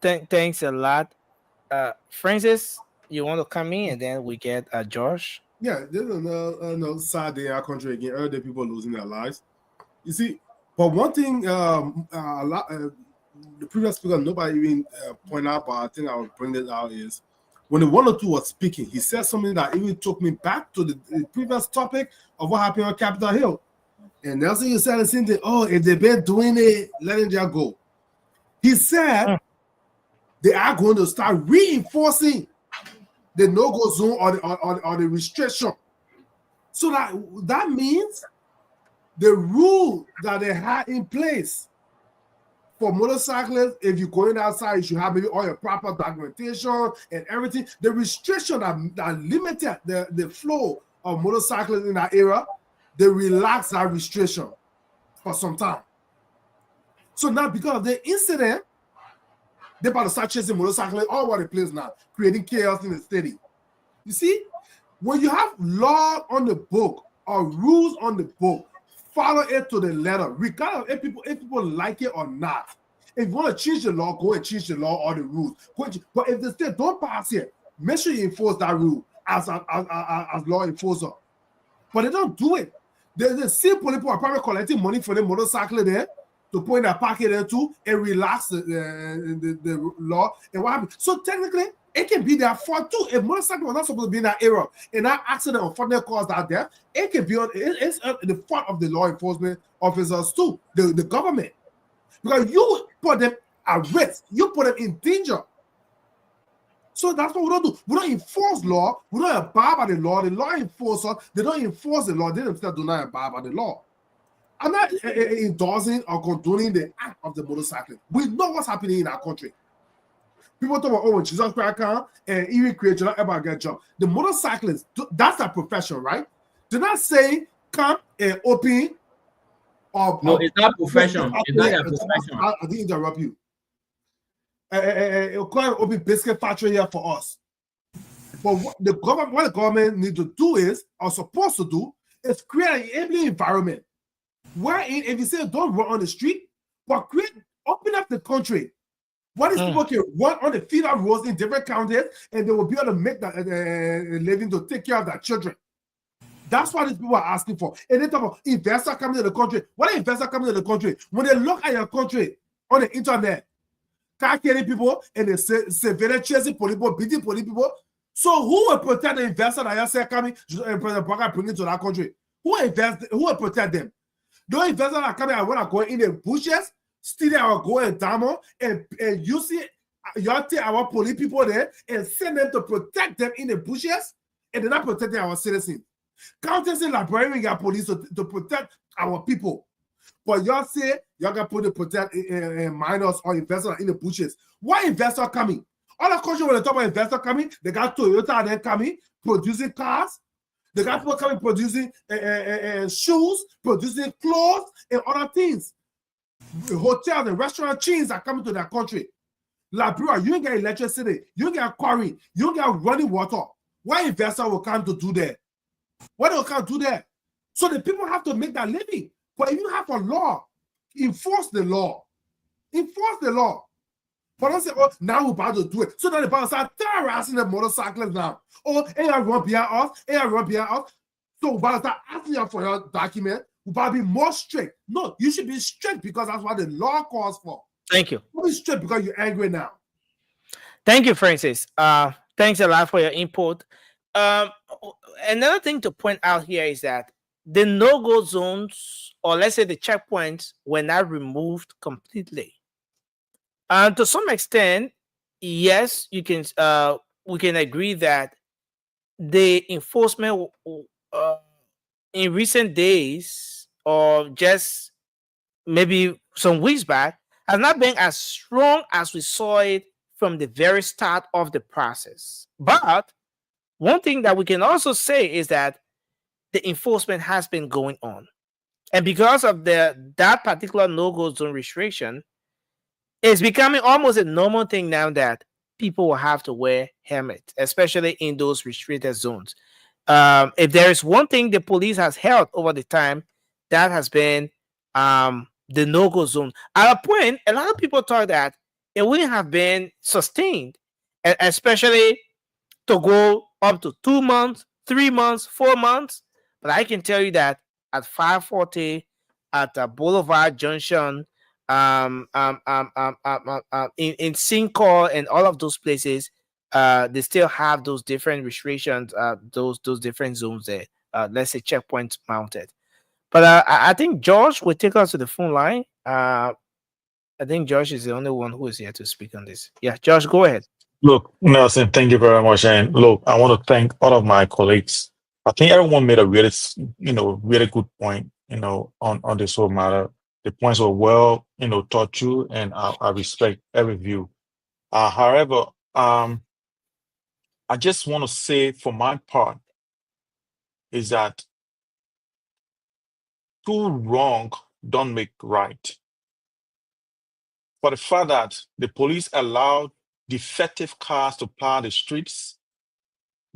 Thanks a lot. Francis, you want to come in, and then we get Josh. Yeah, there's another sad day in our country again. Every day people losing their lives. You see, but one thing, the previous speaker, nobody even point out, but I think I will bring this out, is when the one or two was speaking, he said something that even took me back to the previous topic of what happened on Capitol Hill. And Nelson, you said the same thing. Oh, if they've been doing it, letting them go. He said they are going to start reinforcing the no-go zone or the restriction. So that means the rule that they had in place for motorcyclists, if you're going outside, you should have maybe all your proper documentation and everything. The restriction that limited the flow of motorcyclists in that area, they relaxed that restriction for some time. So now, because of the incident, they're about to start chasing motorcyclists all over the place now, creating chaos in the city. You see, when you have law on the book or rules on the book, follow it to the letter, regardless if people like it or not. If you want to change the law, go and change the law or the rules. But if they say don't pass it, make sure you enforce that rule as law enforcer. But they don't do it. The same police people are probably collecting money for the motorcycle there to put in their pocket there too and relax the law and what happened. So technically, it can be their fault too. If motorcycle was not supposed to be in that area and that accident unfortunately caused out there, it can be it's the fault of the law enforcement officers too, the government. Because you put them at risk, you put them in danger. So that's what we don't do. We don't enforce law. We don't abide by the law. The law enforcers, they don't enforce the law. They themselves do not abide by the law. I'm not endorsing or condoning the act of the motorcyclist. We know what's happening in our country. People talk about, oh, when Jesus Christ come and even create, you're not ever get a job. The motorcyclists, that's a profession, right? They're not saying come and open or... No, it's not profession. It's not a profession. I didn't interrupt you. Open biscuit factory here for us. But what the government need to do is, or supposed to do, is create an enabling environment wherein, if you say don't run on the street, but open up the country. What these people can run on the feeder roads in different counties, and they will be able to make that living to take care of their children. That's what these people are asking for. And they talk about investors coming to the country. What are investors coming to the country? When they look at your country on the internet, car carrying people and they surveillance chasing police people, beating police people. So who will protect the investor that you say coming and President Biden bring into that country? Who will protect them? Those investors that are coming and want to go in the bushes, stealing our gold and diamond, and using y'all take our police people there and send them to protect them in the bushes, and they're not protecting our citizens. Counties and librarians got police to protect our people. But y'all say y'all got put to protect minors or investors in the bushes. Why investor coming? All the country when they talk about investor coming, they got Toyota and then coming, producing cars. They got people coming producing shoes, producing clothes, and other things. Hotels and restaurant chains are coming to their country. Liberia, you ain't get electricity, you ain't get quarry, you ain't get running water. Why investor will come to do that? Why they will come to do that? So the people have to make that living. But if you have a law, enforce the law. Enforce the law. But don't say, oh, now we're about to do it. So now the people start terrorizing the motorcyclists now. Oh, hey, I run behind us. Hey, I run behind us. So we're about to start asking you for your document. We're about to be more strict. No, you should be strict because that's what the law calls for. Thank you. Don't be strict because you're angry now. Thank you, Francis. Thanks a lot for your input. Another thing to point out here is that the no-go zones, or let's say the checkpoints, were not removed completely. And to some extent, yes, you can. We can agree that the enforcement in recent days, or just maybe some weeks back, has not been as strong as we saw it from the very start of the process. But one thing that we can also say is that the enforcement has been going on. And because of that particular no-go zone restriction, it's becoming almost a normal thing now that people will have to wear helmets, especially in those restricted zones. If there is one thing the police has held over the time, that has been the no-go zone. At a point, a lot of people thought that it wouldn't have been sustained, especially to go up to 2 months, 3 months, 4 months. But I can tell you that at 540, at Boulevard Junction, in Sincor and all of those places, they still have those different restrictions, those different zones there. Let's say checkpoints mounted. But I think George will take us to the phone line. I think Josh is the only one who is here to speak on this. Yeah, Josh, go ahead. Look, Nelson, thank you very much. And look, I want to thank all of my colleagues. I think everyone made a really, really good point, on this whole matter. The points were well, thought through, and I respect every view. However, I just want to say, for my part, is that too wrong don't make right. For the fact that the police allowed defective cars to plow the streets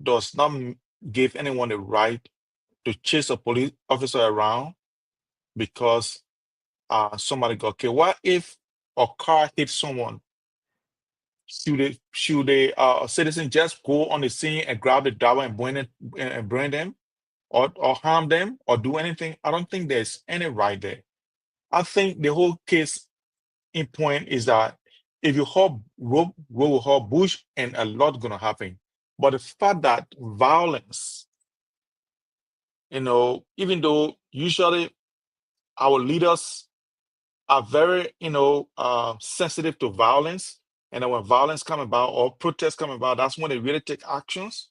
does not give anyone the right to chase a police officer around because somebody got killed. What if a car hits someone? Should a citizen just go on the scene and grab the driver and bring them? or harm them or do anything, I don't think there's any right there. I think the whole case in point is that if you hold rope will hold bush, and a lot gonna happen. But the fact that violence, even though usually our leaders are very, sensitive to violence, and then when violence come about or protests come about, that's when they really take actions.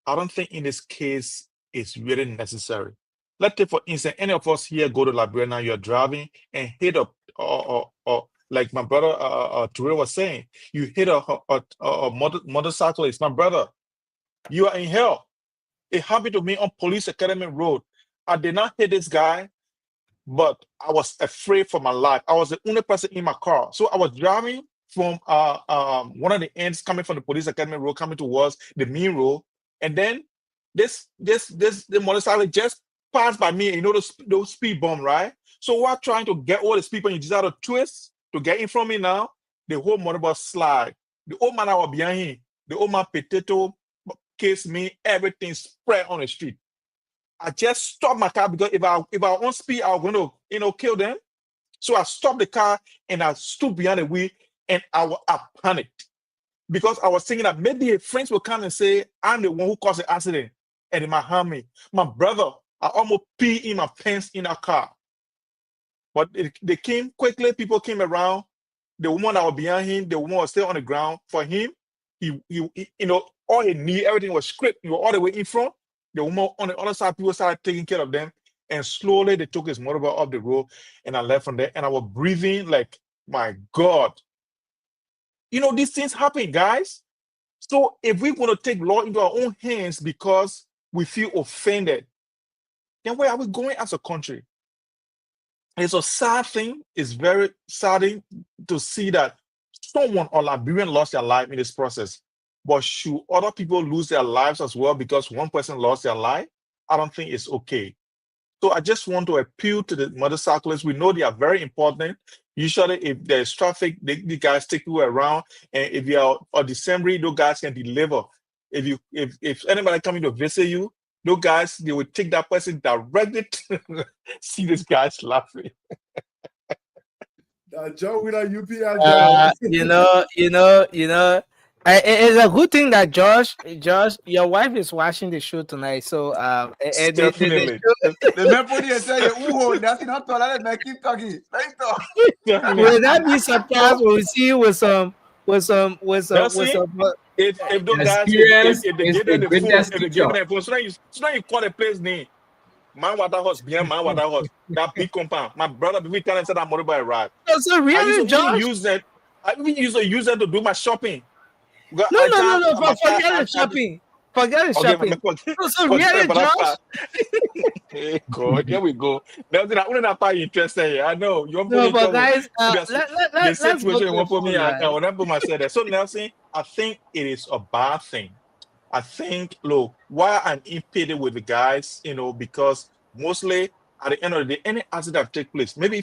I don't think in this case it's really necessary. Let's take for instance, any of us here go to Liberia now, you're driving and hit up, or like my brother Toure was saying, you hit a motorcyclist. My brother, you are in hell. It happened to me on Police Academy Road. I did not hit this guy, but I was afraid for my life. I was the only person in my car. So I was driving from one of the ends coming from the Police Academy Road, coming towards the main road. And then the motorcycle just passed by me, those speed bump, right? So while trying to get over the speed bump, you decide to twist to get in from me now, the whole motorbike slide. The old man I was behind him, the old man potato case me, everything spread on the street. I just stopped my car because if I was on speed, I was going to, kill them. So I stopped the car and I stood behind the wheel and I panicked because I was thinking that maybe friends will come and say, I'm the one who caused the accident and they might harm me. My brother, I almost peed in my pants in a car. But they came quickly, people came around. The woman that was behind him, the woman was still on the ground. For him, he all he needed, everything was scraped. He was all the way in front. The woman on the other side, people started taking care of them. And slowly they took his motorbike off the road and I left from there. And I was breathing like, my God. These things happen, guys. So if we're going to take law into our own hands because we feel offended, then where are we going as a country? It's a sad thing. It's very saddening to see that someone or Liberian lost their life in this process. But should other people lose their lives as well because one person lost their life? I don't think it's okay. So I just want to appeal to the motorcyclists. We know they are very important. Usually, if there's traffic, the guys take you around. And if you are on December, those guys can deliver. If anybody coming to visit you, those guys, they will take that person directly to see this guy's laughing. Joe with a UPI. It's a good thing that Josh, your wife is watching the show tonight. So definitely. The man put here say you that's not tolerant, man. Keep talking. Will that be surprised when we see you with some if those guys if they give them the phone, so now you call the place name. Man water horse behind man water horse. That big compound. My brother we tell him said that motorbike ride. So really, Josh? I even used to use that to do my shopping. No. Forget the shopping. Forget the shopping. So really, Josh? Hey God, here we go. That's not part interested here. I know you're but guys, the situation won't put me. I will not put myself there. So Nelson, I think it is a bad thing. I think, look, why I'm impeded with the guys, because mostly at the end of the day, any accident that take place, maybe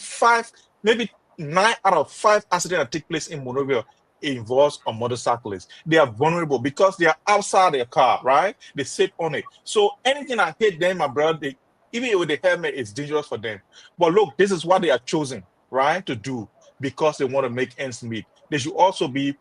9 out of 5 accidents that take place in Monrovia involves a motorcyclist. They are vulnerable because they are outside their car, right? They sit on it. So anything I hit them, my brother, even with the helmet, it's dangerous for them. But look, this is what they are choosing, right, to do because they want to make ends meet. They should also be,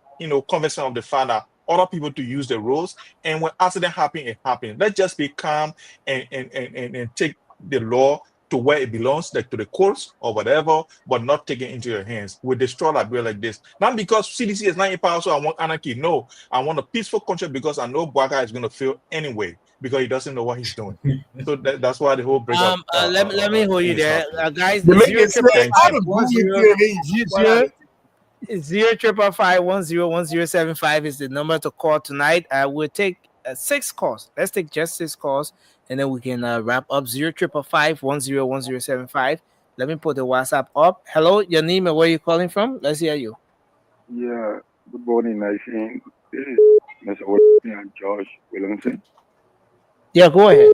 cognizant of the fact that other people to use the roads, and when accident happen, it happens. Let's just be calm and take the law to where it belongs, like to the courts or whatever, but not take it into your hands. We destroy Liberia like this. Not because CDC is not in power, so I want anarchy. No, I want a peaceful country because I know Bwaka is going to fail anyway because he doesn't know what he's doing. So that's why the whole breakup. Let me hold you there, guys. 05551011075 is the number to call tonight. We'll take 6 calls. Let's take just 6 calls, and then we can wrap up. 05551011075. Let me put the WhatsApp up. Hello, your name and where you calling from? Let's hear you. Yeah, good morning, Nation. This is Mr. Wilson and Josh Williamson. Yeah, go ahead.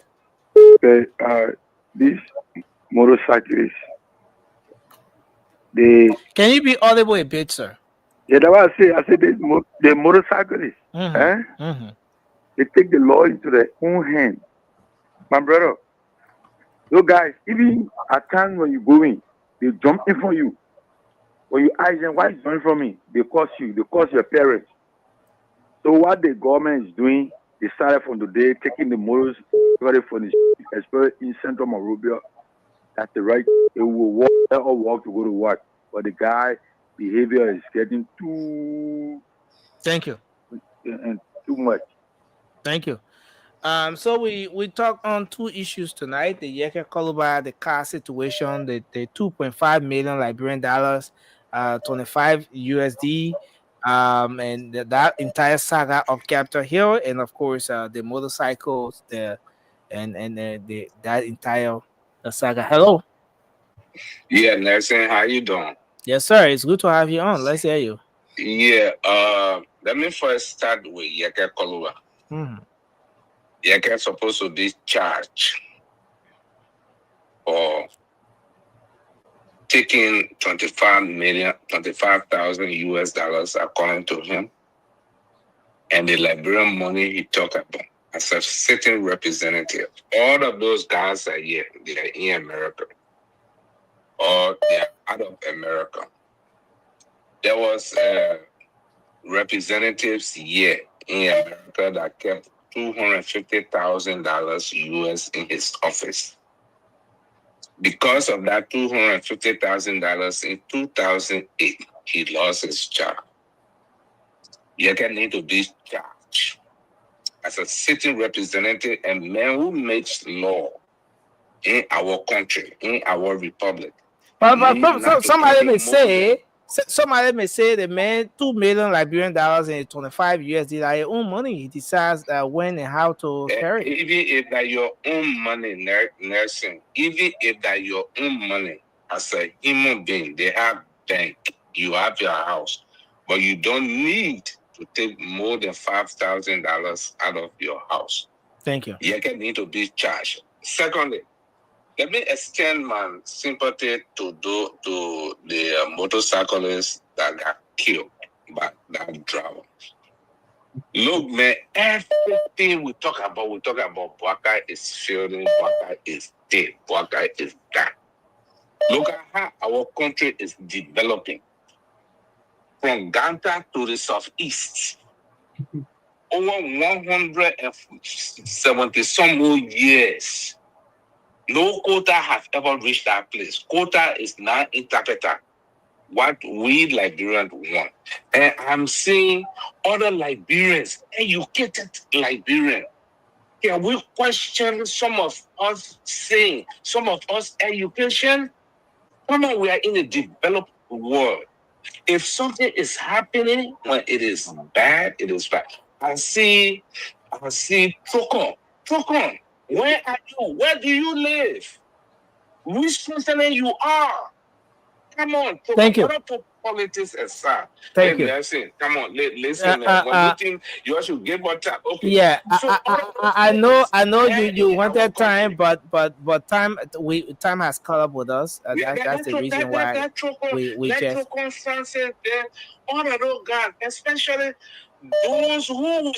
Okay, these motorcyclists, can you be audible a bit, sir? Yeah, that's what I say. I said the motorcyclists, they take the law into their own hand. My brother, Those guys, even at times when you go in, they jump in for you. When you ask them, why is running from me? They curse you, they curse your parents. So what the government is doing, they started from today taking the morals from the especially in Central Monrovia. That's the right. They will walk or walk to go to work. But the guy behavior is getting too. Thank you. And too much. Thank you. So we talked on two issues tonight: the Yeke Koluba, the car situation, the 2.5 million Liberian dollars, 25 USD, and that entire saga of Capitol Hill, and of course the motorcycles, that entire saga. Hello. Yeah, Nelson, how you doing? Yes, sir. It's good to have you on. Let's hear you. Yeah, let me first start with Yeke Koluba. Mm-hmm. Yeke is supposed to be charged for taking 25,000 US dollars according to him, and the Liberian money he talked about as a sitting representative. All of those guys are here, they are in America, or they are out of America. There was representatives here in America that kept $250,000 US in his office. Because of that $250,000 in 2008, he lost his job. Yeke need to be charged as a sitting representative and man who makes law in our country, in our republic. But somebody may say. Somebody may say the man $2 million Liberian dollars and 25 USD are your own money. He decides when and how to carry it. Even if that your own money, Nelson, even if that your own money, as a human being, they have bank, you have your house, but you don't need to take more than $5,000 out of your house. Thank you. You can need to be charged. Secondly, let me extend my sympathy to the motorcyclists that got killed by that driver. Look, man, everything we talk about Bwaka is failing, Bwaka is dead, Bwaka is done. Look at how our country is developing. From Ghana to the southeast. Over 170 some more years. No quota has ever reached that place. Quota is not interpreted what we Liberians want. And I'm seeing other Liberians, educated Liberians. Can we question some of us saying, some of us education? Come on, we are in a developed world. If something is happening when it is bad, it is bad. I see Trocon. Trocon, where are you? Where do you live? Which continent you are? Come on, Trocon. Thank you. What about politics aside? Thank you. Listen, come on, listen. When you think you should give what time? Okay. Yeah, So I know you wanted time, but time has caught up with us. That's the reason why we just. All of those guys, especially those who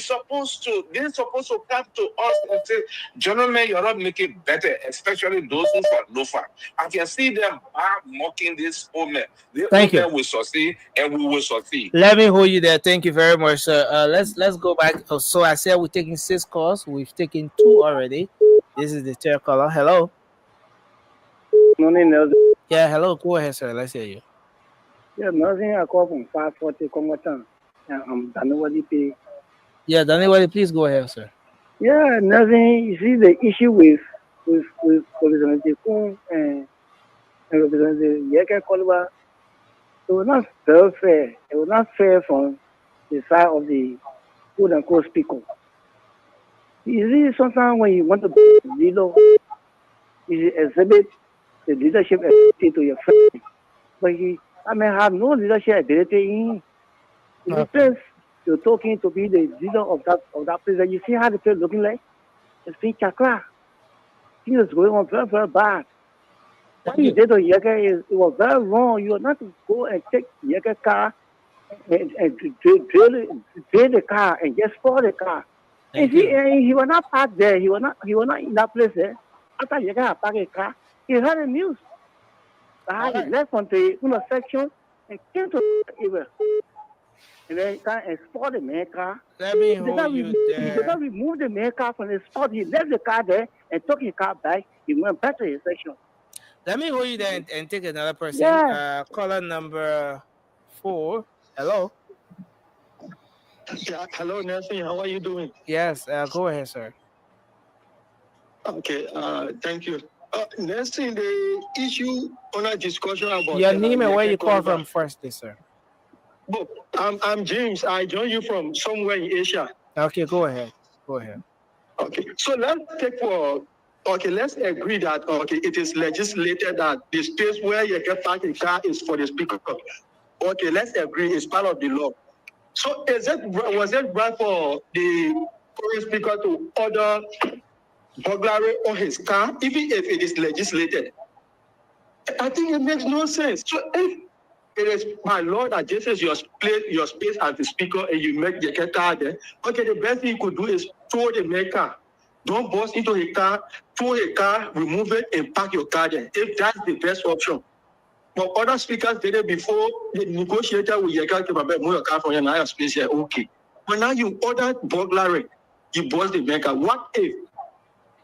they're supposed to come to us and say, gentlemen, you're not making better, especially those who are low-fat. I can see them mocking this woman. Thank you. Will succeed and we will succeed. Let me hold you there. Thank you very much, sir. Let's go back. So I said we're taking 6 calls. We've taken 2 already. This is the third caller. Hello. Morning, Nelson. Yeah, hello. Go ahead, sir. Let's hear you. Yeah, Nelson, I call from 540 Commotion. I'm Danewali. Yeah, Danewali, please go ahead, sir. Yeah, Nelson, you see the issue with Representative Kun and Representative Yeke Koluba. It was not very fair. It was not fair from the side of the quote-unquote speaker. You see, sometimes when you want to be a leader, you exhibit the leadership ability to your friend. But he have no leadership ability in the place you're talking to be the leader of that place. And you see how the place looking like? It's been chakra. Things is going on very, very bad. What you did to Yeke is it was very wrong. You are not to go and take Yeke car and drill the car and just spoil the car. And he was not parked there. He was not in that place there. after you got park a car, he heard the news. He left from the section and came to Israel. And then he can export the main car. Let me He hold you did there. not remove the main car from the spot. He left the car there and took his car back. He went back to his section. Let me hold you there and take another person. Yeah. Caller number 4. Hello. Yeah, hello, Nelson. How are you doing? Yes, go ahead, sir. Okay, thank you. Nelson, the issue on a discussion about your name and where you call from firstly, sir. But I'm James. I joined you from somewhere in Asia. Okay, go ahead. Go ahead. Okay, so let's let's agree that it is legislated that the space where you can park a car is for the speaker. Okay, let's agree it's part of the law. So was it right for the current speaker to order burglary on his car, even if it is legislated? I think it makes no sense. So if it is by law that this is your space as the speaker and you make the car there, okay, the best thing you could do is throw the main car. Don't bust into a car, throw a car, remove it, and park your car there, if that's the best option. But other speakers did it before the negotiator with your car to move your car from your space here, okay. But now you ordered burglary, you bust the main car. What if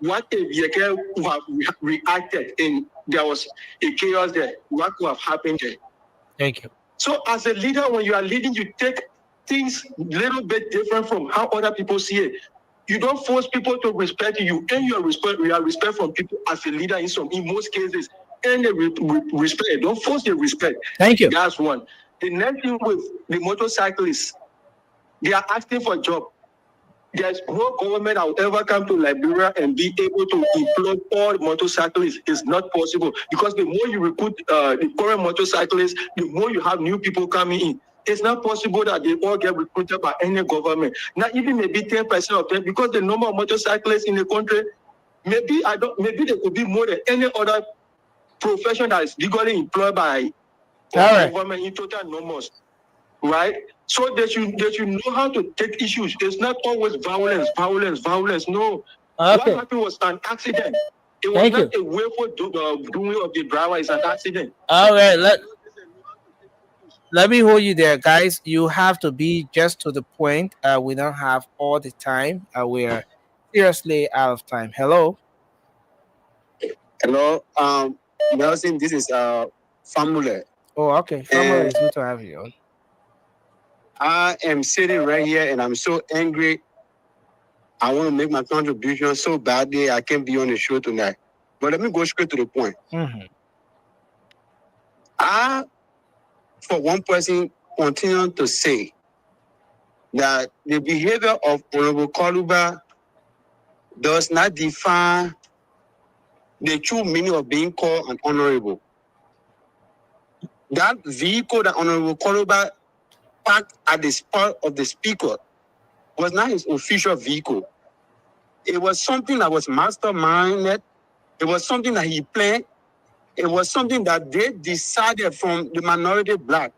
your car would have reacted and there was a chaos there? What could have happened there? Thank you. So as a leader, when you are leading, you take things a little bit different from how other people see it. You don't force people to respect you, and you are respect from people as a leader in most cases. And the respect, don't force the respect. Thank you. That's one. The next thing with the motorcyclists, they are asking for a job. There's no government that will ever come to Liberia and be able to employ all motorcyclists. It's not possible, because the more you recruit the current motorcyclists, the more you have new people coming in. It's not possible that they all get recruited by any government. Not even maybe 10% of them, because the number of motorcyclists in the country, maybe there could be more than any other profession that is legally employed by government in total numbers, right? So they should know how to take issues. It's not always violence. No. What happened was an accident. It was not a willful doing of the driver. It's an accident. All right, let me hold you there, guys. You have to be just to the point. We don't have all the time. We're seriously out of time. Hello. Hello. Nelson, this is Famule. Oh, okay. Famule, it's good to have you on. I am sitting right here and I'm so angry. I want to make my contribution so badly I can't be on the show tonight. But let me go straight to the point. Mm-hmm. I, for one person, continue to say that the behavior of Honorable Koluba does not define the true meaning of being called an honorable. That vehicle that Honorable Koluba parked at the spot of the speaker was not his official vehicle. It was something that was masterminded. It was something that he planned. It was something that they decided from the minority black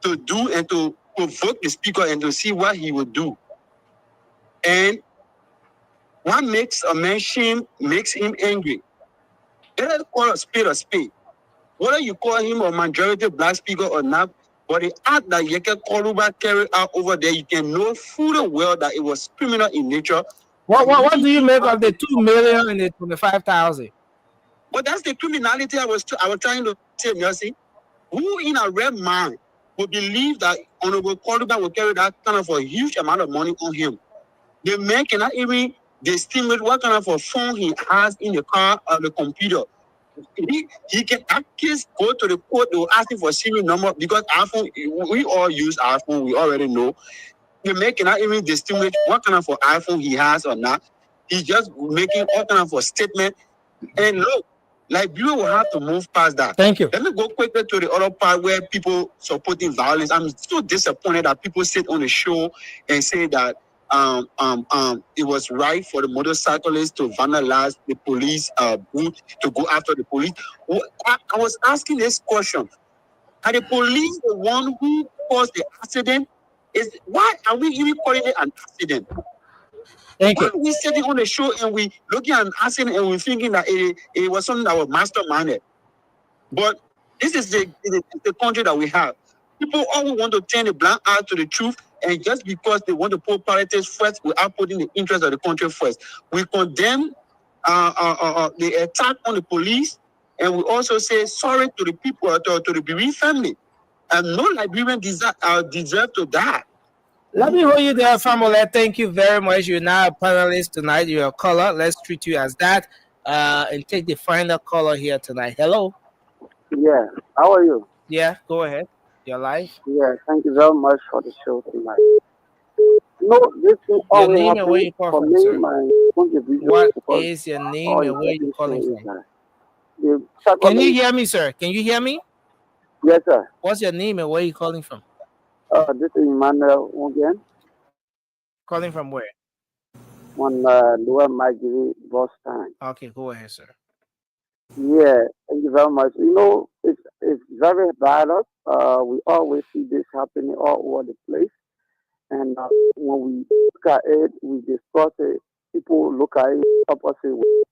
to do and to provoke the speaker and to see what he would do. And what makes a man shame makes him angry. Let us call a spade. Whether you call him a majority black speaker or not, but the act that Yeke Koluba carried out over there, you can know full well that it was criminal in nature. What do you make of the 2 million and the 25,000? But that's the criminality I was trying to say, Mercy. Who in a red mind would believe that Honorable Koluba will carry that kind of a huge amount of money on him? The man cannot even estimate what kind of a phone he has in the car or the computer. He can actually go to the court, they will ask him for a serial number, because iPhone, we all use iPhone, we already know. The man cannot even distinguish what kind of an iPhone he has or not. He's just making all kind of a statement. And look, like, you will have to move past that. Thank you. Let me go quickly to the other part where people supporting violence. I'm so disappointed that people sit on the show and say that it was right for the motorcyclists to vandalize the police booth, to go after the police. I was asking this question: are the police the one who caused the accident? Why are we even calling it an accident? Why are we sitting on the show and we looking and asking and we're thinking that it was something that was masterminded? But this is the country that we have. People always want to turn a blind eye to the truth, and just because they want to put politics first without putting the interest of the country first. We condemn the attack on the police, and we also say sorry to the people, to the bereaved family. And no Liberian deserve to die. Let me hold you there, family. Thank you very much. You're now a panelist tonight. You're a caller. Let's treat you as that. And take the final caller here tonight. Hello. Yeah, how are you? Yeah, go ahead. You're live. Yeah, thank you very much for the show tonight. No, this thing Your always name and where you happens call for from, me. sir? My contribution. What because is your name all and where you the calling issue is from? that Can you hear me, sir? Can you hear me? Yes, sir. What's your name and where you calling from? This is Emmanuel again. Calling from where? On Lower Magiri, Boston. Okay, go ahead, sir. Yeah, thank you very much. You know, it's very bad. We always see this happening all over the place. And when we look at it, we discuss it. People look at it opposite way.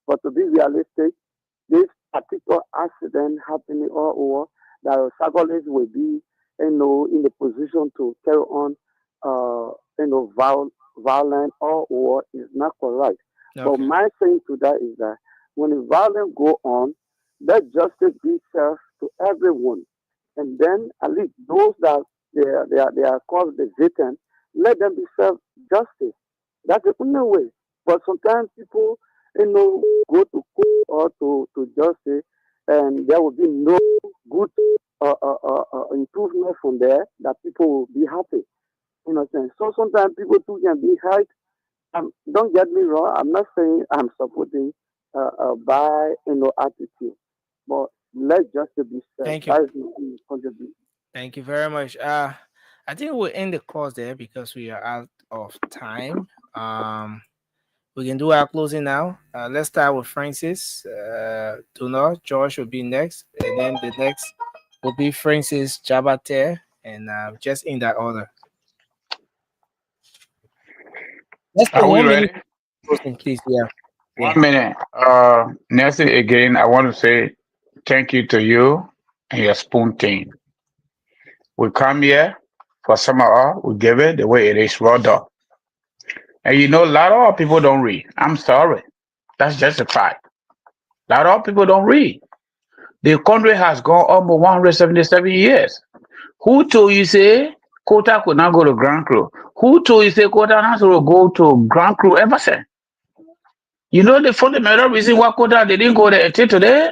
But to be realistic, this particular accident happening all over, that cyclists will be, in the position to carry on, violent all over is not correct. Okay. But my saying to that is that when the violence go on, let justice be served to everyone, and then at least those that they are called the victim, let them be served justice. That's the only way. But sometimes people, go to court or to justice, and there will be no good improvement from there that people will be happy. You know what I'm saying? So sometimes people too can be hurt. Don't get me wrong. I'm not saying I'm supporting by attitude, but let justice be served. Thank you. That is my contribution. Thank you very much. I think we'll end the course there because we are out of time. We can do our closing now. Let's start with Francis. George will be next, and then the next will be Francis Jabate, and just in that order. Are we ready? Closing, please. Yeah. 1 minute. Nelson, again, I want to say thank you to you and your spoon team. We come here for some of us, we give it the way it is raw dog. And a lot of people don't read. I'm sorry. That's just a fact. A lot of people don't read. The country has gone almost 177 years. Who told you say Kota could not go to Grand Cru? Who told you say Kota has to go to Grand Cru ever since? The fundamental reason why Kota they didn't go there until today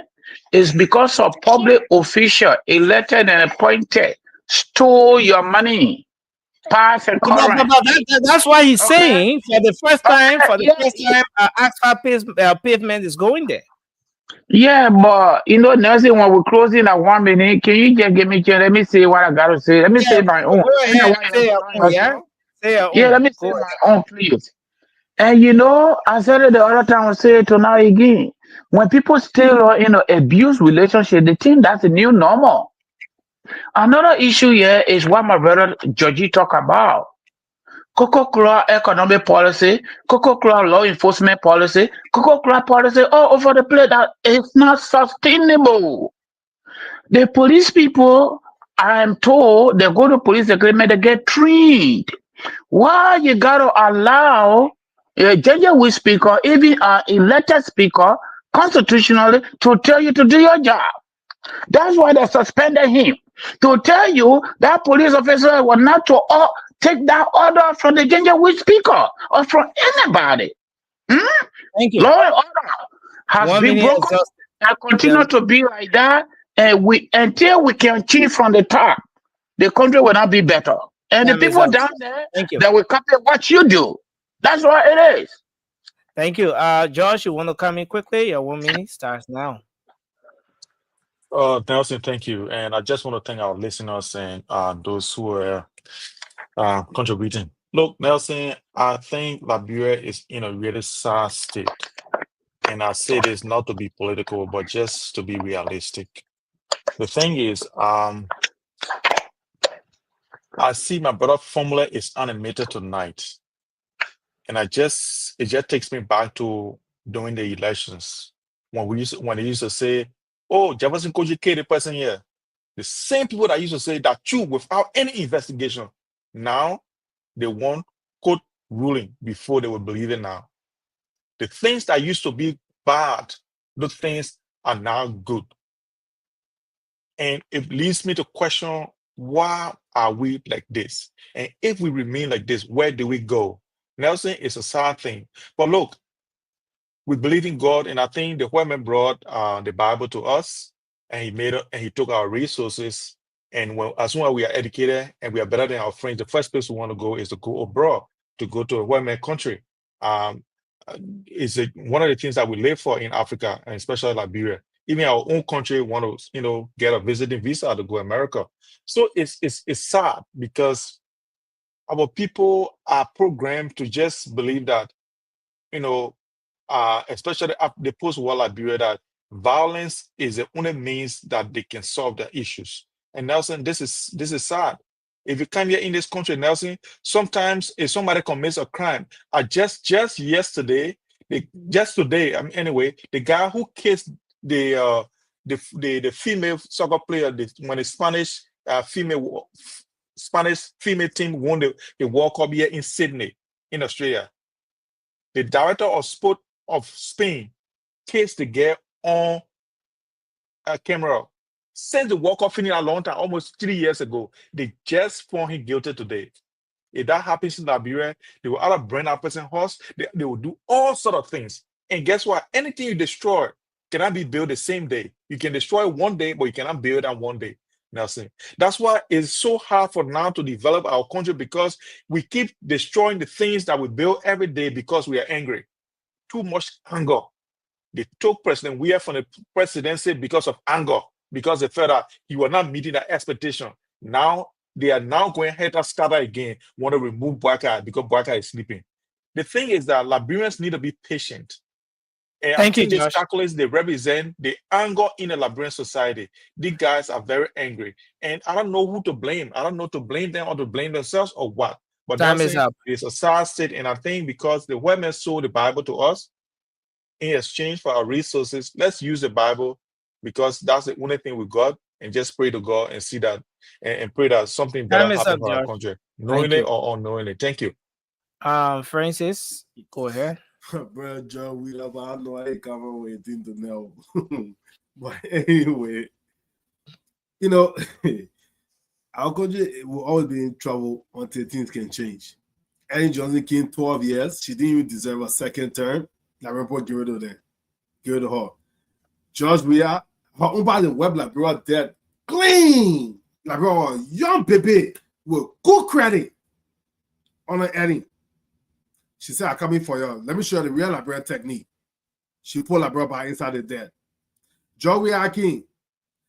is because of public official elected and appointed stole your money, past and current. That's why he's saying for the first time, asphalt pavement is going there. Yeah, but Nelson, when we're closing at 1 minute, can you just give me let me say what I gotta say? Let me say my own. Go ahead, say your own, let me say my own, please. And I said it the other time, I'll say it tonight again. When people still abuse relationship, they think that's the new normal. Another issue here is what my brother Georgie talk about. Coca-Cola economic policy, Coca-Cola law enforcement policy, Coca-Cola policy all over the place that is not sustainable. The police people, I am told, they go to police agreement, they get trained. Why you gotta allow a genuine speaker, even an elected speaker, constitutionally, to tell you to do your job? That's why they suspended him. To tell you that police officer was not to take that order from the genuine speaker or from anybody. Thank you. Law and order has been broken and continue to be like that. And until we can change from the top, the country will not be better. And the people down there, they will copy what you do. That's what it is. Thank you. Josh, you want to come in quickly? Your 1 minute starts now. Nelson, thank you. And I just want to thank our listeners and those who are contributing. Look, Nelson, I think Liberia is in a really sad state. And I say this not to be political, but just to be realistic. The thing is, I see my brother Formula is animated tonight. And it just takes me back to during the elections when they used to say, "Oh, Jefferson Koji the person here." The same people that used to say that too without any investigation, now they want court ruling before they will believe it now. The things that used to be bad, those things are now good. And it leads me to question, why are we like this? And if we remain like this, where do we go? Nelson, it's a sad thing. But look, we believe in God, and I think the white man brought the Bible to us, and he took our resources. And as soon as we are educated and we are better than our friends, the first place we want to go is to go abroad, to go to a white man country. It's one of the things that we live for in Africa, and especially Liberia. Even our own country want to, get a visiting visa to go to America. So it's sad because our people are programmed to just believe that, especially after the post-war Liberia, that violence is the only means that they can solve their issues. And Nelson, this is sad. If you come here in this country, Nelson, sometimes if somebody commits a crime, just yesterday, anyway, the guy who kissed the female soccer player when the Spanish female team won the World Cup here in Sydney, in Australia. The director of sport of Spain kissed the girl on camera. Since the World Cup finished a long time, almost 3 years ago, they just found him guilty today. If that happens in Liberia, they will either burn that person's house, they will do all sort of things. And guess what? Anything you destroy cannot be built the same day. You can destroy one day, but you cannot build on one day. Nelson. That's why it's so hard for now to develop our country, because we keep destroying the things that we build every day because we are angry. Too much anger. They took President Weah from the presidency because of anger, because they felt that he was not meeting that expectation. Now they are going ahead and scatter again, want to remove Boyka because Boyka is sleeping. The thing is that Liberians need to be patient. And Thank you, these Josh. calculates, they represent the anger in the Liberian society. These guys are very angry. And I don't know who to blame. I don't know to blame them or to blame themselves or what. But Time is up. It's a sad state. And I think because the white man sold the Bible to us in exchange for our resources, let's use the Bible because that's the only thing we got, and just pray to God and see that and pray that something better happens for our country, knowingly or unknowingly. Thank you. Francis, go ahead. Bro, John, we love. I know I ain't coming waiting to know. But anyway, our country will always be in trouble until things can change. Ellen Johnson came 12 years. She didn't even deserve a second term. I remember get rid of them. Get rid of her. George Weah, her own body web like bro dead. Clean. Like bro, young baby with good credit on her Eddie. She said, I'm coming for you. Let me show you the real Liberian technique. She pulled Liberian by inside the dead. George Weah King.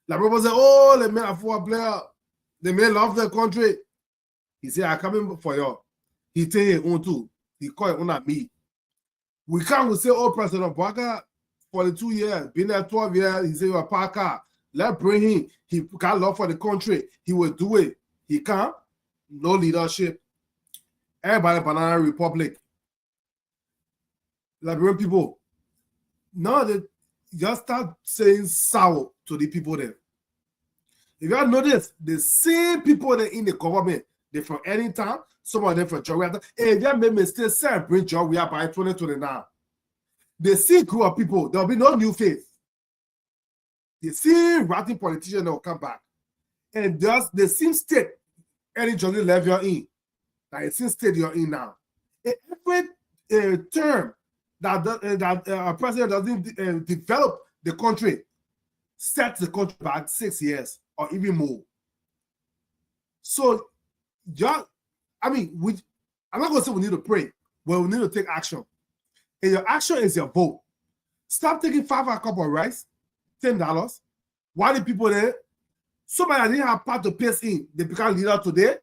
Liberian said, oh, the men are for player. The men love their country. He said, I'm coming for you. He take his own too. He called it on at me. We can't say, oh, President Boyka, 42 years, been there 12 years. He said, you're a Parker. Let's bring him. He got love for the country. He will do it. He can't. No leadership. Everybody, Banana Republic. Liberian people, now they just start saying sour to the people there. If you all notice, the same people that in the government, they're from any town, some of them from Georgia. If you made mistakes, bring Georgia by 2029. The same group of people, there'll be no new face. The same ratting politician that will come back. And just the same state any Johnny level you're in, like the same state you're in now. Every term that a president doesn't develop the country, sets the country back 6 years or even more. So, I'm not going to say we need to pray, but we need to take action. And your action is your vote. Stop taking 5 a cup of rice, $10. Why the people there? Somebody that didn't have part to pace in, they become leader today,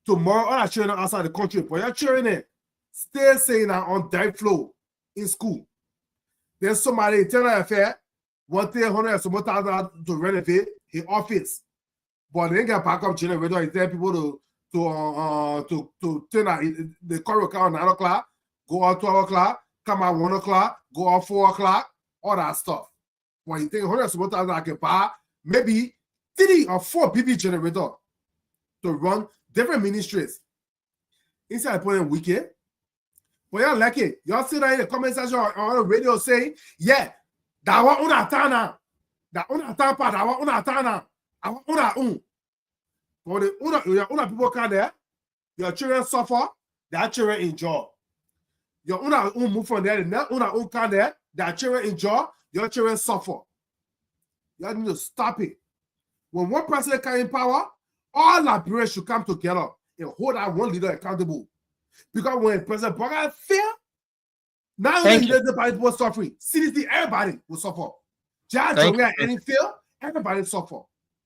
tomorrow, all our children outside the country. But your children there, stay saying that on diet flow in school. There's somebody in Tenor Affair, $100,000 to renovate his office. But they ain't got backup generator. He tell people to turn the current account at 9 o'clock, go out 12 o'clock, come out 1 o'clock, go out 4 o'clock, all that stuff. When you think 100,000, I can buy maybe 3 or 4 PV generator to run different ministries. Instead of putting weekend. But y'all like it. Y'all sit there in the comment section on the radio saying, yeah, that one on a tana. That on a tana, that one on a tana. I want on a own. But the people come there, your children suffer, their children enjoy. Your own move from there, the own come there, their children enjoy, your children suffer. You need to stop it. When one person comes in power, all Liberians should come together and hold that one leader accountable. Because when President Boga fail, not only the party will suffer, seriously, everybody will suffer. Just when any fail, everybody suffer.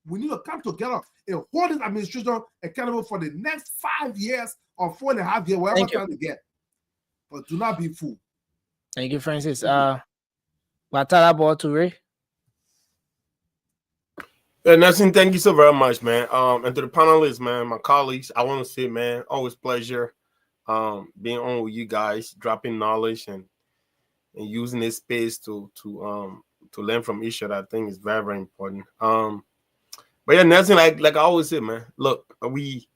We need to come together and hold this administration accountable for the next 5 years or 4.5 years, whatever time they get. But do not be fooled. Thank you, Francis. Watara Boture. Nelson, thank you so very much, man. And to the panelists, man, my colleagues, I want to say, man, always pleasure being on with you guys, dropping knowledge and using this space to learn from each other. I think is very, very important. But yeah, Nelson, like I always say, man, look, we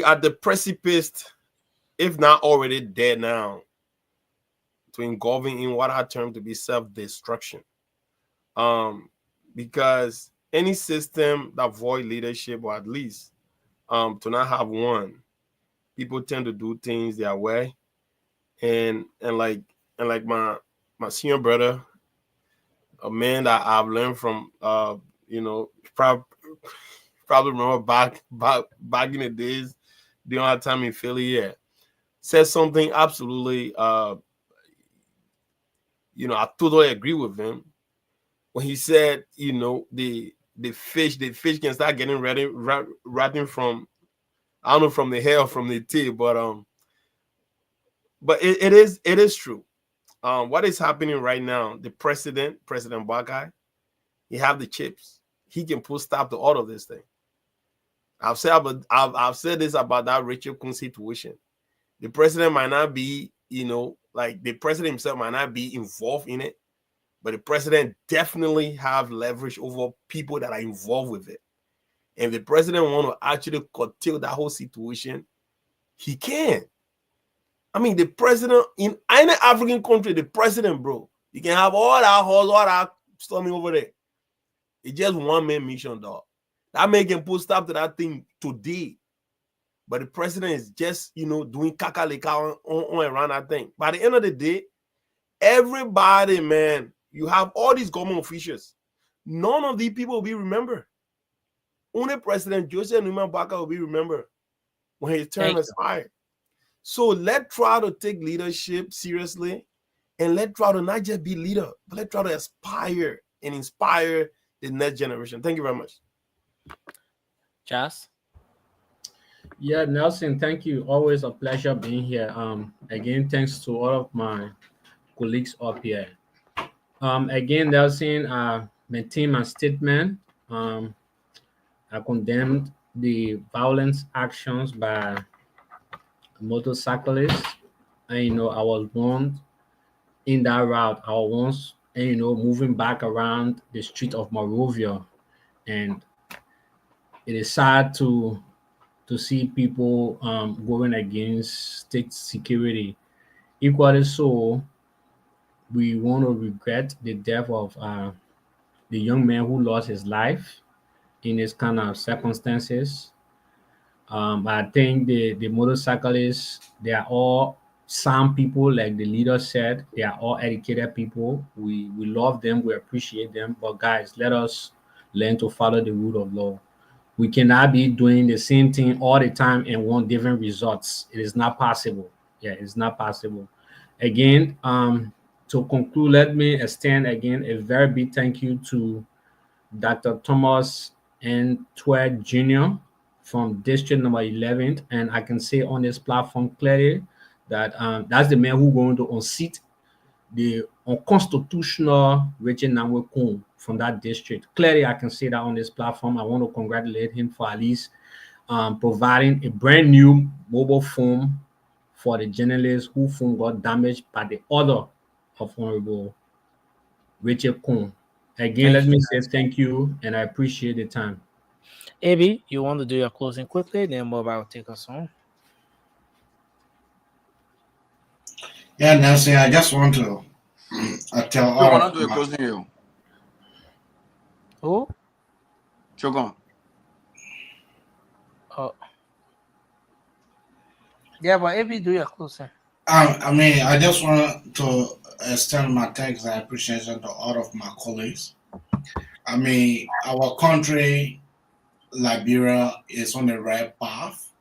are the precipice, if not already there now, to engulfing in what I term to be self-destruction. Because any system that void leadership, or at least to not have one, people tend to do things their way, and like my senior brother, a man that I've learned from, probably remember back in the days, during our time in Philly, said something absolutely, I totally agree with him when he said, the fish can start getting rotting from, I don't know, from the hair or from the tail, but it is true. What is happening right now? The President Buckeye, he have the chips. He can put stop to all of this thing. I've said this about that Rachel Kuhn situation. The president might not be, the president himself might not be involved in it, but the president definitely have leverage over people that are involved with it. And if the president want to actually curtail that whole situation, he can. I mean, the president in any African country, the president, bro, you can have all that horse, all that storming over there. It's just one man mission, dog. That man can put stop to that thing today. But the president is just, doing kakaleka on around that thing. By the end of the day, everybody, man, you have all these government officials. None of these people will be remembered. Only President Joseph Numa Baka will be remembered when his term expired. So let's try to take leadership seriously, and let's try to not just be leader, but let's try to aspire and inspire the next generation. Thank you very much. Jas? Yeah, Nelson, thank you. Always a pleasure being here. Again, thanks to all of my colleagues up here. Again, Nelson, maintain my statement. I condemned the violent actions by motorcyclists, and I was born in that route. I was once, moving back around the street of Monrovia, and it is sad to see people going against state security. Equally so, we want to regret the death of the young man who lost his life in this kind of circumstances. I think the motorcyclists, they are all sound people, like the leader said. They are all educated people. We love them, we appreciate them. But guys, let us learn to follow the rule of law. We cannot be doing the same thing all the time and want different results. It is not possible. Yeah, it's not possible. Again, to conclude, let me extend again a very big thank you to Dr. Thomas N. Twed Jr. from District number 11. And I can say on this platform clearly that that's the man who's going to unseat the unconstitutional Richard Namwe from that district. Clearly, I can say that on this platform. I want to congratulate him for at least providing a brand new mobile phone for the journalist whose phone got damaged by the order of Honorable Richard Kuhn. Again, let me say thank you, and I appreciate the time. Abby, you want to do your closing quickly, then Mobile will take us home. Yeah, Nancy, I just want to tell So all why of not do a my, closing here? Who? Chogon. Oh. Yeah, but Abby, do your closing. I mean, I just want to extend my thanks and appreciation to all of my colleagues. I mean, our country, Liberia, is on the right path,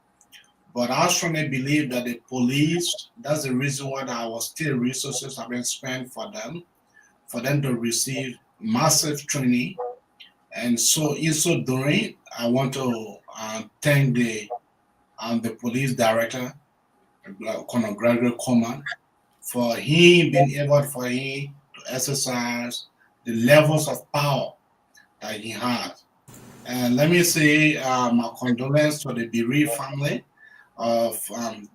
but I strongly believe that the police, that's the reason why our state resources have been spent for them to receive massive training. And so, in so doing, I want to thank the police director, Colonel Gregory Coleman, for him being able for him to exercise the levels of power that he has. And let me say my condolence to the bereaved family of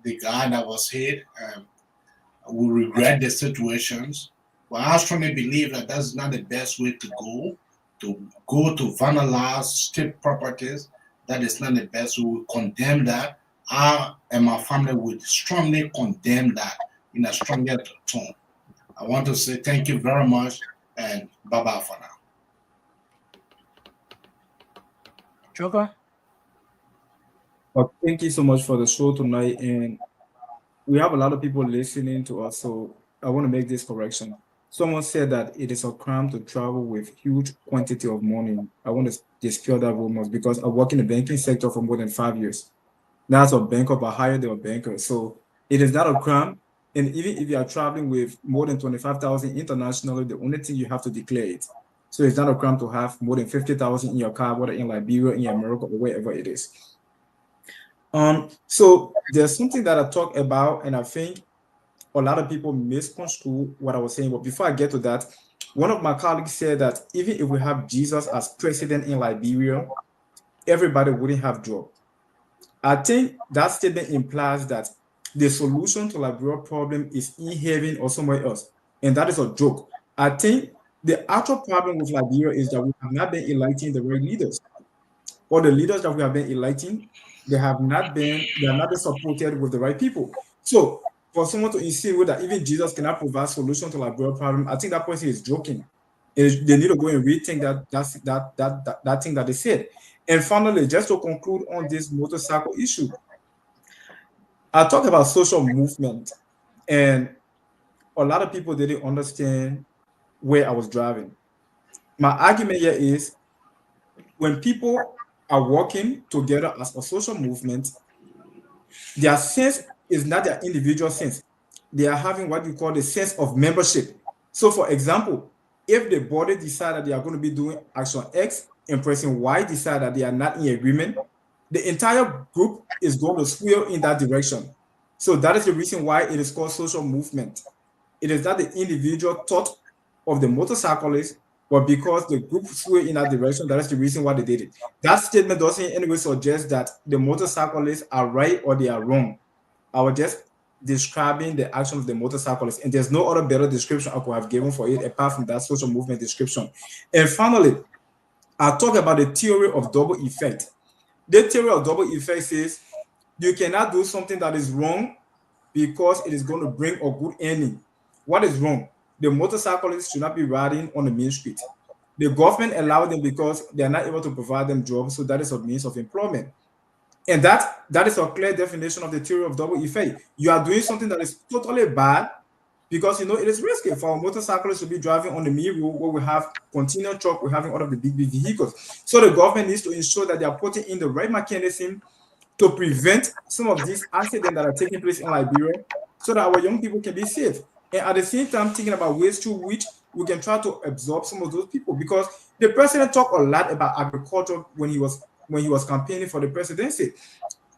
the guy that was hit. We regret the situations, but I strongly believe that that's not the best way to go to vandalize state properties. That is not the best. We will condemn that. I and my family would strongly condemn that in a stronger tone. I want to say thank you very much and bye-bye for now. Joker? Well, thank you so much for the show tonight. And we have a lot of people listening to us, so I want to make this correction. Someone said that it is a crime to travel with huge quantity of money. I want to dispel that rumors because I work in the banking sector for more than 5 years. Now, as a banker, but higher than a banker. So it is not a crime. And even if you are traveling with more than 25,000 internationally, the only thing you have to declare it. So it's not a crime to have more than 50,000 in your car, whether in Liberia, in America, or wherever it is. So there's something that I talk about, and I think a lot of people misconstrue what I was saying. But before I get to that, one of my colleagues said that even if we have Jesus as president in Liberia, everybody wouldn't have job. I think that statement implies that the solution to Liberia problem is in heaven or somewhere else, and that is a joke. I think the actual problem with Liberia is that we have not been electing the right leaders, or the leaders that we have been electing, they have not been supported with the right people. So for someone to insinuate that even Jesus cannot provide solution to Liberia problem, I think that person is joking. They need to go and rethink that thing that they said. And finally, just to conclude on this motorcycle issue, I talk about social movement, and a lot of people didn't understand where I was driving. My argument here is when people are working together as a social movement, their sense is not their individual sense. They are having what we call the sense of membership. So, for example, if the body decide that they are going to be doing action X and person Y decide that they are not in agreement, the entire group is going to swirl in that direction. So that is the reason why it is called social movement. It is not the individual thought of the motorcyclist, but because the group swirl in that direction, that is the reason why they did it. That statement doesn't in any way suggest that the motorcyclists are right or they are wrong. I was just describing the action of the motorcyclists, and there's no other better description I could have given for it apart from that social movement description. And finally, I'll talk about the theory of double effect. The theory of double effect says you cannot do something that is wrong because it is going to bring a good ending. What is wrong? The motorcyclists should not be riding on the main street. The government allowed them because they are not able to provide them jobs, so that is a means of employment. And that is a clear definition of the theory of double effect. You are doing something that is totally bad because it is risky for motorcyclists to be driving on the main road where we have continual truck, we're having all of the big vehicles. So the government needs to ensure that they are putting in the right mechanism to prevent some of these accidents that are taking place in Liberia so that our young people can be safe. And at the same time, thinking about ways through which we can try to absorb some of those people, because the president talked a lot about agriculture when he was campaigning for the presidency.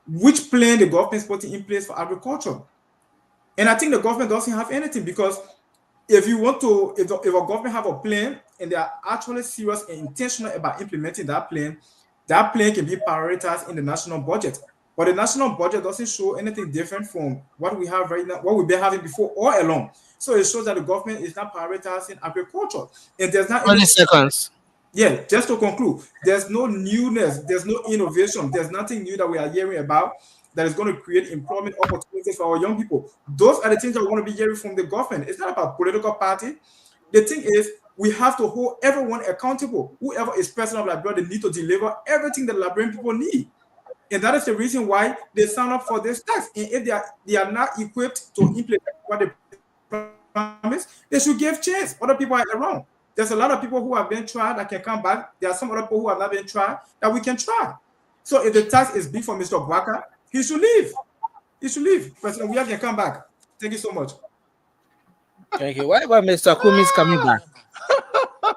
Which plan the government is putting in place for agriculture? And I think the government doesn't have anything, because if a government have a plan and they are actually serious and intentional about implementing that plan can be prioritized in the national budget. But the national budget doesn't show anything different from what we have right now, what we've been having before all along. So it shows that the government is not prioritizing agriculture. And there's not 20 seconds. Yeah, just to conclude, there's no newness, there's no innovation, there's nothing new that we are hearing about that is going to create employment opportunities for our young people. Those are the things that we want to be hearing from the government. It's not about political party. The thing is, we have to hold everyone accountable. Whoever is president of Liberia, they need to deliver everything that Liberian people need. And that is the reason why they sign up for this tax. And if they are not equipped to implement what they promise, they should give chance. Other people are around. There's a lot of people who have been tried that can come back. There are some other people who have not been tried that we can try. So if the tax is big for Mr. Guaka, he should leave. He should leave. President Weah can come back. Thank you so much. Thank you. What about Mr. Kumis coming back?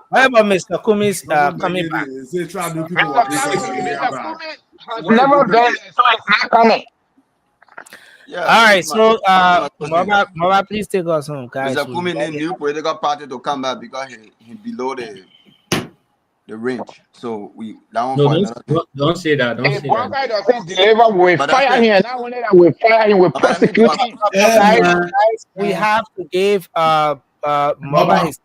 What about Mr. Kumis coming back? Never done it, so it's not coming. Yeah. All right, so Mama, please take us home, guys. Mr. Kumi need new political party to come back because he below the range. So we that one for another thing. Don't say that. Don't say If one that. guy doesn't deliver, we But fire that's it. him. Not only that, we fire him, we prosecute him. Guys, we have to give Mama his.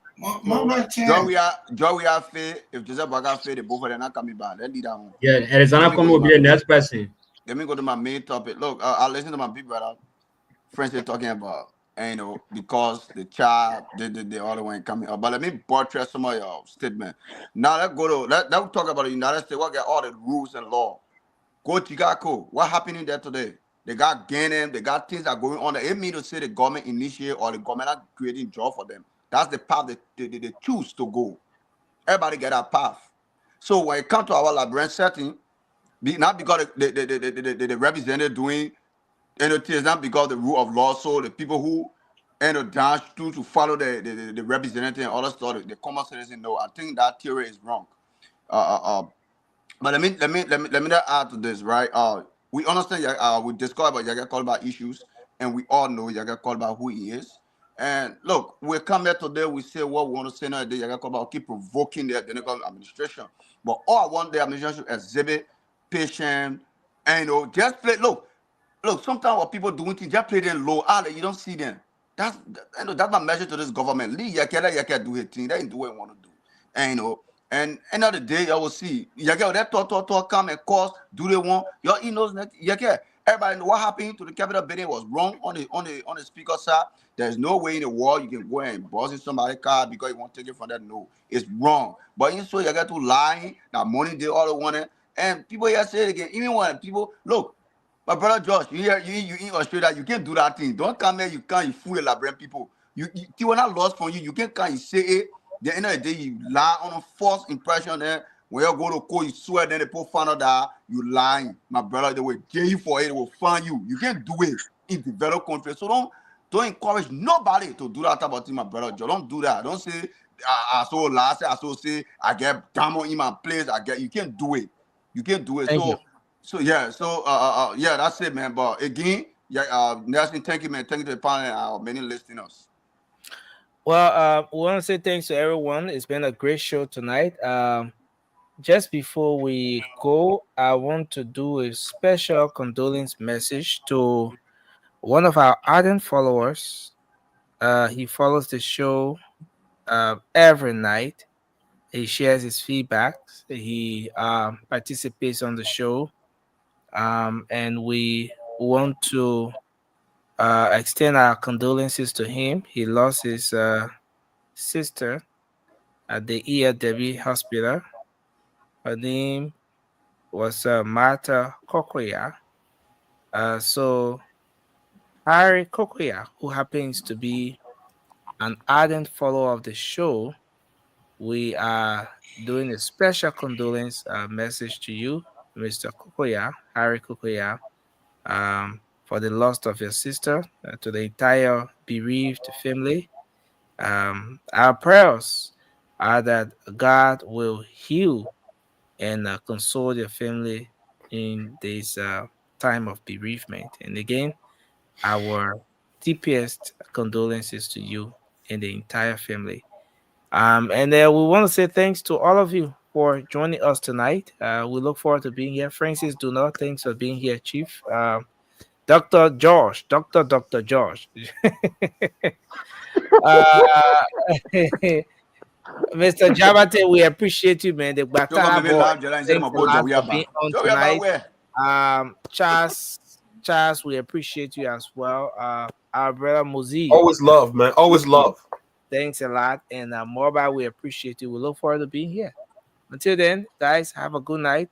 John, we are fair. If Joseph Baga fair, the both of them not coming back. Let's leave that one. Yeah, and it's not going to be the next person. Let me go to my main topic. Look, I listen to my big brother, friends they're talking about, and, because the child, the other one coming up. But let me buttress some of your statement. Now let's talk about the United States. What got all the rules and law? Go to Chicago. What happening there today? They got gaining, they got things that are going on. It means to say the government initiate or the government are creating job for them. That's the path they choose to go. Everybody get that path. So when it comes to our Liberian setting, not because the representative doing it's not because the rule of law. So the people who dash to follow the representative and other stuff, the common citizen, no, I think that theory is wrong. But let me add to this, right? We understand. We discussed about Yaga Kolba issues, and we all know Yaga Kolba who he is. And look, we come here today. We say what we want to say now. Yaga Kolba keep provoking the administration, but all I want the administration to exhibit patience, and just play. Look. Sometimes what people doing things, just play them low. You don't see them. That's my message to this government. Lee Yaka do his thing. They ain't do what they want to do. And and end of the day, you will see Yaka that talk come and cause do they want your knows Yaka. Everybody know what happened to the Capitol building was wrong on the speaker side. There's no way in the world you can go and boss in somebody's car because you want to take it from that. No, it's wrong. But you so you got to lying that money they all want it. And people here say it again. Even when people look. My brother Josh, you in Australia, you can't do that thing. Don't come here, you fool the Liberian people. You when I lost from you, you can't come, you say it. The end of the day, you lie on a false impression there. When you go to court, you swear, then they put find out that you lying. My brother, they will jail you for it, they will find you. You can't do it in developed countries. So don't encourage nobody to do that type of thing, my brother Josh. Don't do that. Don't say, I saw last, I saw say, I get diamond in my place, you can't do it. You can't do it. Yeah, that's it, man. But again, Nelson, thank you, man. Thank you to the panel and our many listeners. Well, we want to say thanks to everyone. It's been a great show tonight. Just before we go, I want to do a special condolence message to one of our ardent followers. He follows the show every night. He shares his feedback. He participates on the show. And we want to extend our condolences to him. He lost his sister at the ELW hospital. Her name was Martha Kokoya. So Harry Kokoya, who happens to be an ardent follower of the show, we are doing a special condolence message to you, Mr. Kokoya, Harry Kokoya, for the loss of your sister, to the entire bereaved family. Our prayers are that God will heal and console your family in this time of bereavement. And again, our deepest condolences to you and the entire family. And we want to say thanks to all of you for joining us tonight. We look forward to being here. Francis Dunor, thanks for being here, Chief. Dr. George. Mr. Jabate, we appreciate you, man. The Batara boy. Thanks a lot for being on tonight. Charles, we appreciate you as well. Our brother Muzi. Always love, man. Always love. Thanks a lot. And Morba, we appreciate you. We look forward to being here. Until then, guys, have a good night.